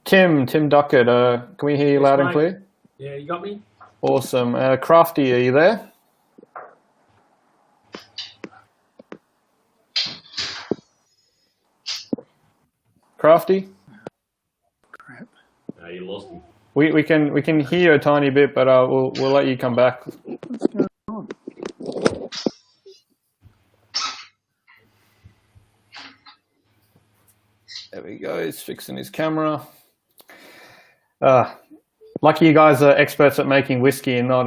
Tim Duckett, can we hear you loud and clear? Yeah, you got me? Awesome. Crafty, are you there? Crafty? Crap. No, you lost me. We can hear a tiny bit, but we'll let you come back. What's going on? There we go. He's fixing his camera. Lucky you guys are experts at making whiskey and not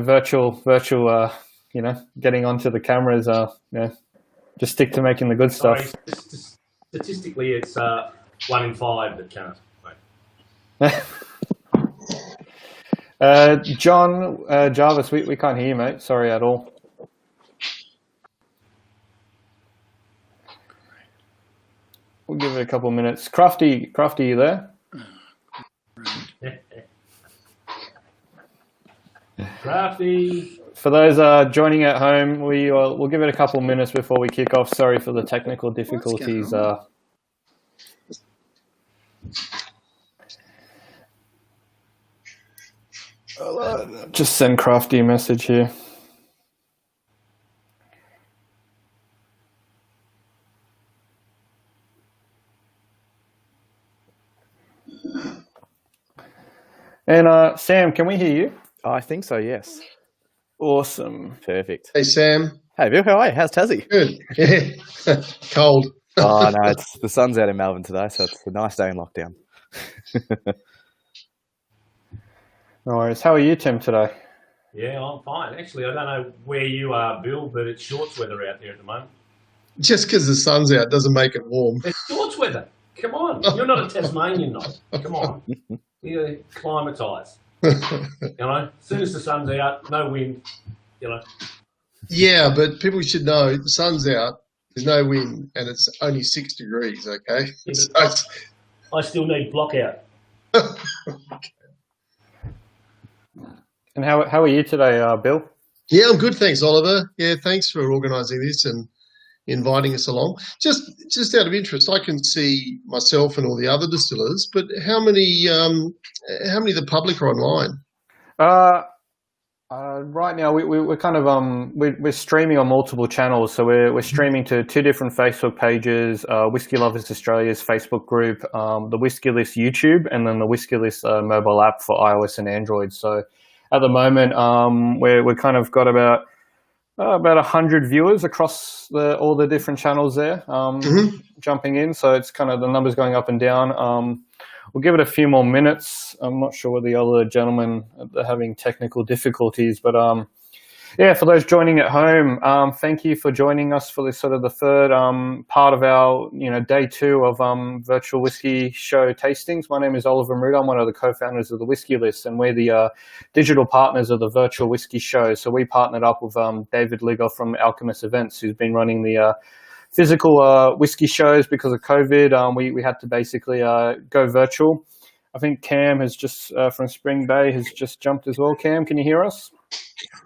virtual getting onto the cameras. Just stick to making the good stuff. Sorry, statistically, it's 1 in 5 that can't. John Jarvis, we can't hear you, mate. Sorry at all. We'll give it a couple of minutes. Crafty, you there? Crafty. For those joining at home, we'll give it a couple of minutes before we kick off. Sorry for the technical difficulties. I'll just send Crafty a message here. And Sam, can we hear you? I think so, yes. Awesome. Perfect. Hey, Sam. Hey, Bill, how are you? How's Tassie? Good. Yeah. Cold. Oh, no, the sun's out in Melbourne today, so it's a nice day in lockdown. No worries. How are you, Tim, today? Yeah, I'm fine. Actually, I don't know where you are, Bill, but it's shorts weather out there at the moment. Just because the sun's out doesn't make it warm. It's shorts weather. Come on. You're not a Tasmanian, not. Come on. You're acclimatised. As soon as the sun's out, no wind, Yeah, but people should know the sun's out, there's no wind, and it's only 6 degrees, okay? Yeah, So I still need block out. And how are you today, Bill? yeah, I'm good, thanks, Oliver. Yeah, thanks for organising this and inviting us along. Just out of interest, I can see myself and all the other distillers, but how many of the public are online? Right now, we're kind of we're streaming on multiple channels. So we're streaming to 2 different Facebook pages: Whisky Lovers Australia's Facebook group, the Whisky List YouTube, and then the Whisky List mobile app for iOS and Android. So at the moment, we're kind of got about 100 viewers across all the different channels there, jumping in. So it's kind of the numbers going up and down. We'll give it a few more minutes. I'm not sure whether the other gentlemen are having technical difficulties, but yeah, for those joining at home, thank you for joining us for this sort of the third part of our day 2 of virtual whiskey show tastings. My name is Oliver Maruda. I'm one of the co-founders of the Whisky List, and we're the digital partners of the virtual whiskey show. So we partnered up with David Ligoff from Alchemist Events, who's been running the physical whiskey shows because of COVID. We had to basically go virtual. I think Cam has just from Spring Bay has just jumped as well. Cam, can you hear us?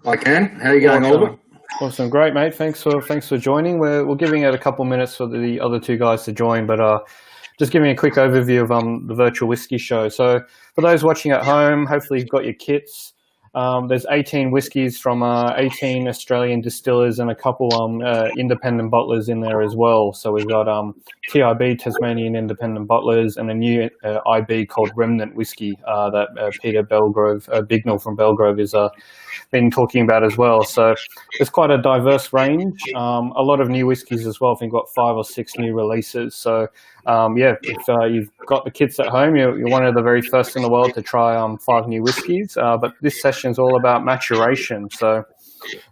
I can. How are you going, Oliver? Awesome, great, mate. Thanks for joining. We're giving it a couple minutes for the other 2 guys to join, but just giving a quick overview of the virtual whiskey show. So for those watching at home, hopefully you've got your kits. There's 18 whiskies from 18 Australian distillers and a couple independent bottlers in there as well. So we've got TIB, Tasmanian Independent Bottlers, and a new IB called Remnant Whiskey that Peter Bignell from Belgrove is been talking about as well. So there's quite a diverse range. A lot of new whiskies as well. I think we've got 5 or 6 new releases. So yeah, if you've got the kits at home, you're one of the very first in the world to try 5 new whiskies. But this session is all about maturation. So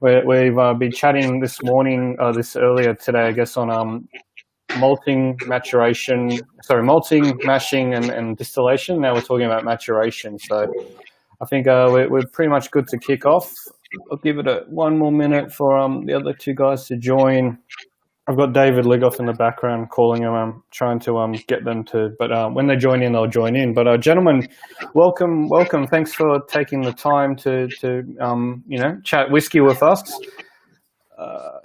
we've been chatting this morning, this earlier today, I guess, on malting, mashing, and distillation. Now we're talking about maturation. So I think we're pretty much good to kick off. I'll give it one more minute for the other 2 guys to join. I've got David Ligoff in the background calling them. I'm trying to get them to, but when they join in, they'll join in. But gentlemen, welcome. Thanks for taking the time to chat whiskey with us.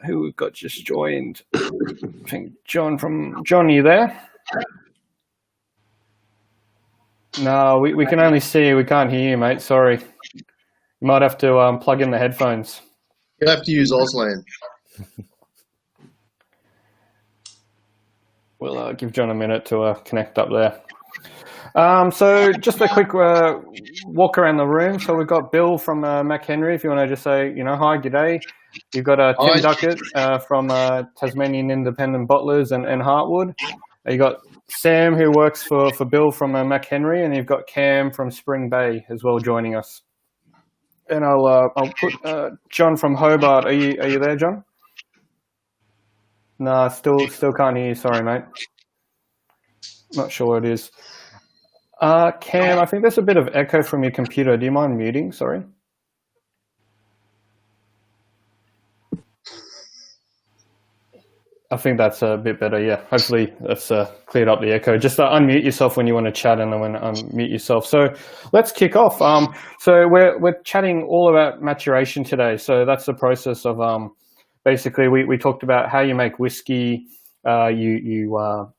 Who we've got just joined? I think John, are you there? No, we can only see you. We can't hear you, mate. Sorry. You might have to plug in the headphones. You have to use Auslan. We'll give John a minute to connect up there. So just a quick walk around the room. So we've got Bill from McHenry, if you want to just say, hi, g'day. You've got Tim Duckett from Tasmanian Independent Bottlers and Heartwood. You got Sam, who works for Bill from McHenry, and you've got Cam from Spring Bay as well joining us. And I'll put John from Hobart. Are you there, John? No, still can't hear you. Sorry, mate. Not sure what it is. Cam, I think there's a bit of echo from your computer. Do you mind muting? Sorry. I think that's a bit better, yeah. Hopefully that's cleared up the echo. Just unmute yourself when you want to chat and then unmute yourself. So let's kick off. So we're chatting all about maturation today. So that's the process of basically we talked about how you make whiskey. You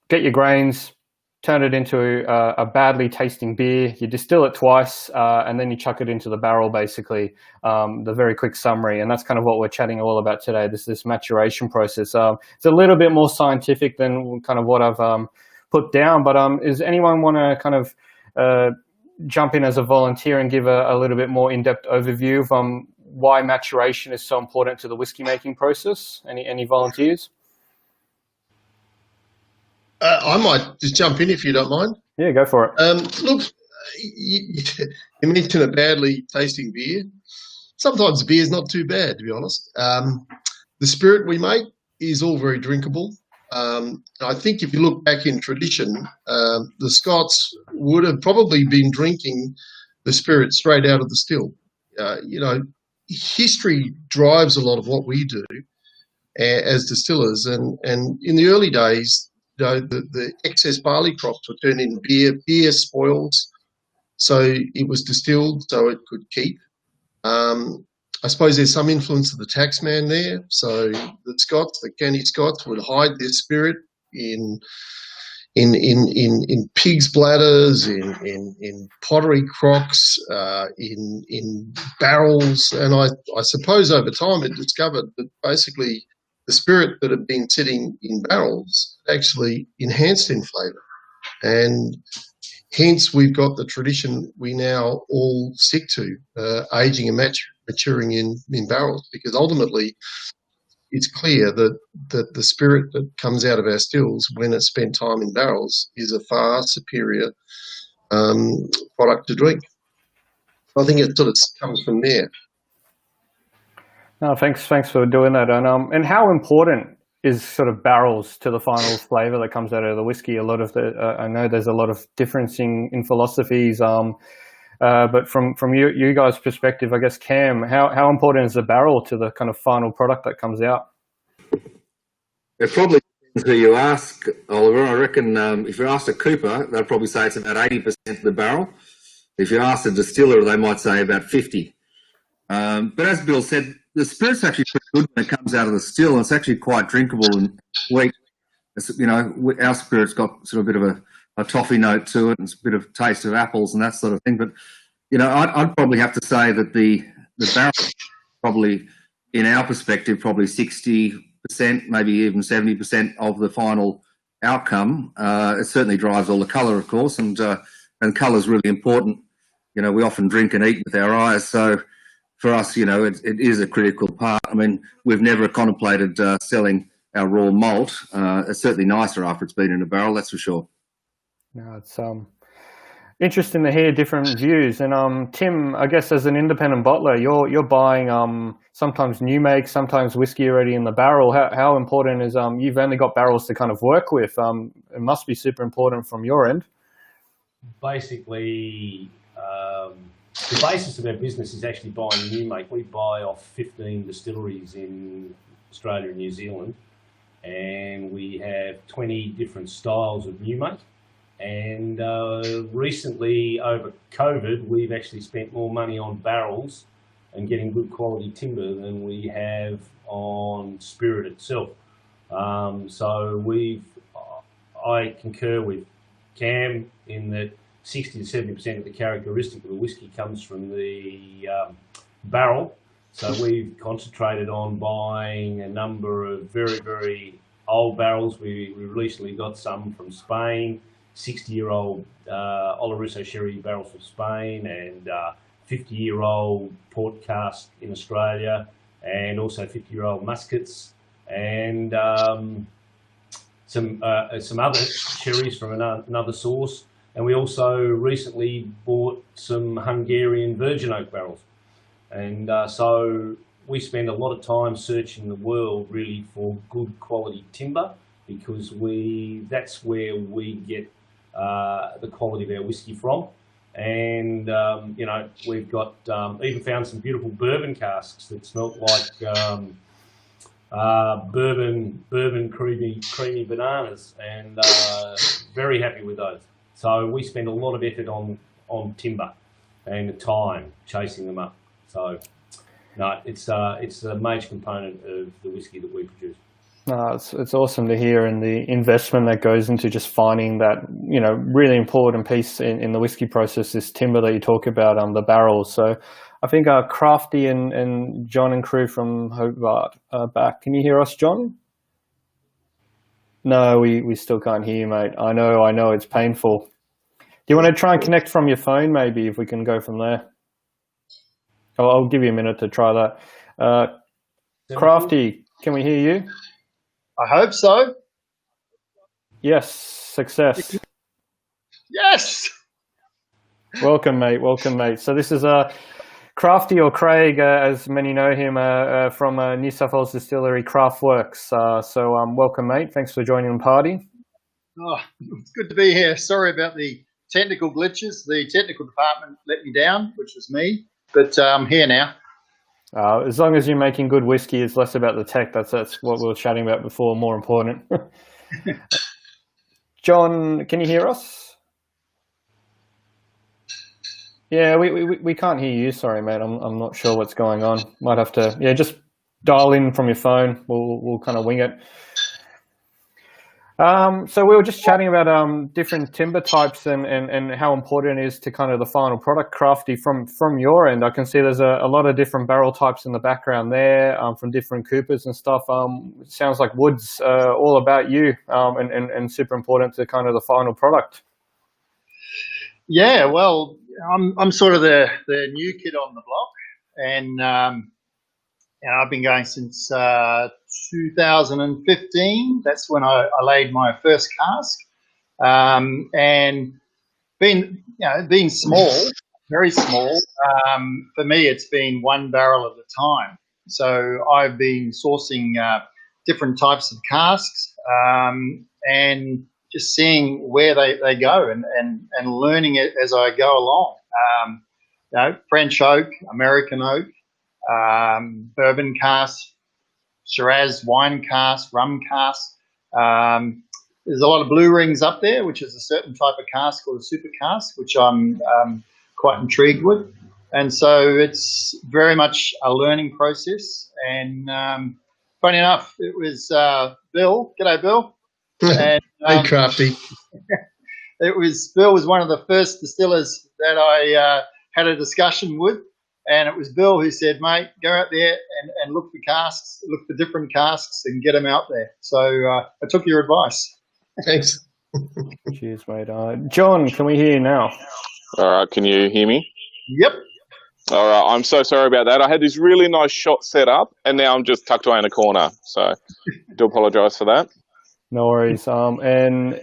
get your grains, turn it into a badly tasting beer, you distill it twice, and then you chuck it into the barrel, basically, the very quick summary. And that's kind of what we're chatting all about today, this maturation process. It's a little bit more scientific than kind of what I've put down, but does anyone want to kind of jump in as a volunteer and give a little bit more in-depth overview of why maturation is so important to the whiskey making process? Any volunteers? I might just jump in if you don't mind. Yeah, go for it. Look, you mentioned a badly tasting beer. Sometimes beer is not too bad, to be honest. The spirit we make is all very drinkable. I think if you look back in tradition, the Scots would have probably been drinking the spirit straight out of the still. History drives a lot of what we do as distillers. And in the early days, the excess barley crops were turned into beer. Beer spoils, so it was distilled so it could keep. I suppose there's some influence of the taxman there. So the Scots, the canny Scots, would hide their spirit in in pigs' bladders, in pottery crocks, in barrels, and I suppose over time it discovered that basically the spirit that had been sitting in barrels actually enhanced in flavour, and hence we've got the tradition we now all stick to, aging and maturing in barrels, because ultimately it's clear that the spirit that comes out of our stills when it's spent time in barrels is a far superior product to drink. I think it sort of comes from there. No, thanks for doing that. And how important is sort of barrels to the final flavour that comes out of the whiskey? A lot of I know there's a lot of difference in philosophies. But from you guys' perspective, I guess, Cam, how important is the barrel to the kind of final product that comes out? It probably depends who you ask, Oliver. I reckon if you ask a cooper, they'll probably say it's about 80% of the barrel. If you ask a distiller, they might say about 50. But as Bill said, the spirit's actually pretty good when it comes out of the still, and it's actually quite drinkable and sweet. You know, our spirit's got sort of a bit of a toffee note to it, and it's a bit of taste of apples and that sort of thing. But, you know, I'd probably have to say that the barrel probably, in our perspective, probably 60%, maybe even 70% of the final outcome. It certainly drives all the colour, of course, and colour's really important. You know, we often drink and eat with our eyes, so for us, you know, it is a critical part. I mean, we've never contemplated selling our raw malt. It's certainly nicer after it's been in a barrel, that's for sure. No, it's interesting to hear different views. And Tim, I guess as an independent bottler, you're buying sometimes new make, sometimes whiskey already in the barrel. How important is you've only got barrels to kind of work with? It must be super important from your end. Basically, the basis of our business is actually buying new make. We buy off 15 distilleries in Australia and New Zealand, and we have 20 different styles of new make. And recently, over COVID, we've actually spent more money on barrels and getting good quality timber than we have on spirit itself. So I concur with Cam in that 60 to 70% of the characteristic of the whiskey comes from the barrel. So we've concentrated on buying a number of very, very old barrels. We recently got some from Spain, 60-year-old Oloroso sherry barrels from Spain, and 50-year-old port cask in Australia, and also 50-year-old muskets, and some other sherries from another source. And we also recently bought some Hungarian virgin oak barrels. And so we spend a lot of time searching the world really for good quality timber, because that's where we get the quality of our whiskey from. And, you know, we've got even found some beautiful bourbon casks that smelt like bourbon creamy bananas, and very happy with those. So we spend a lot of effort on timber and time chasing them up. So no, it's a major component of the whiskey that we produce. No, it's awesome to hear, and the investment that goes into just finding that, you know, really important piece in the whiskey process is timber that you talk about, the barrels. So I think Crafty and John and crew from Hobart are back. Can you hear us, John? No, we still can't hear you, mate. I know, it's painful. Do you want to try and connect from your phone, maybe, if we can go from there? I'll give you a minute to try that. Crafty, can we hear you? I hope so. Yes, success. Yes! Welcome, mate. So this is Crafty, or Craig, as many know him, from New South Wales distillery Craftworks. So welcome, mate. Thanks for joining the party. Oh, it's good to be here. Sorry about the technical glitches. The technical department let me down, which was me, but I'm here now. As long as you're making good whiskey, it's less about the tech. That's what we were chatting about before, more important. John, can you hear us? Yeah, we can't hear you. Sorry, mate. I'm not sure what's going on. Might have to just dial in from your phone. We'll kind of wing it. So we were just chatting about different timber types and how important it is to kind of the final product. Crafty, from your end, I can see there's a lot of different barrel types in the background there, from different coopers and stuff. It sounds like wood's all about you, and super important to kind of the final product. Yeah, well, I'm sort of the new kid on the block, and I've been going since 2015. That's when I laid my first cask, and being small, very small. For me, it's been one barrel at a time. So I've been sourcing different types of casks, and just seeing where they go and learning it as I go along. French oak, American oak, bourbon cask, Shiraz wine cask, rum cask. There's a lot of blue rings up there, which is a certain type of cask called a super cask, which I'm quite intrigued with. And so it's very much a learning process. And funny enough, it was Bill. G'day, Bill. And, hey, Crafty. Bill was one of the first distillers that I had a discussion with, and it was Bill who said, "Mate, go out there and look for casks, look for different casks, and get them out there." So I took your advice. Thanks. Cheers, mate. John, can we hear you now? All right, can you hear me? Yep. All right, I'm so sorry about that. I had this really nice shot set up, and now I'm just tucked away in a corner. So I do apologise for that. No worries. And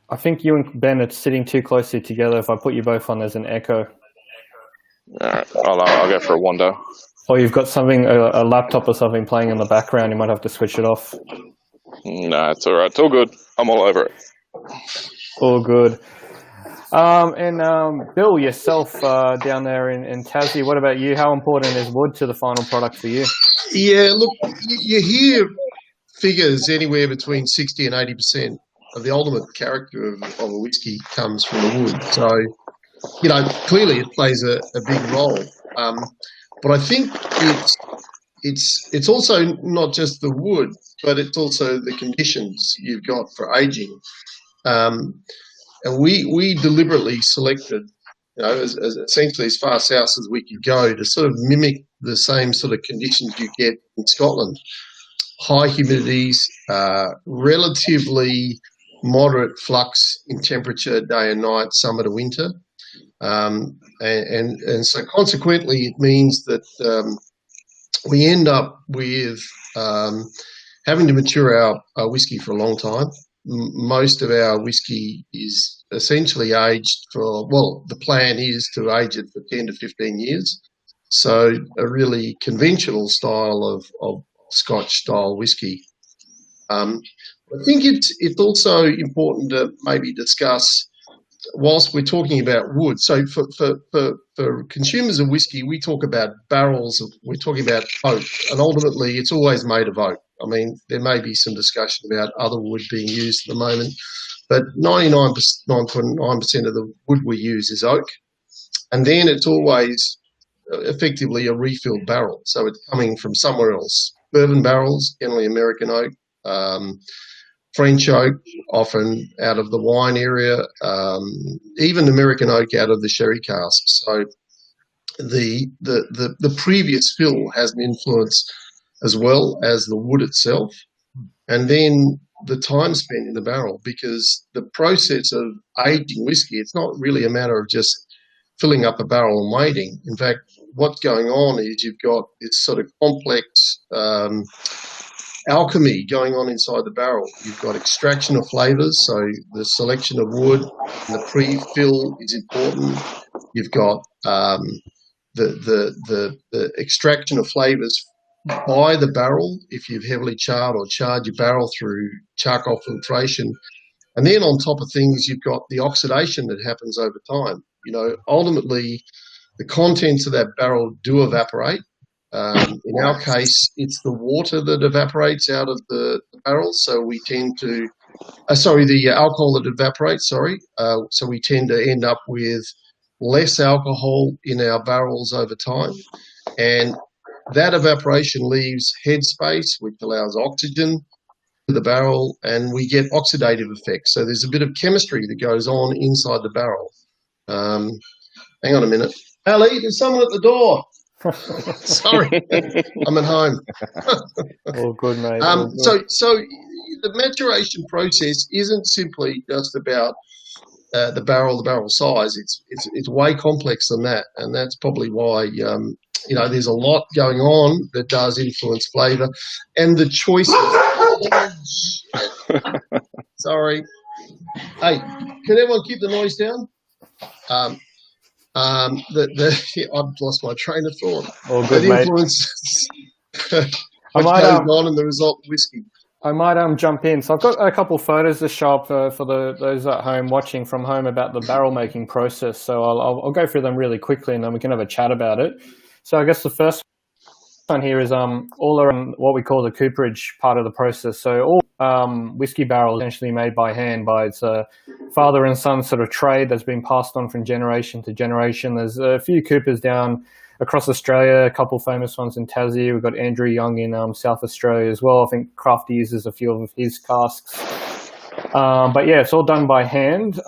I think you and Ben are sitting too closely together. If I put you both on, there's an echo. All right, I'll go for a wander. Or you've got something, a laptop or something playing in the background. You might have to switch it off. No, it's all right. It's all good. I'm all over it. All good. And Bill, yourself down there in Tassie, what about you? How important is wood to the final product for you? Yeah, look, you hear figures anywhere between 60 and 80% of the ultimate character of a whiskey comes from the wood. So, clearly it plays a big role. But I think it's also not just the wood, but it's also the conditions you've got for aging. And we deliberately selected, as essentially as far south as we could go to sort of mimic the same sort of conditions you get in Scotland. High humidities, relatively moderate flux in temperature day and night, summer to winter. And so consequently it means that we end up with having to mature our whiskey for a long time. Most of our whiskey is essentially aged the plan is to age it for 10 to 15 years. So a really conventional style of Scotch style whiskey. I think it's also important to maybe discuss, whilst we're talking about wood. So for consumers of whiskey, we talk about barrels. We're talking about oak, and ultimately it's always made of oak. I mean, there may be some discussion about other wood being used at the moment, but 99.9% of the wood we use is oak. And then it's always effectively a refilled barrel. So it's coming from somewhere else. Bourbon barrels, generally American oak, French oak, often out of the wine area, even American oak out of the sherry casks. So the previous fill has an influence as well as the wood itself, and then the time spent in the barrel, because the process of aging whiskey, it's not really a matter of just filling up a barrel and waiting. In fact, what's going on is you've got this sort of complex alchemy going on inside the barrel. You've got extraction of flavours, so the selection of wood and the pre-fill is important. You've got the extraction of flavours by the barrel, if you've heavily charred or charred your barrel through charcoal filtration. And then on top of things, you've got the oxidation that happens over time. Ultimately, the contents of that barrel do evaporate. In our case, it's the water that evaporates out of the barrel. So we tend to, the alcohol that evaporates, so we tend to end up with less alcohol in our barrels over time. And that evaporation leaves headspace, which allows oxygen. the barrel, and we get oxidative effects. So there's a bit of chemistry that goes on inside the barrel. Hang on a minute. Ali, there's someone at the door. Sorry, I'm at home. All good, mate. All good. So the maturation process isn't simply just about the barrel size. It's way complex than that, and that's probably why there's a lot going on that does influence flavour and the choices. Sorry. Hey, can everyone keep the noise down? I've lost my train of thought. All good, that influences what goes on and the result whiskey. I might jump in. So I've got a couple of photos to show up for those at home watching from home about the barrel making process. So I'll go through them really quickly and then we can have a chat about it. So I guess the first one here is all around what we call the cooperage part of the process. So all whiskey barrels essentially made by hand by its father and son sort of trade that's been passed on from generation to generation. There's a few coopers down across Australia, a couple of famous ones in Tassie. We've got Andrew Young in South Australia as well. I think Crafty uses a few of his casks. But yeah, it's all done by hand.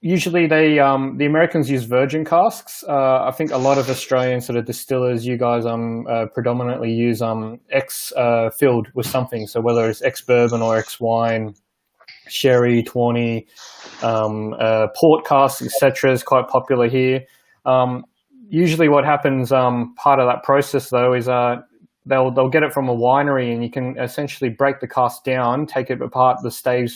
Usually the Americans use virgin casks. I think a lot of Australian sort of distillers, you guys predominantly use filled with something. So whether it's ex-bourbon or ex-wine, sherry, tawny, port casks, etc. is quite popular here. Usually what happens part of that process though is they'll get it from a winery and you can essentially break the cask down, take it apart, the stave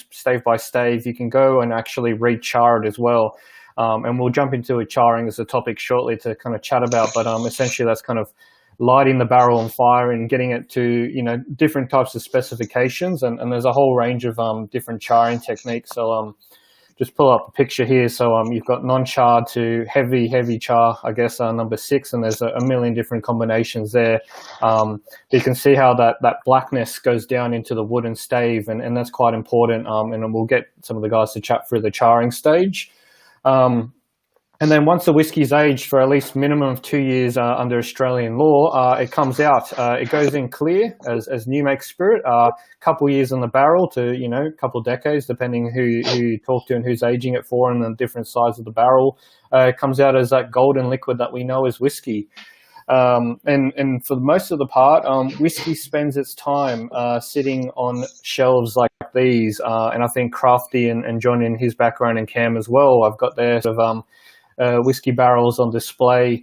by stave. You can go and actually re-char it as well. And we'll jump into a charring as a topic shortly to kind of chat about, but essentially that's kind of lighting the barrel on fire and getting it to, different types of specifications. And there's a whole range of different charring techniques. So just pull up a picture here. So you've got non-charred to heavy char, I guess, number 6, and there's a million different combinations there. You can see how that blackness goes down into the wooden stave, and that's quite important. And we'll get some of the guys to chat through the charring stage. And then once the whiskey's aged for at least minimum of 2 years under Australian law, it comes out. It goes in clear as new make spirit. A couple years in the barrel to, a couple of decades, depending who you talk to and who's aging it for and the different size of the barrel. It comes out as that golden liquid that we know as whiskey. And for most of the part, whiskey spends its time sitting on shelves like these. And I think Crafty and John in his background and Cam as well, I've got their sort of whiskey barrels on display,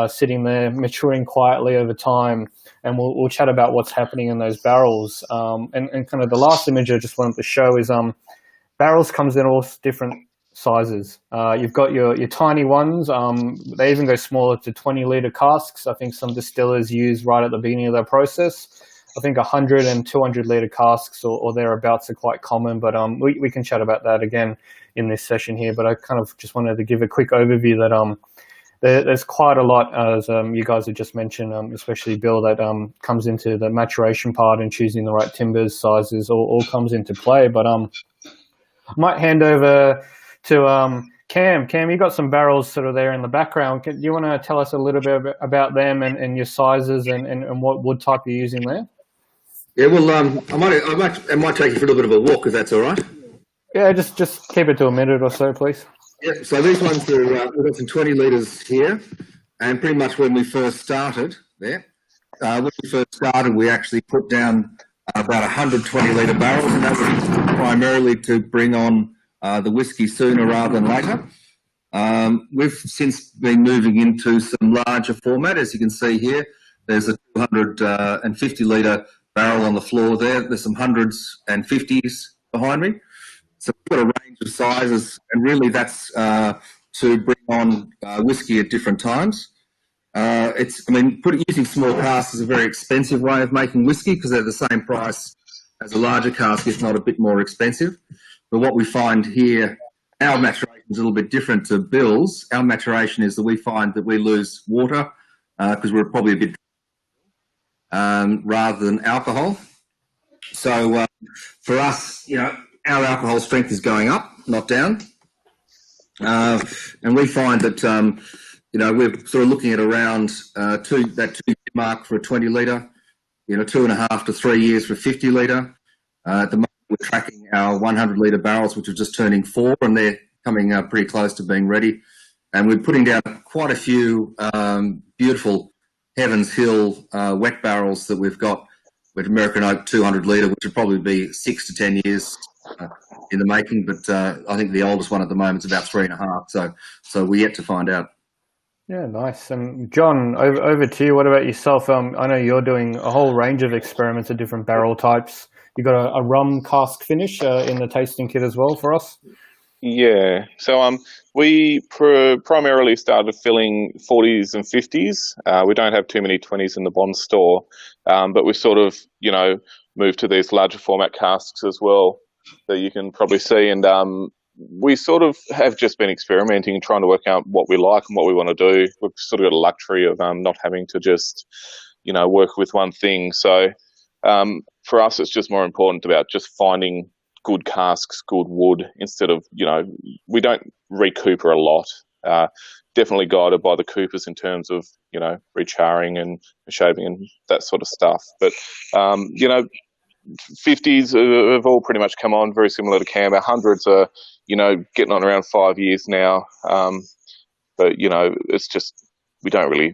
sitting there, maturing quietly over time. And we'll chat about what's happening in those barrels. And kind of the last image I just wanted to show is barrels comes in all different sizes. You've got your tiny ones. They even go smaller to 20-litre casks. I think some distillers use right at the beginning of their process. I think 100 and 200-litre casks or thereabouts are quite common, but we can chat about that again in this session here. But I kind of just wanted to give a quick overview that there's quite a lot, as you guys have just mentioned, especially Bill, that comes into the maturation part and choosing the right timbers, sizes, all comes into play. But I might hand over to Cam. Cam, you got some barrels sort of there in the background. Do you want to tell us a little bit about them and your sizes and what wood type you're using there? Yeah, well, I might take you for a little bit of a walk if that's all right. Yeah, just keep it to a minute or so, please. Yeah, so these ones are, we've got some 20 litres here, and pretty much when we first started there, we actually put down about 120-litre barrels, and that was primarily to bring on the whiskey sooner rather than later. We've since been moving into some larger format. As you can see here, there's a 250-litre barrel on the floor there. There's some 100s and 50s behind me. So we've got a range of sizes, and really that's to bring on whiskey at different times. Using small casks is a very expensive way of making whiskey because they're the same price as a larger cask, if not a bit more expensive. But what we find here, our maturation is a little bit different to Bill's. Our maturation is that we find that we lose water because we're probably a bit rather than alcohol. So for us, our alcohol strength is going up, not down. And we find that, we're sort of looking at around that 2 year mark for a 20 litre, 2.5 to 3 years for a 50 litre. At the moment, we're tracking our 100-litre barrels, which are just turning 4, and they're coming pretty close to being ready. And we're putting down quite a few beautiful Heavens Hill wet barrels that we've got with American Oak 200-litre, which would probably be 6 to 10 years in the making. But I think the oldest one at the moment is about 3.5. So we're yet to find out. Yeah, nice. John, over to you. What about yourself? I know you're doing a whole range of experiments of different barrel types. You got a rum cask finish in the tasting kit as well for us? Yeah. So we primarily started filling 40s and 50s. We don't have too many 20s in the Bond store, but we sort of, moved to these larger format casks as well that you can probably see. And we sort of have just been experimenting and trying to work out what we like and what we want to do. We've sort of got a luxury of not having to just, work with one thing. So for us, it's just more important about just finding good casks, good wood, instead of, we don't recooper a lot. Definitely guided by the coopers in terms of, recharring and shaving and that sort of stuff. But, 50s have all pretty much come on, very similar to Camber. 100s are, getting on around 5 years now. But, it's just, we don't really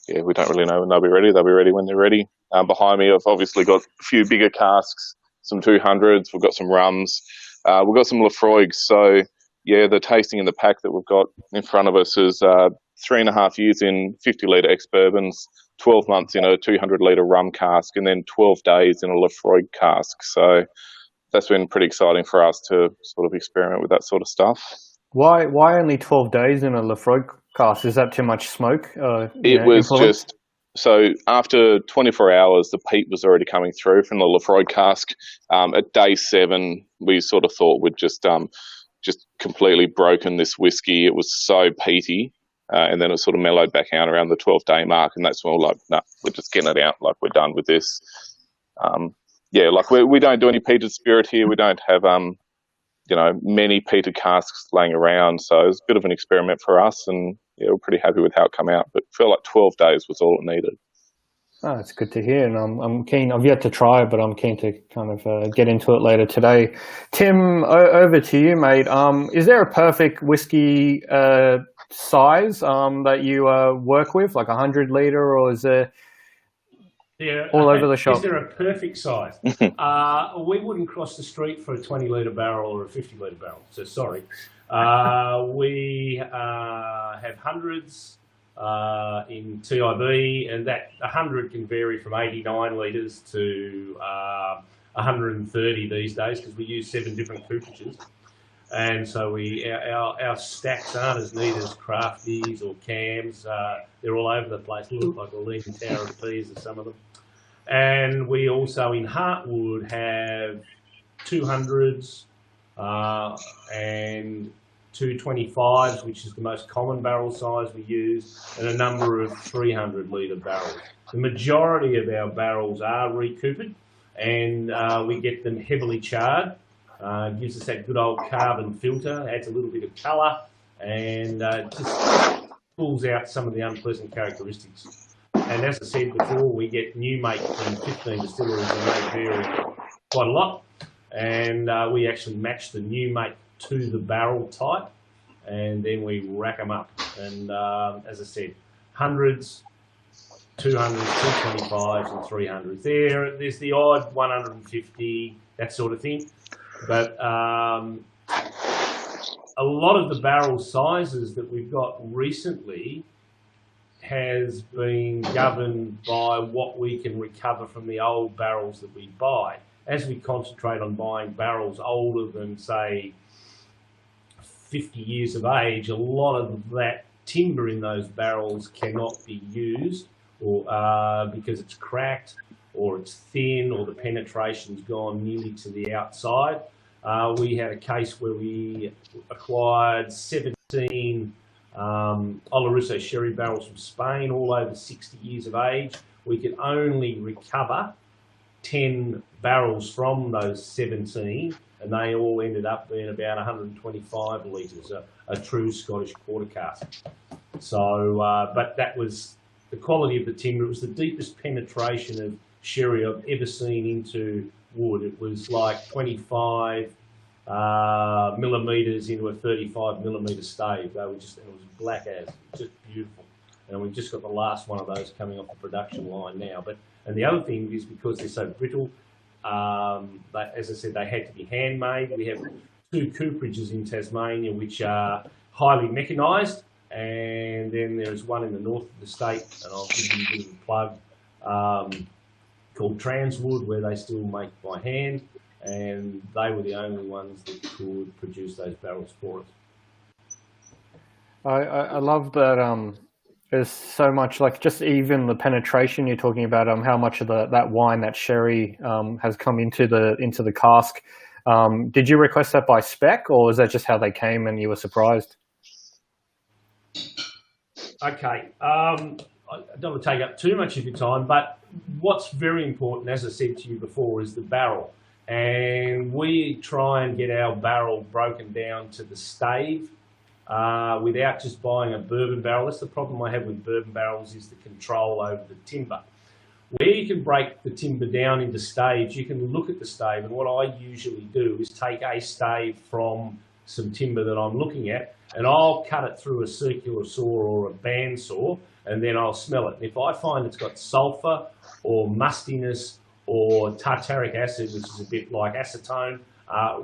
know when they'll be ready. They'll be ready when they're ready. Behind me, I've obviously got a few bigger casks, some 200s. We've got some rums. We've got some Lafroigs. So, yeah, the tasting in the pack that we've got in front of us is 3.5 years in 50-litre ex-bourbons, 12 months in a 200-litre rum cask, and then 12 days in a Lafroig cask. So that's been pretty exciting for us to sort of experiment with that sort of stuff. Why only 12 days in a Lafroig cask? Is that too much smoke? It was just, so after 24 hours, the peat was already coming through from the Lafroig cask. At day 7, we sort of thought we'd just completely broken this whiskey. It was so peaty. And then it sort of mellowed back out around the 12-day mark, and that's when we're like, no, we're just getting it out. Like, we're done with this. We don't do any peated spirit here. We don't have, many peated casks laying around. So it was a bit of an experiment for us, and yeah, we're pretty happy with how it came out. But I feel like 12 days was all it needed. Oh, that's good to hear, and I'm keen. I've yet to try it, but I'm keen to kind of get into it later today. Tim, over to you, mate. Is there a perfect whiskey size that you work with, like 100-litre, or is there all over the shop? Is there a perfect size? We wouldn't cross the street for a 20-litre barrel or a 50-litre barrel, so sorry. We have hundreds in TIB, and that 100 can vary from 89 litres to 130 these days, because we use 7 different coopages. And so our stacks aren't as neat as Crafties or Cams. They're all over the place. Look like a leaning tower of peas are some of them. And we also in Heartwood have 200s and 225s, which is the most common barrel size we use, and a number of 300-litre barrels. The majority of our barrels are recoopered, and we get them heavily charred. Gives us that good old carbon filter, adds a little bit of colour, and just pulls out some of the unpleasant characteristics. And as I said before, we get new make from 15 distilleries, and they vary quite a lot. And we actually match the new make to the barrel type, and then we rack them up. And as I said, 100s, 200s, 225s, and 300s. There's the odd 150, that sort of thing. But a lot of the barrel sizes that we've got recently has been governed by what we can recover from the old barrels that we buy. As we concentrate on buying barrels older than, say, 50 years of age, a lot of that timber in those barrels cannot be used, or because it's cracked, or it's thin, or the penetration's gone nearly to the outside. We had a case where we acquired 17 Oloroso sherry barrels from Spain, all over 60 years of age. We could only recover 10 barrels from those 17, and they all ended up being about 125 litres, a true Scottish quarter cask. So, but that was the quality of the timber. It was the deepest penetration of sherry I've ever seen into wood. It was like 25 millimeters into a 35 millimeter stave. They were just, it was black as, just beautiful. And we've just got the last one of those coming off the production line now. And the other thing is because they're so brittle, as I said, they had to be handmade. We have 2 cooperages in Tasmania which are highly mechanised, and then there's one in the north of the state, and I'll give you a little plug, called Transwood, where they still make by hand, and they were the only ones that could produce those barrels for us. I love that. There's so much, like just even the penetration you're talking about. How much of that wine, that sherry, has come into the cask. Did you request that by spec, or was that just how they came and you were surprised? Okay, I don't want to take up too much of your time, but what's very important, as I said to you before, is the barrel. And we try and get our barrel broken down to the stave without just buying a bourbon barrel. That's the problem I have with bourbon barrels, is the control over the timber. Where you can break the timber down into staves, you can look at the stave, and what I usually do is take a stave from some timber that I'm looking at, and I'll cut it through a circular saw or a band saw, and then I'll smell it. And if I find it's got sulphur or mustiness or tartaric acid, which is a bit like acetone,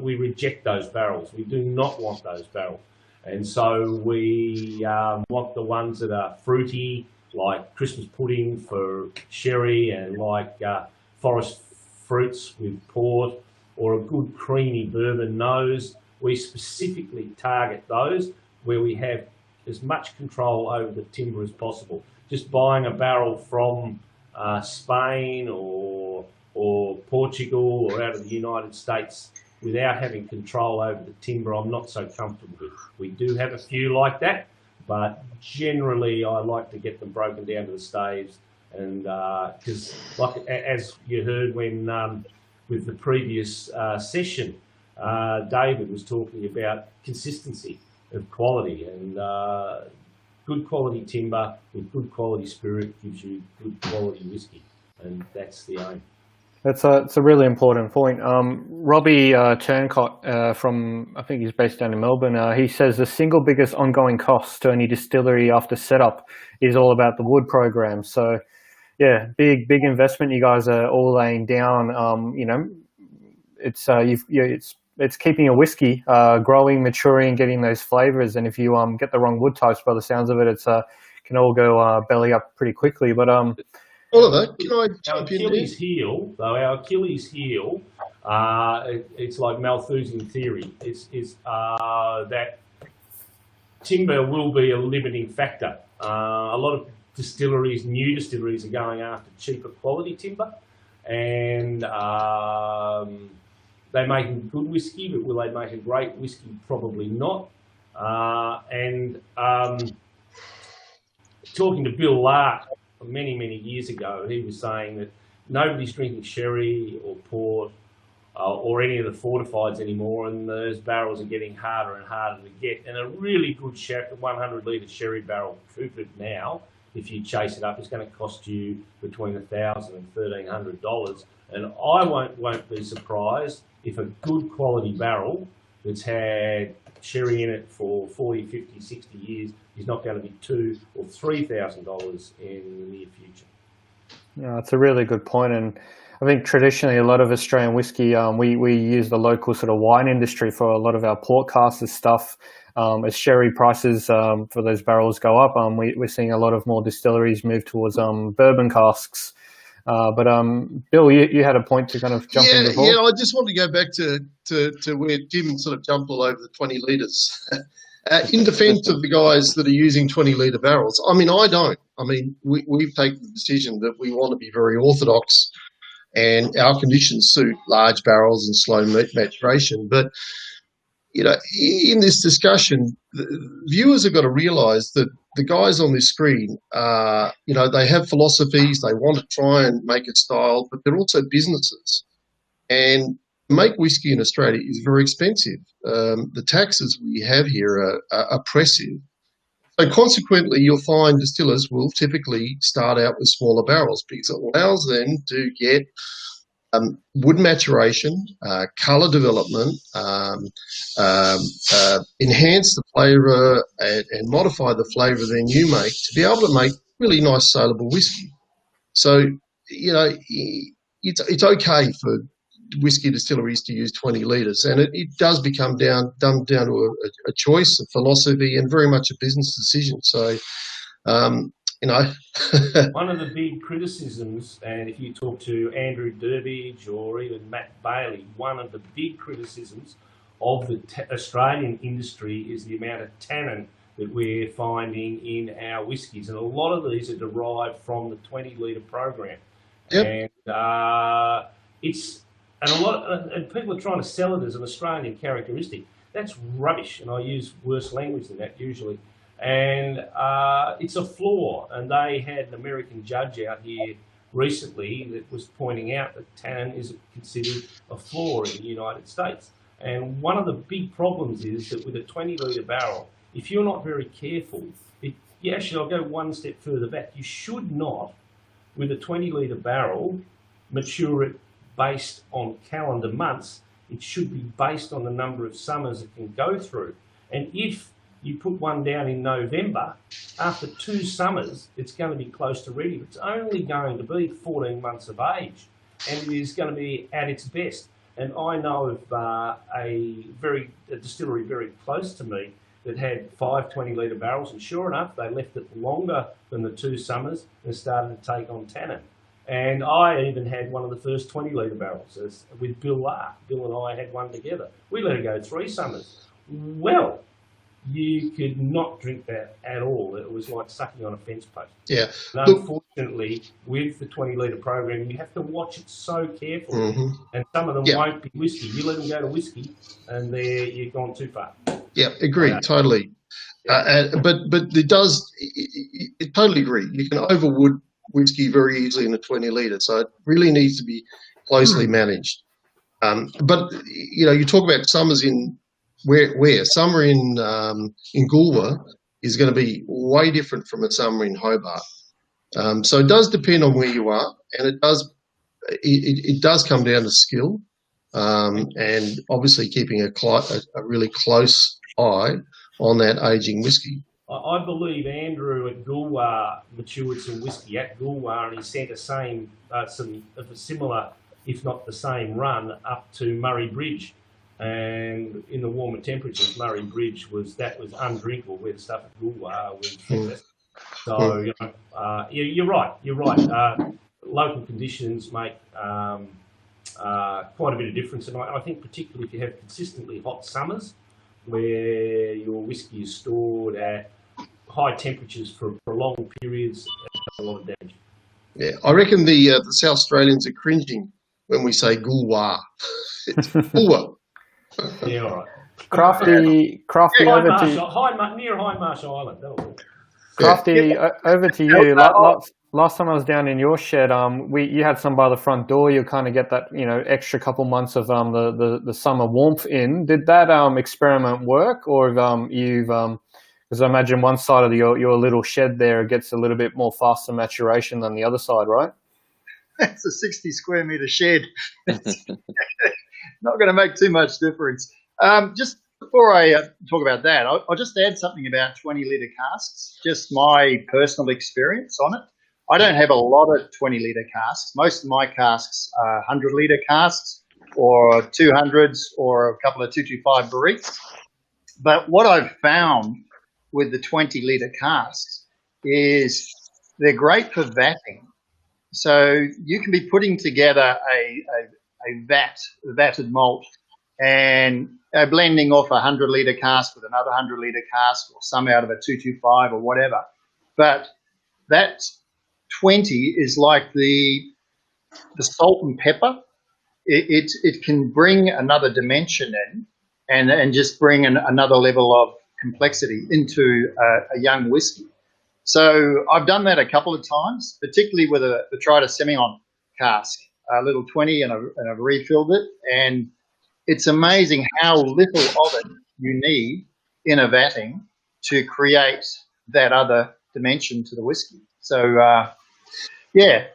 we reject those barrels. We do not want those barrels. And so we want the ones that are fruity, like Christmas pudding for sherry, and like forest fruits with port, or a good creamy bourbon nose. We specifically target those where we have as much control over the timber as possible. Just buying a barrel from Spain or Portugal or out of the United States without having control over the timber, I'm not so comfortable with. We do have a few like that, but generally I like to get them broken down to the staves, and because like as you heard when with the previous session, David was talking about consistency of quality, and good quality timber with good quality spirit gives you good quality whiskey, and that's the aim. It's a really important point. Robbie Turncott from, I think he's based down in Melbourne, he says the single biggest ongoing cost to any distillery after setup is all about the wood program. So, yeah, big investment you guys are all laying down. You know, it's keeping a whiskey growing, maturing, getting those flavors. And if you get the wrong wood types, by the sounds of it, it's can all go belly up pretty quickly. But Oliver, can I Our Achilles heel, though, it's like Malthusian theory. Is that timber will be a limiting factor. A lot of distilleries, new distilleries, are going after cheaper quality timber, and they're making good whiskey, but will they make a great whiskey? Probably not. Talking to Bill Lark many years ago, he was saying that nobody's drinking sherry or port or any of the fortifieds anymore, and those barrels are getting harder and harder to get. And a really good 100-litre sherry barrel coopered now, if you chase it up, is going to cost you between $1,000 and $1,300. And I won't be surprised if a good quality barrel that's had sherry in it for 40, 50, 60 years is not going to be $2,000 or $3,000 in the near future. Yeah, it's a really good point. And I think traditionally a lot of Australian whiskey, we use the local sort of wine industry for a lot of our port casters stuff. As sherry prices for those barrels go up, we're seeing a lot of more distilleries move towards bourbon casks. But Bill, you had a point to kind of jump in before. Yeah, I just want to go back to where Jim sort of jumped all over the 20 litres. In defence of the guys that are using 20-litre barrels, I mean, I don't. I mean, we've taken the decision that we want to be very orthodox, and our conditions suit large barrels and slow maturation. But, you know, in this discussion, viewers have got to realise that the guys on this screen, you know, they have philosophies, they want to try and make a style, but they're also businesses. And to make whiskey in Australia is very expensive. The taxes we have here are oppressive. So consequently, you'll find distillers will typically start out with smaller barrels because it allows them to get wood maturation, colour development, enhance the flavour and modify the flavour then you make to be able to make really nice saleable whiskey. So, you know, it's okay for whiskey distilleries to use 20 litres, and it does become dumbed down to a choice, a philosophy, and very much a business decision. So, you know. One of the big criticisms, and if you talk to Andrew Durbidge or even Matt Bailey, one of the big criticisms of the Australian industry is the amount of tannin that we're finding in our whiskies. And a lot of these are derived from the 20 litre program. Yep. And and people are trying to sell it as an Australian characteristic. That's rubbish, and I use worse language than that usually. And it's a flaw, and they had an American judge out here recently that was pointing out that tannin is considered a flaw in the United States. And one of the big problems is that with a 20 litre barrel, if you're not very careful, actually I'll go one step further back. You should not, with a 20 litre barrel, mature it based on calendar months. It should be based on the number of summers it can go through. And if you put one down in November, after 2 summers, it's going to be close to ready. It's only going to be 14 months of age, and it is going to be at its best. And I know of a distillery very close to me that had 5 20-litre barrels, and sure enough, they left it longer than the 2 summers and started to take on tannin. And I even had one of the first 20-litre barrels with Bill Lark. Bill and I had one together. We let it go 3 summers. Well, you could not drink that at all. It was like sucking on a fence post. Yeah. And unfortunately, with the 20-litre program, you have to watch it so carefully. Mm-hmm. And some of them won't be whiskey. You let them go to whiskey, and you've gone too far. Yeah, agree, totally. But it totally agree. You can overwood whiskey very easily in a 20 litre, so it really needs to be closely managed. But you know, you talk about summers in where summer in Goolwa is going to be way different from a summer in Hobart. So it does depend on where you are, and it does come down to skill, and obviously keeping a really close eye on that aging whiskey. I believe Andrew at Goolwa matured some whiskey at Goolwa, and he sent some of a similar, if not the same, run up to Murray Bridge. And in the warmer temperatures, Murray Bridge was undrinkable, where the stuff at Goolwa was fantastic. So you know, you're right. You're right. Local conditions make quite a bit of difference, and I think particularly if you have consistently hot summers, where your whiskey is stored at high temperatures for prolonged periods, a lot of damage. Yeah, I reckon the South Australians are cringing when we say Goolwa. It's Goolwa. Yeah, all right. Crafty near over to High Marsh Island. That'll do. Crafty, over to you. Last time I was down in your shed, you had some by the front door. You kind of get that, you know, extra couple months of the summer warmth in. Did that experiment work, or you've because I imagine one side of your little shed there gets a little bit more faster maturation than the other side, right? It's a 60 square metre shed. Not going to make too much difference. Just before I talk about that, I'll just add something about 20 litre casks, just my personal experience on it. I don't have a lot of 20 litre casks. Most of my casks are 100 litre casks or 200s or a couple of 225 barriques. But what I've found with the 20 litre casks is they're great for vatting. So you can be putting together a vatted malt and blending off a 100 litre cask with another 100 litre cask, or some out of a 225 or whatever. But that 20 is like the salt and pepper. It can bring another dimension in and just bring another level of complexity into a young whiskey. So I've done that a couple of times, particularly with the tried a Semillon cask, a little 20, and I've refilled it. And it's amazing how little of it you need in a vatting to create that other dimension to the whiskey. So,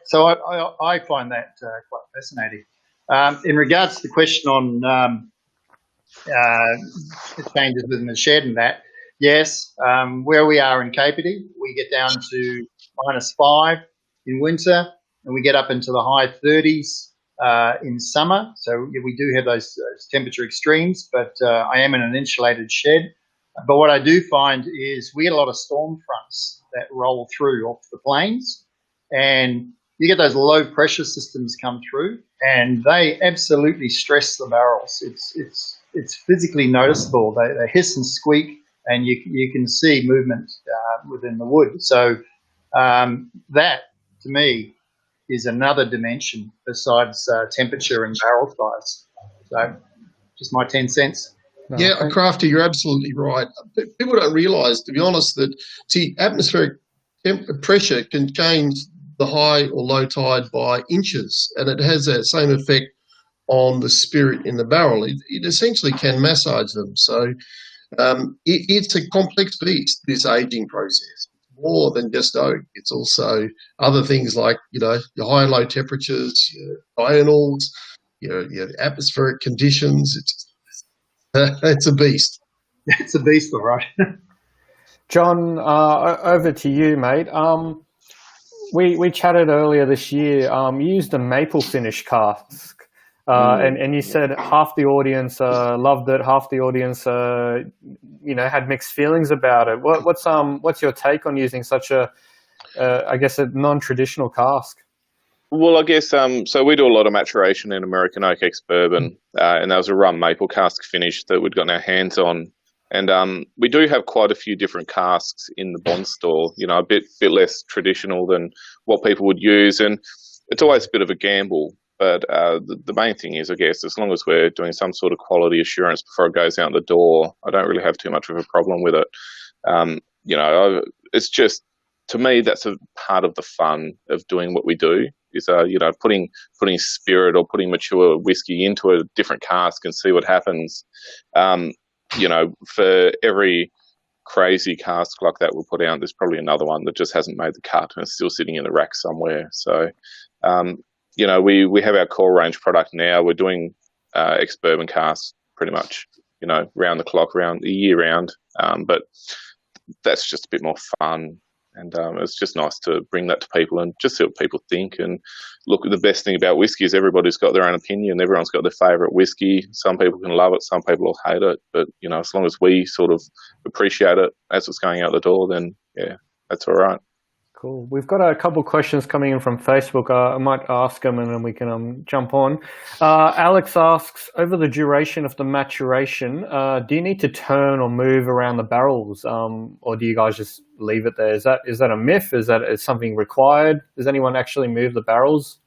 so I find that quite fascinating. In regards to the question on changes within the shed and that, yes, where we are in Caperty, we get down to -5 in winter, and we get up into the high 30s in summer. So yeah, we do have those temperature extremes, but I am in an insulated shed. But what I do find is we get a lot of storm fronts that roll through off the plains, and you get those low pressure systems come through, and they absolutely stress the barrels. It's physically noticeable. They hiss and squeak, and you can see movement within the wood. So that, to me, is another dimension besides temperature and barrel size. So just my 10 cents. Yeah, Crafty, you're absolutely right. People don't realise, to be honest, that atmospheric pressure can change the high or low tide by inches, and it has that same effect on the spirit in the barrel. It essentially can massage them. So it's a complex beast, this aging process. More than just oak. It's also other things like, your high and low temperatures, your diurnals, your atmospheric conditions. It's a beast. It's a beast, all right. John, over to you, mate. We chatted earlier this year. You used a maple finish cask, and you said half the audience loved it, half the audience, had mixed feelings about it. What's your take on using such a non-traditional cask? Well, I guess so. We do a lot of maturation in American oak ex-bourbon, and there was a rum maple cask finish that we'd gotten our hands on. And we do have quite a few different casks in the bond store, a bit less traditional than what people would use. And it's always a bit of a gamble. But the main thing is, I guess, as long as we're doing some sort of quality assurance before it goes out the door, I don't really have too much of a problem with it. It's just, to me, that's a part of the fun of doing what we do. Is putting spirit or putting mature whiskey into a different cask and see what happens. For every crazy cask like that we'll put out, there's probably another one that just hasn't made the cut and is still sitting in the rack somewhere. So, we have our core range product now. We're doing ex-bourbon casks pretty much, round the clock, the year round. But that's just a bit more fun. And it's just nice to bring that to people and just see what people think. And look, the best thing about whiskey is everybody's got their own opinion. Everyone's got their favourite whiskey. Some people can love it, some people will hate it. But, as long as we sort of appreciate it as it's going out the door, then, yeah, that's all right. Cool. We've got a couple of questions coming in from Facebook. I might ask them and then we can jump on. Alex asks, over the duration of the maturation, do you need to turn or move around the barrels, or do you guys just leave it there? Is that a myth? Is something required? Does anyone actually move the barrels?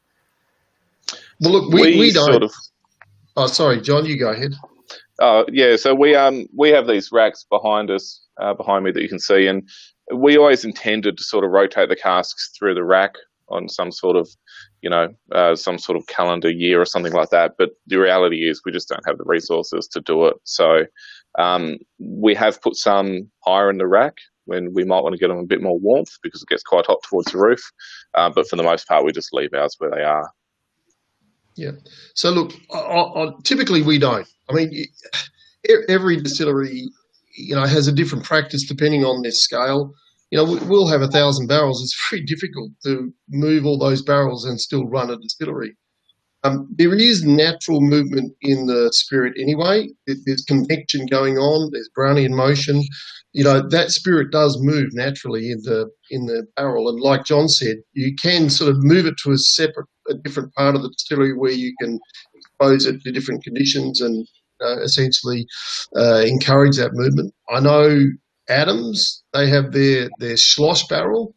Well, look, we don't. Sort of... Oh, sorry, John, you go ahead. Yeah, so we have these racks behind us, behind me that you can see, and we always intended to sort of rotate the casks through the rack on some sort of calendar year or something like that. But the reality is we just don't have the resources to do it. So we have put some higher in the rack when we might want to get them a bit more warmth because it gets quite hot towards the roof. But for the most part, we just leave ours where they are. Yeah. So look, typically we don't. I mean, every distillery, has a different practice depending on their scale. We'll have 1,000 barrels. It's very difficult to move all those barrels and still run a distillery. There is natural movement in the spirit anyway. There's convection going on. There's Brownian motion. That spirit does move naturally in the barrel. And like John said, you can sort of move it to a different part of the distillery where you can expose it to different conditions and essentially encourage that movement. I know Adams, they have their slosh barrel,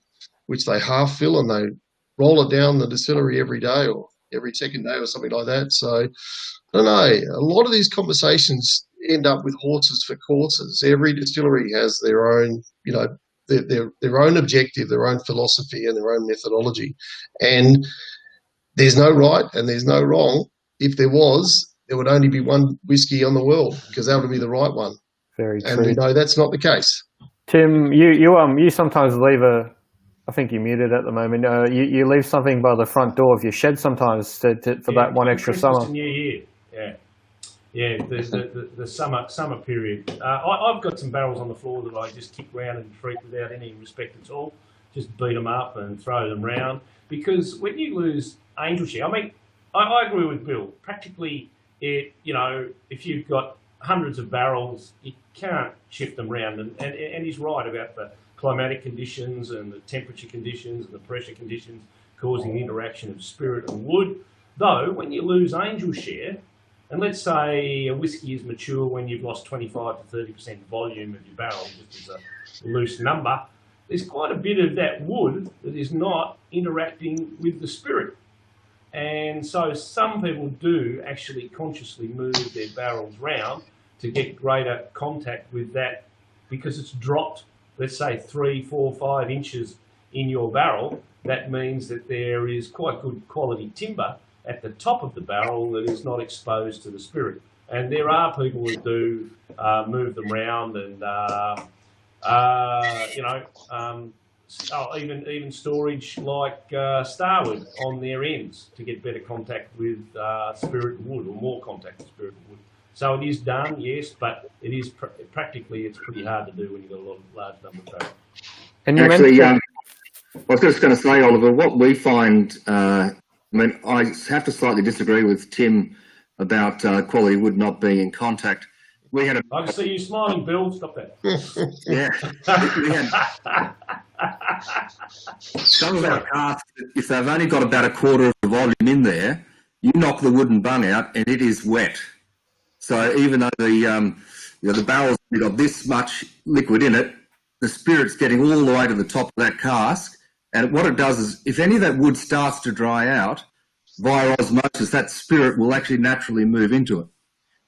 which they half fill and they roll it down the distillery every day or every second day or something like that. So I don't know. A lot of these conversations end up with horses for courses. Every distillery has their own, their own objective, their own philosophy and their own methodology. And there's no right and there's no wrong. If there was, there would only be one whiskey on the world because that would be the right one. Very true. And we know that's not the case. Tim, you sometimes leave a I think you're muted at the moment. You leave something by the front door of your shed sometimes for that one extra Christmas summer. and New Year. Yeah, the summer period. I've got some barrels on the floor that I just kick round and treat without any respect at all. Just beat them up and throw them round. Because when you lose angel share, I mean, I agree with Bill. Practically, if you've got hundreds of barrels, you can't shift them around. And he's right about the climatic conditions and the temperature conditions and the pressure conditions causing the interaction of spirit and wood. Though, when you lose angel share, and let's say a whiskey is mature when you've lost 25 to 30% volume of your barrel, just as a loose number, there's quite a bit of that wood that is not interacting with the spirit. And so some people do actually consciously move their barrels round to get greater contact with that because it's dropped, let's say 3, 4, 5 inches in your barrel. That means that there is quite good quality timber at the top of the barrel that is not exposed to the spirit. And there are people who do move them round and, even storage like starwood on their ends to get better contact with spirit and wood, or more contact with spirit and wood. So it is done, yes, but it is practically it's pretty hard to do when you've got a large number of barrels. And you actually, I was just going to say, Oliver, what we find, I have to slightly disagree with Tim about quality wood not being in contact. We had I can see you smiling, Bill. Stop that. Yeah. Some of our casks, if they've only got about a quarter of the volume in there, you knock the wooden bung out and it is wet. So even though the barrel's only got this much liquid in it, the spirit's getting all the way to the top of that cask. And what it does is, if any of that wood starts to dry out, via osmosis, that spirit will actually naturally move into it.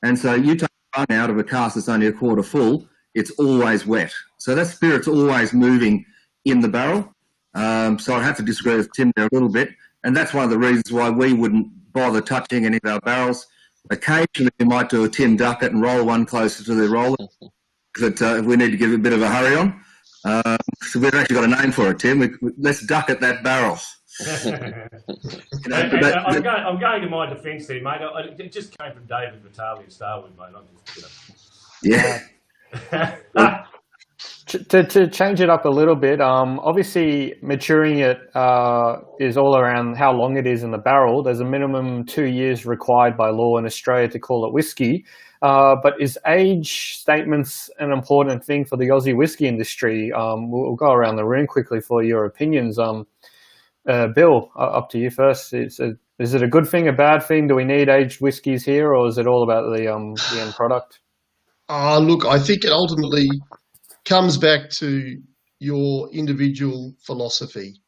And so you take a bung out of a cask that's only a quarter full, it's always wet. So that spirit's always moving in the barrel. So I have to disagree with Tim there a little bit. And that's one of the reasons why we wouldn't bother touching any of our barrels. Occasionally we might do a Tim Ducket and roll one closer to the roller that we need to give a bit of a hurry on. So we've actually got a name for it, Tim. Let's ducket that barrel. I'm going to my defence there, mate. It just came from David Vitale at Starwood, mate. I'm just, Yeah. To change it up a little bit, obviously maturing it is all around how long it is in the barrel. There's a minimum 2 years required by law in Australia to call it whiskey. But is age statements an important thing for the Aussie whiskey industry? We'll go around the room quickly for your opinions. Bill, up to you first. Is it a good thing, a bad thing? Do we need aged whiskies here, or is it all about the end product? Look, I think it ultimately comes back to your individual philosophy.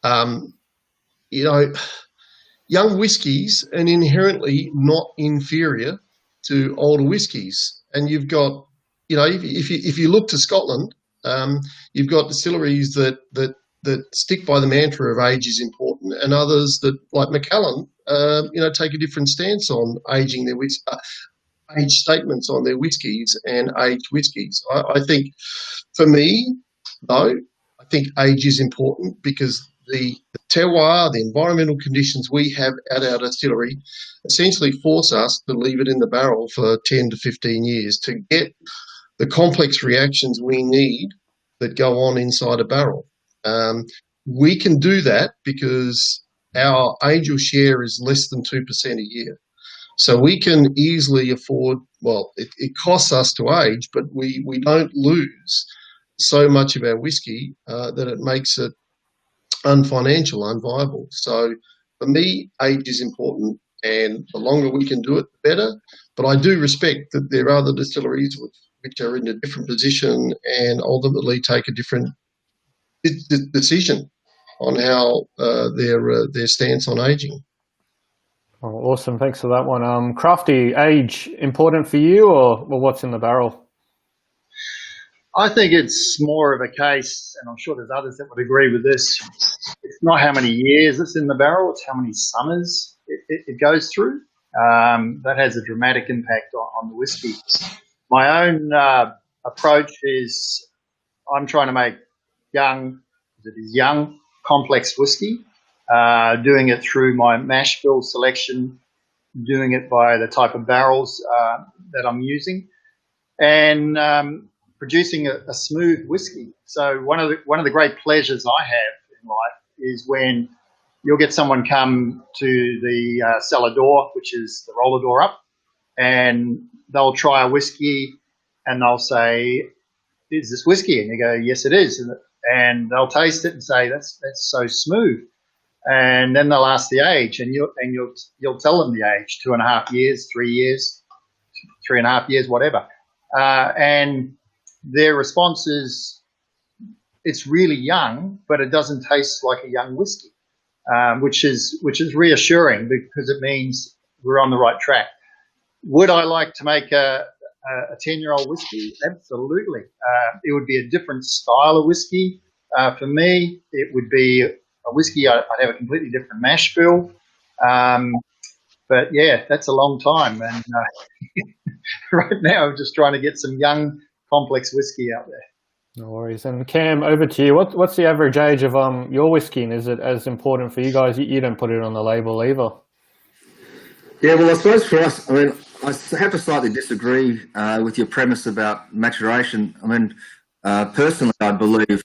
Young whiskies are inherently not inferior to older whiskies, and you've got, if you look to Scotland, you've got distilleries that stick by the mantra of age is important, and others that, like Macallan, take a different stance on aging their age statements on their whiskies and aged whiskies. I think, for me, though, I think age is important because the terroir, the environmental conditions we have at our distillery essentially force us to leave it in the barrel for 10 to 15 years to get the complex reactions we need that go on inside a barrel. We can do that because our angel share is less than 2% a year. So we can easily afford, it costs us to age, but we don't lose so much of our whiskey that it makes it unfinancial, unviable. So for me, age is important, and the longer we can do it, the better. But I do respect that there are other distilleries which are in a different position and ultimately take a different decision on how their stance on aging. Oh, awesome, thanks for that one. Crafty, age important for you, or what's in the barrel? I think it's more of a case, and I'm sure there's others that would agree with this, it's not how many years it's in the barrel, it's how many summers it goes through. That has a dramatic impact on the whiskey. My own approach is I'm trying to make young It is young, complex whiskey, doing it through my mash bill selection, doing it by the type of barrels that I'm using, and producing a smooth whiskey. So one of the great pleasures I have in life is when you'll get someone come to the cellar door, which is the roller door up, and they'll try a whiskey and they'll say, "Is this whiskey?" And you go, "Yes, it is." And they'll taste it and say, "That's so smooth." And then they'll ask the age, and you'll tell them the age: 2.5 years, 3 years, 3.5 years, whatever. And their response is, "It's really young, but it doesn't taste like a young whiskey," which is reassuring because it means we're on the right track. Would I like to make a 10-year-old whiskey? Absolutely. It would be a different style of whiskey. For me, it would be a whiskey. I'd have a completely different mash bill. But yeah, that's a long time. And right now, I'm just trying to get some young, complex whiskey out there. No worries. And Cam, over to you. What's the average age of your whiskey, and is it as important for you guys? You don't put it on the label either. Yeah, well, I suppose for us, I mean, I have to slightly disagree with your premise about maturation. I mean, personally, I believe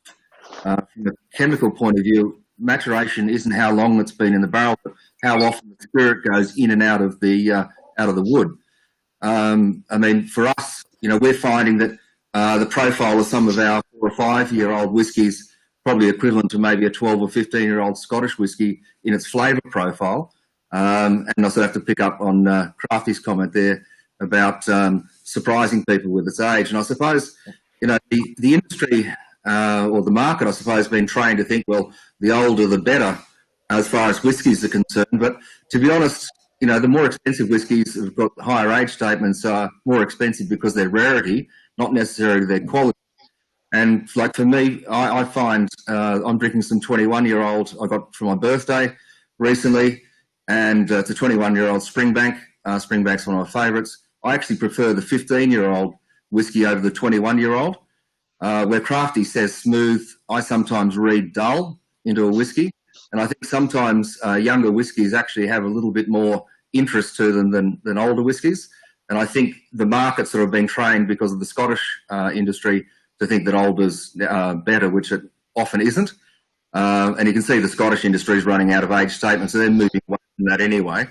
from a chemical point of view, maturation isn't how long it's been in the barrel, but how often the spirit goes in and out of the wood. I mean, for us, we're finding that the profile of some of our 4 or 5 year old whiskies probably equivalent to maybe a 12 or 15-year-old Scottish whiskey in its flavour profile. And I also have to pick up on Crafty's comment there about surprising people with its age. And I suppose, the industry or the market, I suppose, has been trained to think, well, the older the better as far as whiskies are concerned. But to be honest, the more expensive whiskies have got higher age statements are more expensive because they're rarity, not necessarily their quality. And like for me, I find I'm drinking some 21-year-old I got for my birthday recently, and it's a 21-year-old Springbank. Springbank's one of my favourites. I actually prefer the 15-year-old whiskey over the 21-year-old. Where Crafty says smooth, I sometimes read dull into a whiskey. And I think sometimes younger whiskies actually have a little bit more interest to them than older whiskies. And I think the market's sort of been trained because of the Scottish industry to think that older's better, which it often isn't. And you can see the Scottish industry is running out of age statements, so they're moving away from that anyway.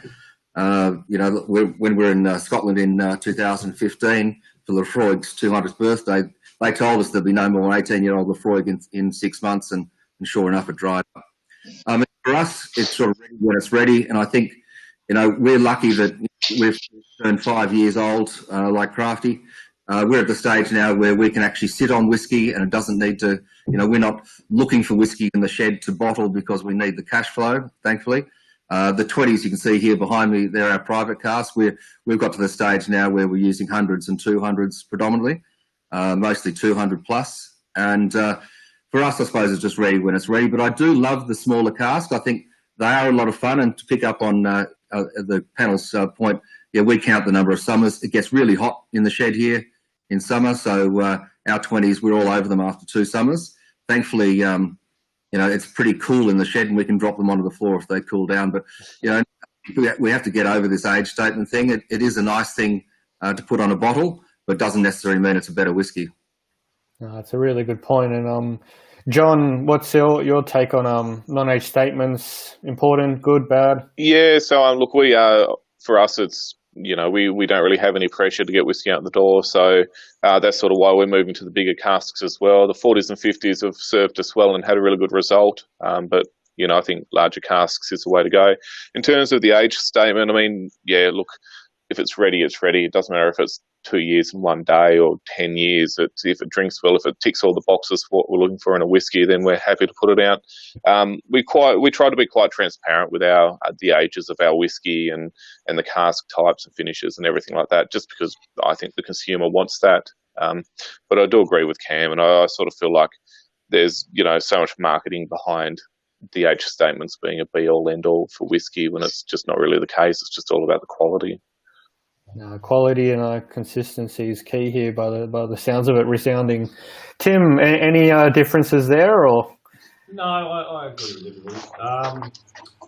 When we were in Scotland in 2015 for Lefroy's 200th birthday, they told us there'd be no more 18-year-old Lefroy in 6 months, and sure enough, it dried up. For us, it's sort of ready when it's ready, and I think, we're lucky that we've turned 5 years old, like Crafty. We're at the stage now where we can actually sit on whiskey, and it doesn't need to, we're not looking for whiskey in the shed to bottle because we need the cash flow, thankfully. The 20s you can see here behind me, they're our private casks. We've got to the stage now where we're using 100s and 200s predominantly, mostly 200 plus. And for us, I suppose it's just ready when it's ready. But I do love the smaller casks. I think they are a lot of fun. And to pick up on the panel's point, yeah, we count the number of summers. It gets really hot in the shed here in summer. So our 20s, we're all over them after 2 summers. Thankfully, it's pretty cool in the shed and we can drop them onto the floor if they cool down. But, we have to get over this age statement thing. It is a nice thing to put on a bottle, but doesn't necessarily mean it's a better whiskey. That's a really good point. And John, what's your take on non-age statements? Important, good, bad? Yeah, so look, for us, it's, we don't really have any pressure to get whiskey out the door. So that's sort of why we're moving to the bigger casks as well. The 40s and 50s have served us well and had a really good result. But, I think larger casks is the way to go. In terms of the age statement, I mean, yeah, look, if it's ready, it's ready. It doesn't matter if it's 2 years and 1 day or 10 years. If it drinks well, if it ticks all the boxes for what we're looking for in a whiskey, then we're happy to put it out. We try to be quite transparent with the ages of our whiskey and the cask types and finishes and everything like that, just because I think the consumer wants that. But I do agree with Cam, and I sort of feel like there's so much marketing behind the age statements being a be-all, end-all for whiskey when it's just not really the case. It's just all about the quality. Quality and consistency is key here by the sounds of it resounding. Tim, any differences there? Or No, I agree with everybody.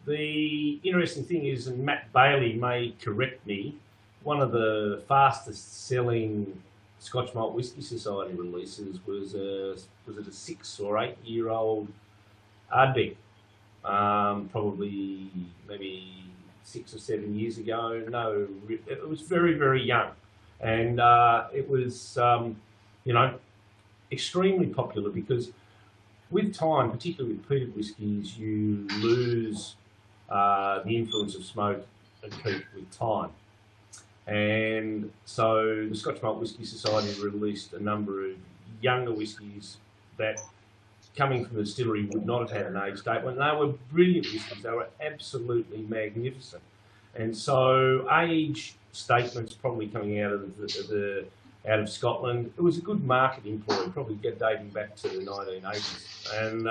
The interesting thing is, and Matt Bailey may correct me, one of the fastest selling Scotch Malt Whisky Society releases was it a 6 or 8 year old Ardbeg, probably maybe 6 or 7 years ago. No, it was very, very young, and it was extremely popular because with time, particularly with peated whiskies, you lose the influence of smoke and peat with time. And so the Scotch Malt Whisky Society released a number of younger whiskies that, coming from the distillery, would not have had an age date. When they were brilliant whiskies, they were absolutely magnificent. And so age statements probably coming out of out of Scotland. It was a good marketing ploy, probably dating back to the 1980s. And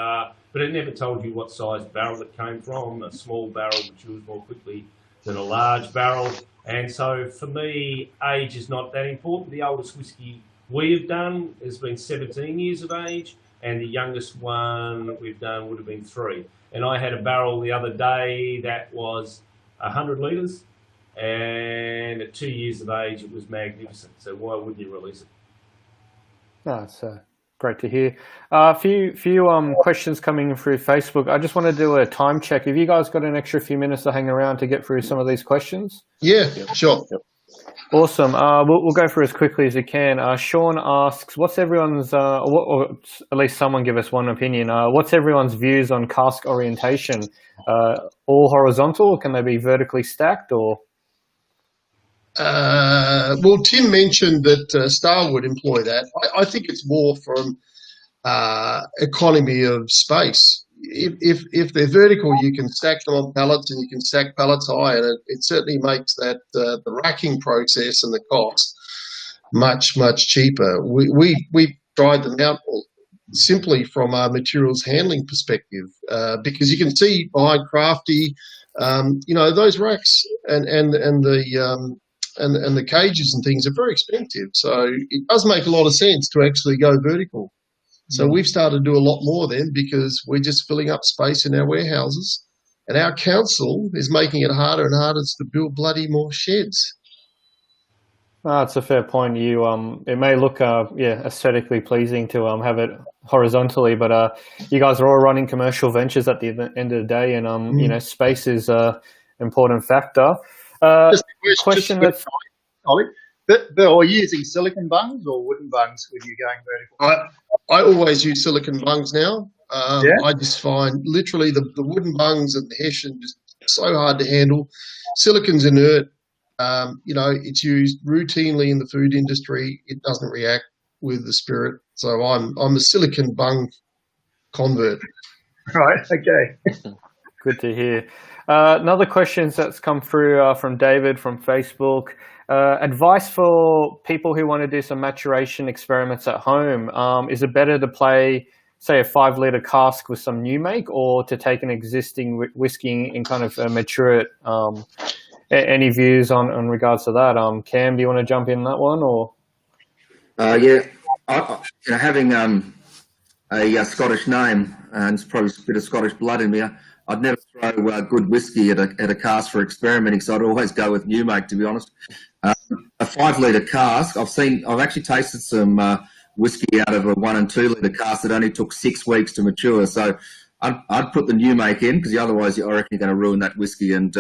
but it never told you what size barrel it came from. A small barrel matures more quickly than a large barrel. And so for me, age is not that important. The oldest whiskey we have done has been 17 years of age, and the youngest one we've done would have been 3. And I had a barrel the other day that was 100 litres, and at 2 years of age, it was magnificent. So why wouldn't you release it? No, it's great to hear. A few questions coming through Facebook. I just want to do a time check. Have you guys got an extra few minutes to hang around to get through some of these questions? Yeah, sure. Awesome. We'll go through as quickly as we can. Sean asks, what's everyone's, or at least someone give us one opinion, what's everyone's views on cask orientation? All horizontal, or can they be vertically stacked, or? Well, Tim mentioned that Star would employ that. I think it's more from economy of space. If they're vertical, you can stack them on pallets and you can stack pallets high, and it certainly makes that the racking process and the cost much cheaper. We tried them out simply from a materials handling perspective, because you can see behind Crafty, those racks and the cages and things are very expensive. So it does make a lot of sense to actually go vertical. So we've started to do a lot more then, because we're just filling up space in our warehouses, and our council is making it harder and harder to build bloody more sheds. That's a fair point. It may look aesthetically pleasing to have it horizontally, but you guys are all running commercial ventures at the end of the day, and space is an important factor. Question that's Ollie, are you using silicon bungs or wooden bungs when you're going vertical? I always use silicon bungs now. I just find literally the wooden bungs and the Hessian just so hard to handle. Silicon's inert. It's used routinely in the food industry. It doesn't react with the spirit. So I'm a silicon bung convert. Right. Okay. Good to hear. Another question that's come through from David from Facebook. Advice for people who want to do some maturation experiments at home. Is it better to play, say, a 5-litre cask with some new make, or to take an existing whiskey and kind of mature it? Any views on regards to that? Cam, do you want to jump in that one, or? Having a Scottish name, and it's probably a bit of Scottish blood in me, I'd never throw good whiskey at a cask for experimenting, so I'd always go with new make, to be honest. A 5-litre cask, I've actually tasted some whiskey out of a 1 and 2 litre cask that only took 6 weeks to mature. So I'd put the new make in, because otherwise I reckon you're going to ruin that whiskey, and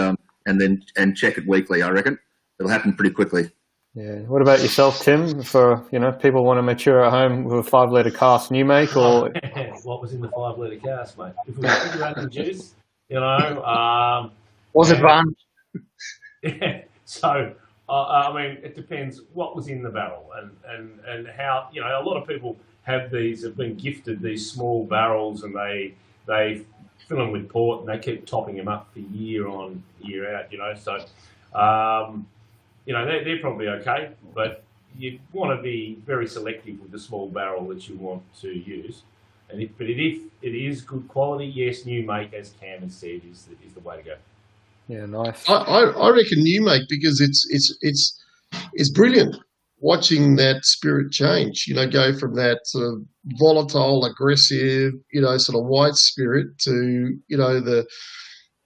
check it weekly. I reckon it'll happen pretty quickly. Yeah. What about yourself, Tim? For people want to mature at home with a 5-litre cask, new make, or what was in the 5-litre cask, mate? If we figure out the juice, was it fun? Yeah. So it depends what was in the barrel and how. A lot of people have been gifted these small barrels, and they fill them with port and they keep topping them up for year on, year out. So. They're probably okay, but you want to be very selective with the small barrel that you want to use. And if it is good quality, yes, new make, as Cam has said, is the way to go. Yeah, nice. I reckon new make, because it's brilliant. watching that spirit change, go from that sort of volatile, aggressive, sort of white spirit to, the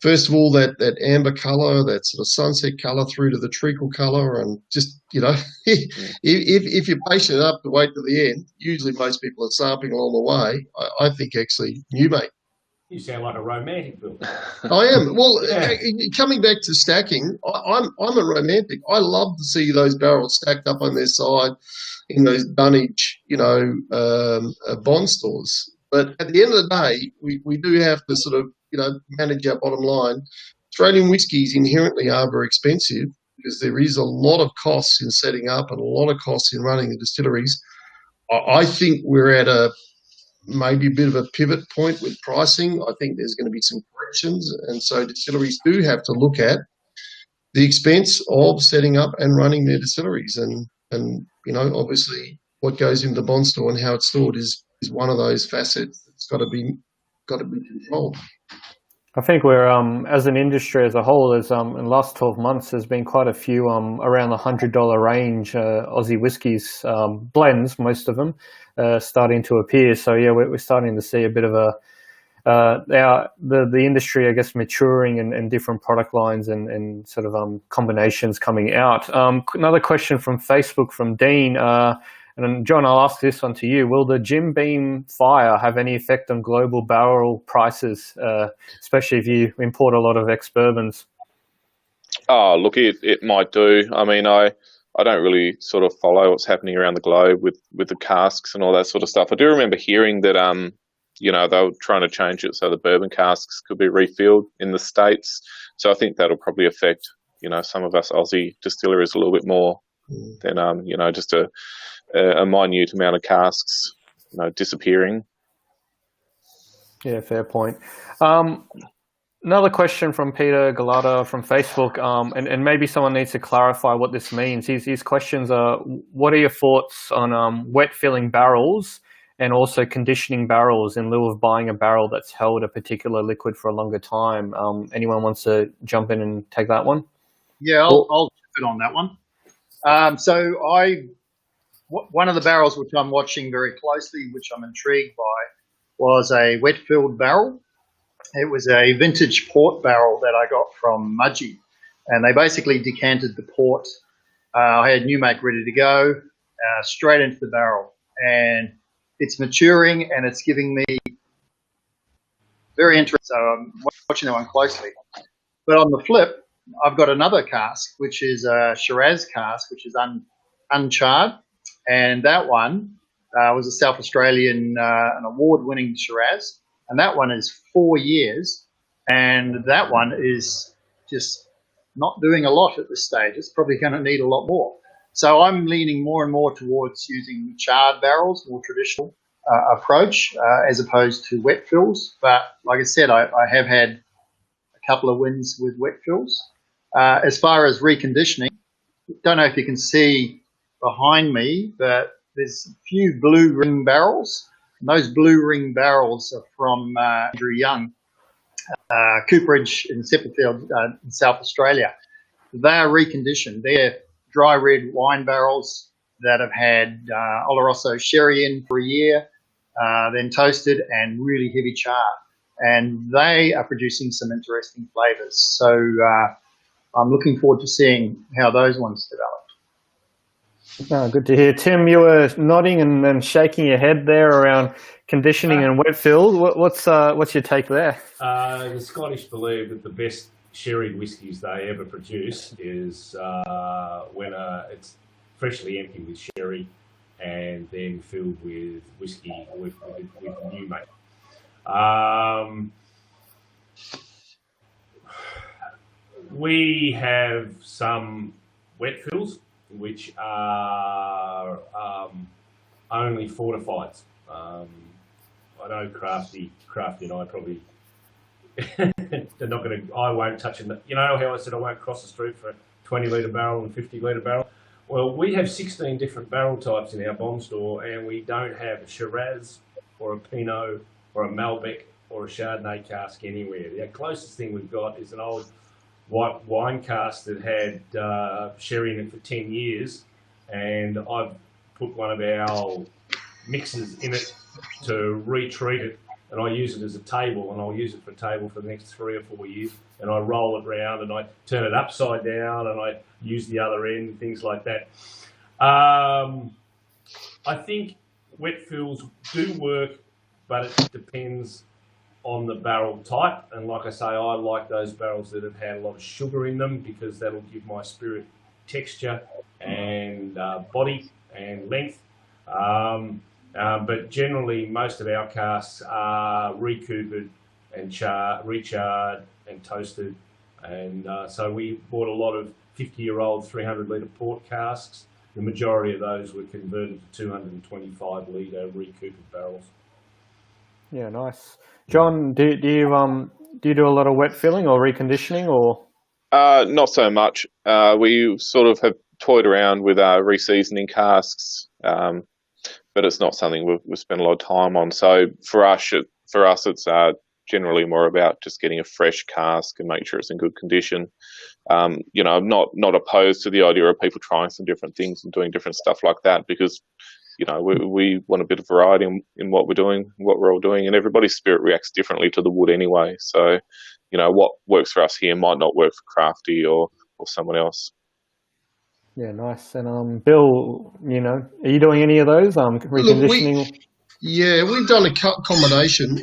first of all, that amber colour, that sort of sunset colour through to the treacle colour, and just, if you're patient enough to wait to the end, usually most people are sampling along the way. I think actually new mate. You sound like a romantic, Bill. I am. Well, Yeah. coming back to stacking, I'm a romantic. I love to see those barrels stacked up on their side in those dunnage, bond stores. But at the end of the day, we do have to sort of, manage our bottom line. Australian whiskies inherently are very expensive because there is a lot of costs in setting up and a lot of costs in running the distilleries. I think we're at maybe a bit of a pivot point with pricing. I think there's going to be some corrections, and so distilleries do have to look at the expense of setting up and running their distilleries, and obviously what goes into the bond store and how it's stored is one of those facets that's got to be controlled. I think we're, as an industry as a whole, in the last 12 months, there's been quite a few around the $100 range Aussie whiskies, blends, most of them, starting to appear. So yeah, we're starting to see a bit of the industry, I guess, maturing and different product lines and sort of combinations coming out. Another question from Facebook from Dean. And John, I'll ask this one to you. Will the Jim Beam fire have any effect on global barrel prices, especially if you import a lot of ex-bourbons? Oh, look, it might do. I mean, I don't really sort of follow what's happening around the globe with the casks and all that sort of stuff. I do remember hearing that, they were trying to change it so the bourbon casks could be refilled in the States. So I think that'll probably affect, some of us Aussie distilleries a little bit more than, just a minute amount of casks, disappearing. Yeah, fair point. Another question from Peter Galata from Facebook, and maybe someone needs to clarify what this means. His questions are, what are your thoughts on wet filling barrels and also conditioning barrels in lieu of buying a barrel that's held a particular liquid for a longer time? Anyone wants to jump in and take that one? Yeah, I'll jump in on that one. One of the barrels which I'm watching very closely, which I'm intrigued by, was a wet-filled barrel. It was a vintage port barrel that I got from Mudgee, and they basically decanted the port. I had new make ready to go, straight into the barrel, and it's maturing and it's giving me very interesting. So I'm watching that one closely. But on the flip, I've got another cask, which is a Shiraz cask, which is uncharred. And that one was a South Australian, an award-winning Shiraz. And that one is 4 years. And that one is just not doing a lot at this stage. It's probably going to need a lot more. So I'm leaning more and more towards using charred barrels, more traditional approach, as opposed to wet fills. But like I said, I have had a couple of wins with wet fills. As far as reconditioning, don't know if you can see behind me, but there's a few blue ring barrels. And those blue ring barrels are from Andrew Young, Cooperage in Seppelfield in South Australia. They are reconditioned. They're dry red wine barrels that have had Oloroso sherry in for a year, then toasted and really heavy char. And they are producing some interesting flavours. So I'm looking forward to seeing how those ones develop. Oh, good to hear. Tim, you were nodding and shaking your head there around conditioning and wet fill. What's your take there? The Scottish believe that the best sherry whiskies they ever produce is when it's freshly emptied with sherry and then filled with whiskey with new make. We have some wet fills which are only fortified. I know Crafty and I probably they're not going to. I won't touch them. You know how I said I won't cross the street for a 20-litre barrel and 50-litre barrel. Well, we have 16 different barrel types in our bomb store, and we don't have a Shiraz or a Pinot or a Malbec or a Chardonnay cask anywhere. The closest thing we've got is an old white wine cask that had sherry in it for 10 years, and I've put one of our mixers in it to retreat it, and I use it as a table, and I'll use it for a table for the next 3 or 4 years, and I roll it round and I turn it upside down and I use the other end, things like that. I think wet fills do work, but it depends on the barrel type, and like I say, I like those barrels that have had a lot of sugar in them because that'll give my spirit texture and body and length. But generally, most of our casks are recoopered and recharred and toasted, and so we bought a lot of 50-year-old 300-litre port casks. The majority of those were converted to 225-litre recoopered barrels. Yeah, nice. John, do you do a lot of wet filling or reconditioning, or? Not so much. We sort of have toyed around with reseasoning casks, but it's not something we've spent a lot of time on. So for us, it's generally more about just getting a fresh cask and make sure it's in good condition. I'm not opposed to the idea of people trying some different things and doing different stuff like that, because we want a bit of variety in what we're doing, what we're all doing, and everybody's spirit reacts differently to the wood anyway. So, what works for us here might not work for Crafty or someone else. Yeah, nice. And Bill, are you doing any of those reconditioning? Look, we've done a combination.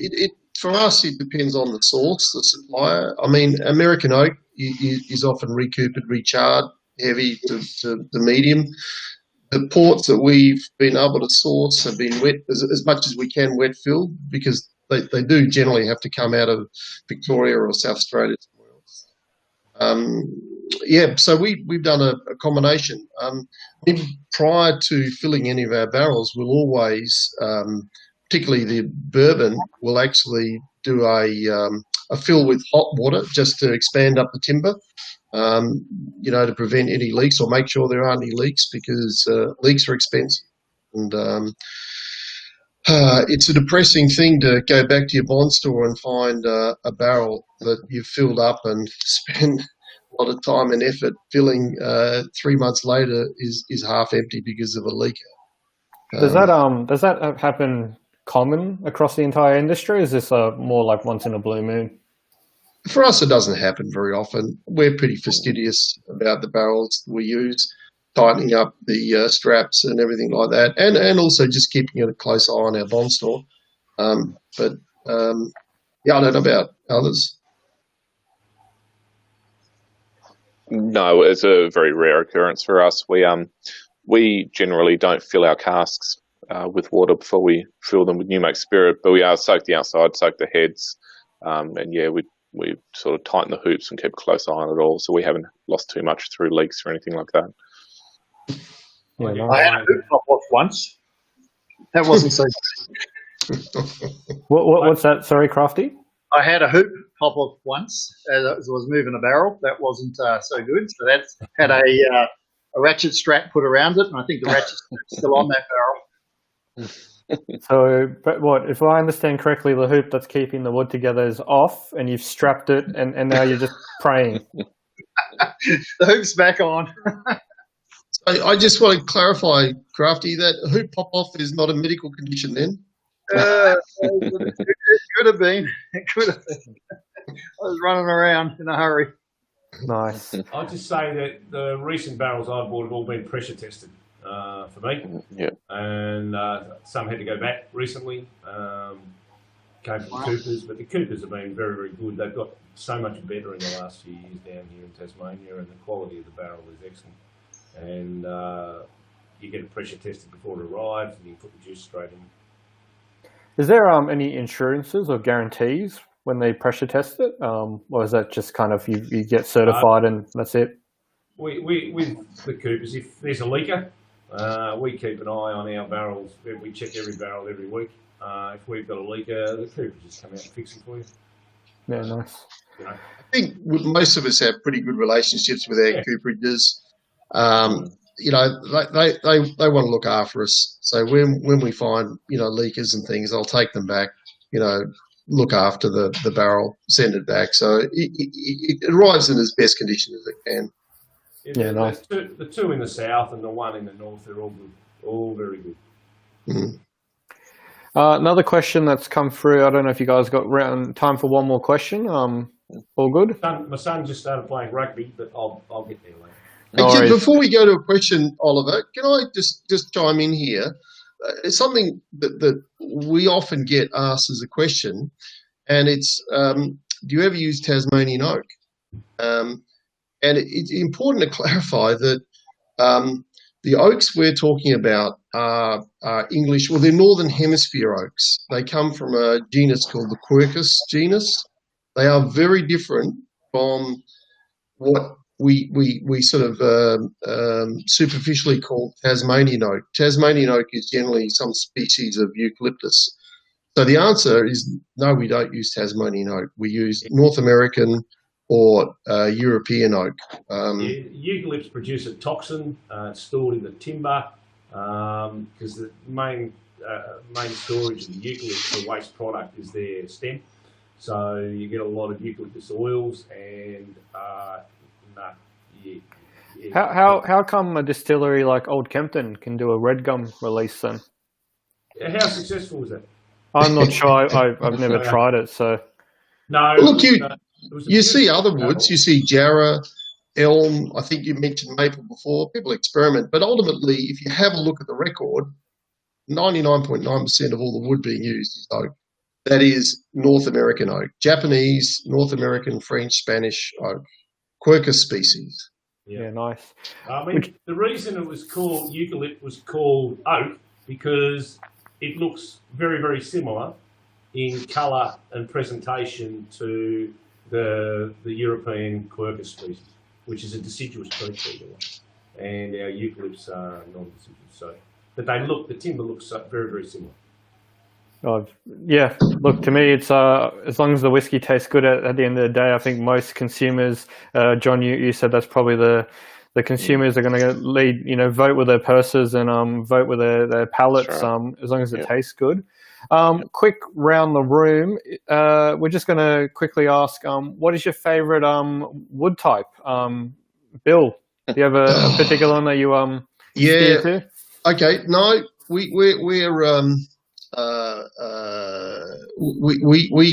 For us, it depends on the source, the supplier. I mean, American oak is often recoopered, recharred, heavy to the medium. The ports that we've been able to source have been wet as much as we can wet filled, because they do generally have to come out of Victoria or South Australia somewhere else. So we've done a combination. Prior to filling any of our barrels, we'll always, particularly the bourbon, we'll actually do a fill with hot water just to expand up the timber. To prevent any leaks or make sure there aren't any leaks, because leaks are expensive. And it's a depressing thing to go back to your bond store and find a barrel that you've filled up and spend a lot of time and effort filling 3 months later is half empty because of a leak. Does that happen common across the entire industry? Is this more like once in a blue moon? For us, it doesn't happen very often. We're pretty fastidious about the barrels we use, tightening up the straps and everything like that, and also just keeping a close eye on our bond store. I don't know about others. No, it's a very rare occurrence for us. We generally don't fill our casks with water before we fill them with new make spirit, but we soak the outside, soak the heads, we sort of tighten the hoops and keep a close eye on it all, so we haven't lost too much through leaks or anything like that. Yeah, I had a hoop pop off once. That wasn't so good. What's that? Sorry, Crafty? I had a hoop pop off once as I was moving a barrel. That wasn't so good. So that's had a ratchet strap put around it, and I think the ratchet strap's still on that barrel. So, but what, if I understand correctly, the hoop that's keeping the wood together is off, and you've strapped it, and now you're just praying. The hoop's back on. I just want to clarify, Crafty, that hoop pop-off is not a medical condition then? It could have been. It could have been. I was running around in a hurry. Nice. I'll just say that the recent barrels I've bought have all been pressure tested for me. Yeah. And some had to go back recently. Came from Coopers, but the Coopers have been very, very good. They've got so much better in the last few years down here in Tasmania, and the quality of the barrel is excellent. And you get it pressure tested before it arrives, and you put the juice straight in. Is there any insurances or guarantees when they pressure test it, or is that just kind of you get certified and that's it? With the Coopers, if there's a leaker, we keep an eye on our barrels. We check every barrel every week. If we've got a leaker, the Coopers just come out and fix it for you. Yeah, nice. I think most of us have pretty good relationships with our cooperages. They want to look after us. So when we find leakers and things, I'll take them back. Look after the barrel, send it back, so it arrives in as best condition as it can. Yeah, nice. The two in the south and the one in the north, they're all good, all very good. Mm. Another question that's come through. I don't know if you guys got time for one more question. All good? My son just started playing rugby, but I'll get there later. Hey, before we go to a question, Oliver, can I just chime in here? It's something that we often get asked as a question, and it's, do you ever use Tasmanian oak? And it's important to clarify that the oaks we're talking about are English, well, they're Northern Hemisphere oaks. They come from a genus called the Quercus genus. They are very different from what we sort of superficially call Tasmanian oak. Tasmanian oak is generally some species of eucalyptus. So the answer is no, we don't use Tasmanian oak. We use North American or European oak. Eucalypts produce a toxin. It's stored in the timber because the main storage of the eucalypts, the waste product, is their stem. So you get a lot of eucalyptus oils and How come a distillery like Old Kempton can do a red gum release then? How successful was that? I'm not sure. I've never tried it, so. No. Look, you see other woods. You see jarrah, elm. I think you mentioned maple before. People experiment, but ultimately, if you have a look at the record, 99.9% of all the wood being used is oak. That is North American oak, Japanese, North American, French, Spanish oak, Quercus species. Yeah, nice. I mean, the reason it was called eucalypt was called oak because it looks very, very similar in colour and presentation to the European Quercus species, which is a deciduous tree, by the way. And our eucalypts are non-deciduous. So, but the timber looks very, very similar. Oh, yeah. Look, to me, it's as long as the whiskey tastes good at the end of the day. I think most consumers, John, you said that's probably the consumers are going to lead, vote with their purses and vote with their palates. Sure. As long as it tastes good. Quick round the room. We're just going to quickly ask, what is your favourite wood type? Bill, do you have a particular one that you steer to? Okay. No, we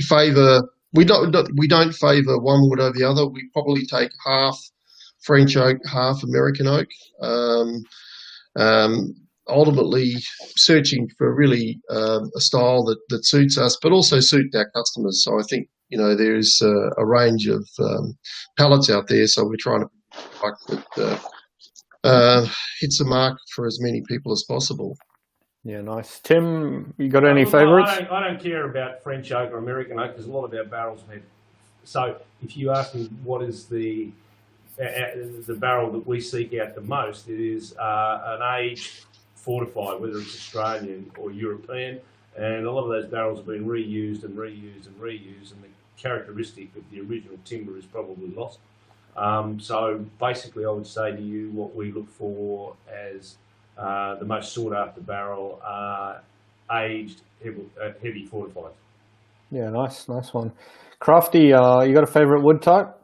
favour. We don't favour one wood over the other. We probably take half French oak, half American oak. Ultimately, searching for really a style that suits us, but also suits our customers. So I think there's a range of palettes out there. So we're trying to hits the mark for as many people as possible. Yeah, nice. Tim, you got any favourites? I don't care about French oak or American oak because a lot of our barrels have. So if you ask me what is the barrel that we seek out the most, it is an aged fortified, whether it's Australian or European, and a lot of those barrels have been reused and reused and reused, and the characteristic of the original timber is probably lost. So basically, I would say to you what we look for as the most sought after barrel are aged, heavy fortified. Yeah, nice one. Crafty, you got a favourite wood type?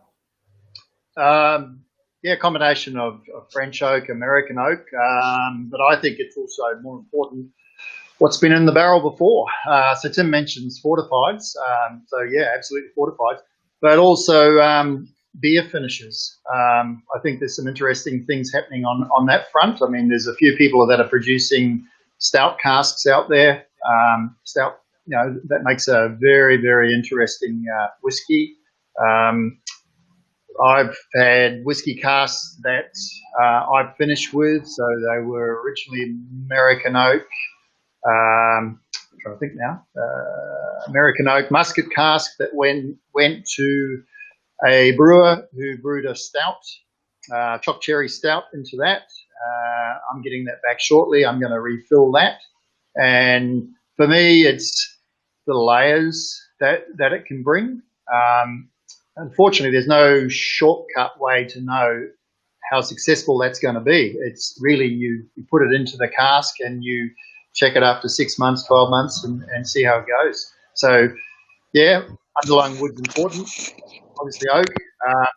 Yeah, combination of French oak, American oak, but I think it's also more important what's been in the barrel before. So Tim mentions fortifieds, so yeah, absolutely fortifieds, but also beer finishes. I think there's some interesting things happening on that front. I mean, there's a few people that are producing stout casks out there. Stout, that makes a very, very interesting whiskey. I've had whiskey casks that I've finished with, so they were originally American oak. I'm trying to think now. American oak musket cask that went to a brewer who brewed a stout, choc cherry stout into that. I'm getting that back shortly. I'm going to refill that. And for me, it's the layers that it can bring. Unfortunately, there's no shortcut way to know how successful that's going to be. It's really you put it into the cask and you check it after 6 months, 12 months and see how it goes. So, yeah, underlying wood's important. Obviously oak,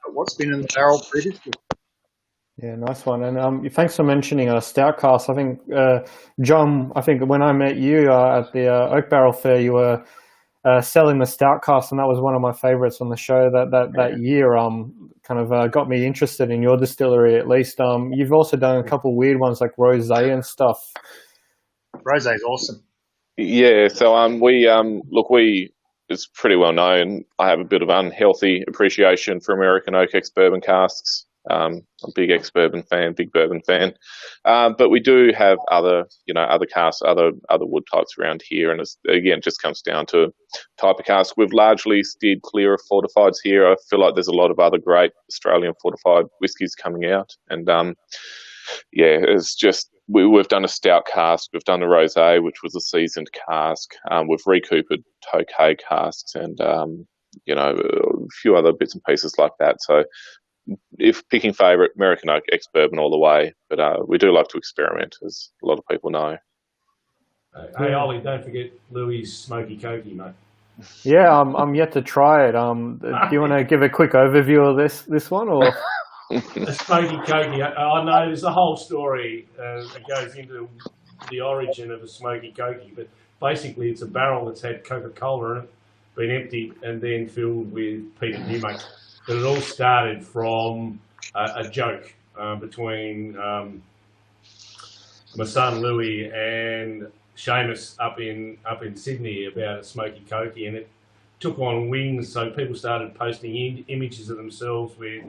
but what's been in the barrel previously. Yeah, nice one. And thanks for mentioning stout cask. I think John, I think when I met you at the Oak Barrel Fair, you were selling the stout cask, and that was one of my favorites on the show that year. Kind of got me interested in your distillery at least. You've also done a couple weird ones like rosé and stuff. Rosé is awesome. Yeah, so it's pretty well known. I have a bit of unhealthy appreciation for American oak ex-bourbon casks. I'm a big ex-bourbon fan, big bourbon fan. But we do have other casks, other wood types around here, and it just comes down to type of cask. We've largely steered clear of fortifieds here. I feel like there's a lot of other great Australian fortified whiskies coming out, and it's just we've done a stout cask, we've done the rosé, which was a seasoned cask. We've recoopered Tokay casks, and a few other bits and pieces like that. So, if picking favourite, American oak ex-bourbon all the way, but we do like to experiment, as a lot of people know. Hey Ollie, don't forget Louis' smoky cokey, mate. Yeah, I'm yet to try it. Do you want to give a quick overview of this one, or? A smoky cokey. I know there's a whole story that goes into the origin of a smoky cokey, but basically it's a barrel that's had Coca-Cola in it, been emptied and then filled with peated new mate. But it all started from a joke between my son Louis and Seamus up in Sydney about a smoky cokey, and it took on wings. So people started posting images of themselves with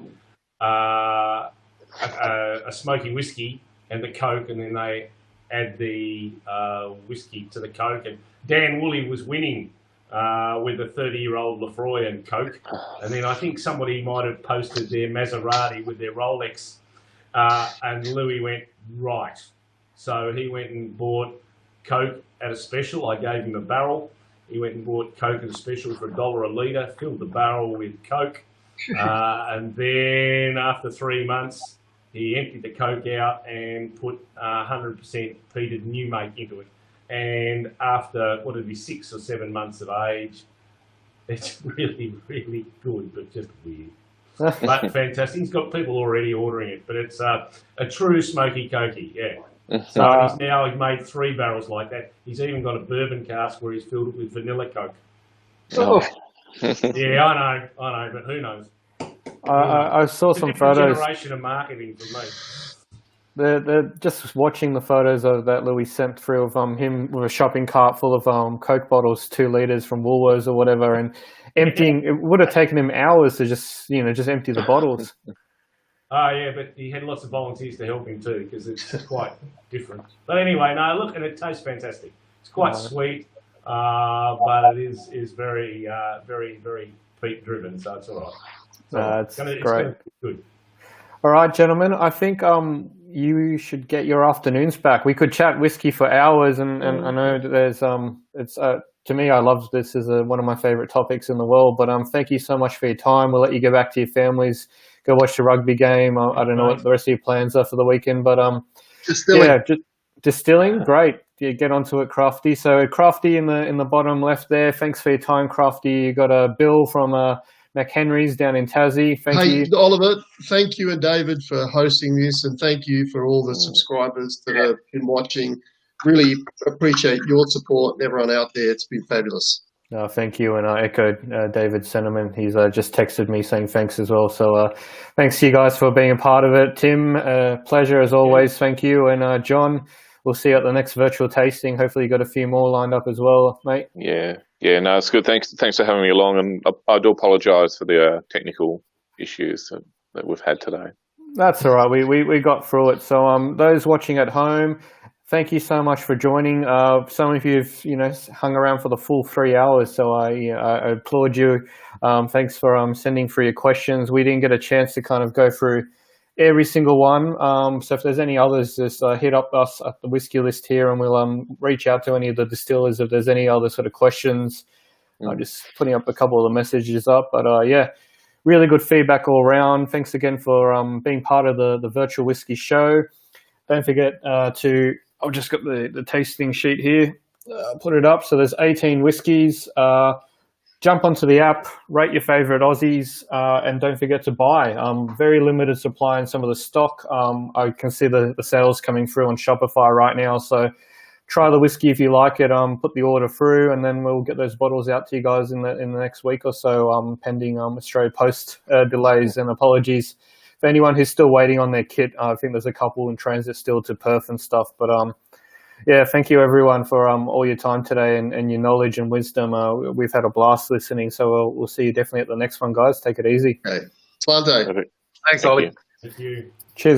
a smoky whiskey and the Coke, and then they add the whiskey to the Coke. And Dan Woolley was winning with a 30-year-old Lefroy and Coke, and then I think somebody might have posted their Maserati with their Rolex, and Louis went, right. So he went and bought Coke at a special. I gave him a barrel. He went and bought Coke at a special for $1 a litre, filled the barrel with Coke, and then after 3 months, he emptied the Coke out and put 100% peated new make into it. And after, 6 or 7 months of age, it's really, really good, but just weird. But fantastic. He's got people already ordering it, but it's a true smoky cokey, yeah. So he's made 3 barrels like that. He's even got a bourbon cask where he's filled it with vanilla Coke. Oh. Yeah, I know, but who knows? I saw some photos. Generation of marketing for me. They're just watching the photos of that Louis sent through of him with a shopping cart full of Coke bottles, 2 litres from Woolworths or whatever, and emptying. It would have taken him hours to just empty the bottles. Oh, yeah, but he had lots of volunteers to help him too, because it's quite different. But anyway, no, look, and it tastes fantastic. It's quite sweet, but it is very, very, very peat driven, so it's all right. So it's great. Good. All right, gentlemen, I think you should get your afternoons back. We could chat whiskey for hours, and I know that there's it's to me, I love this as one of my favourite topics in the world. But thank you so much for your time. We'll let you go back to your families, go watch the rugby game. I don't know what the rest of your plans are for the weekend, but distilling. Yeah, distilling, great. Yeah, get onto it, Crafty. So Crafty in the bottom left there. Thanks for your time, Crafty. You got a bill from McHenry's down in Tassie. Thank you, Oliver. Thank you and David for hosting this, and thank you for all the subscribers that have been watching. Really appreciate your support and everyone out there. It's been fabulous. Thank you, and I echoed David's sentiment. He's just texted me saying thanks as well. So thanks to you guys for being a part of it. Tim, pleasure as always. Thank you, and John, we'll see you at the next virtual tasting. Hopefully you got a few more lined up as well, mate. Yeah, no, it's good. Thanks for having me along, and I do apologise for the technical issues that we've had today. That's all right. We got through it. So those watching at home, thank you so much for joining. Some of you have hung around for the full 3 hours, so I applaud you. Thanks for sending through your questions. We didn't get a chance to kind of go through every single one. So if there's any others, just hit up us at the Whiskey List here, and we'll reach out to any of the distillers if there's any other sort of questions. Just putting up a couple of the messages up. But really good feedback all around. Thanks again for being part of the Virtual Whiskey Show. Don't forget I've just got the tasting sheet here. Put it up. So there's 18 whiskies. jump onto the app, rate your favorite Aussies, and don't forget to buy. Very limited supply in some of the stock. I can see the sales coming through on Shopify right now. So try the whiskey if you like it. Put the order through, and then we'll get those bottles out to you guys in the next week or so, pending Australia Post delays. And apologies for anyone who's still waiting on their kit. I think there's a couple in transit still to Perth and stuff. But yeah, thank you everyone for all your time today and your knowledge and wisdom. We've had a blast listening, so we'll see you definitely at the next one, guys. Take it easy. Okay. Svante. Perfect. Thanks, Ollie. Thank you. Cheers, guys.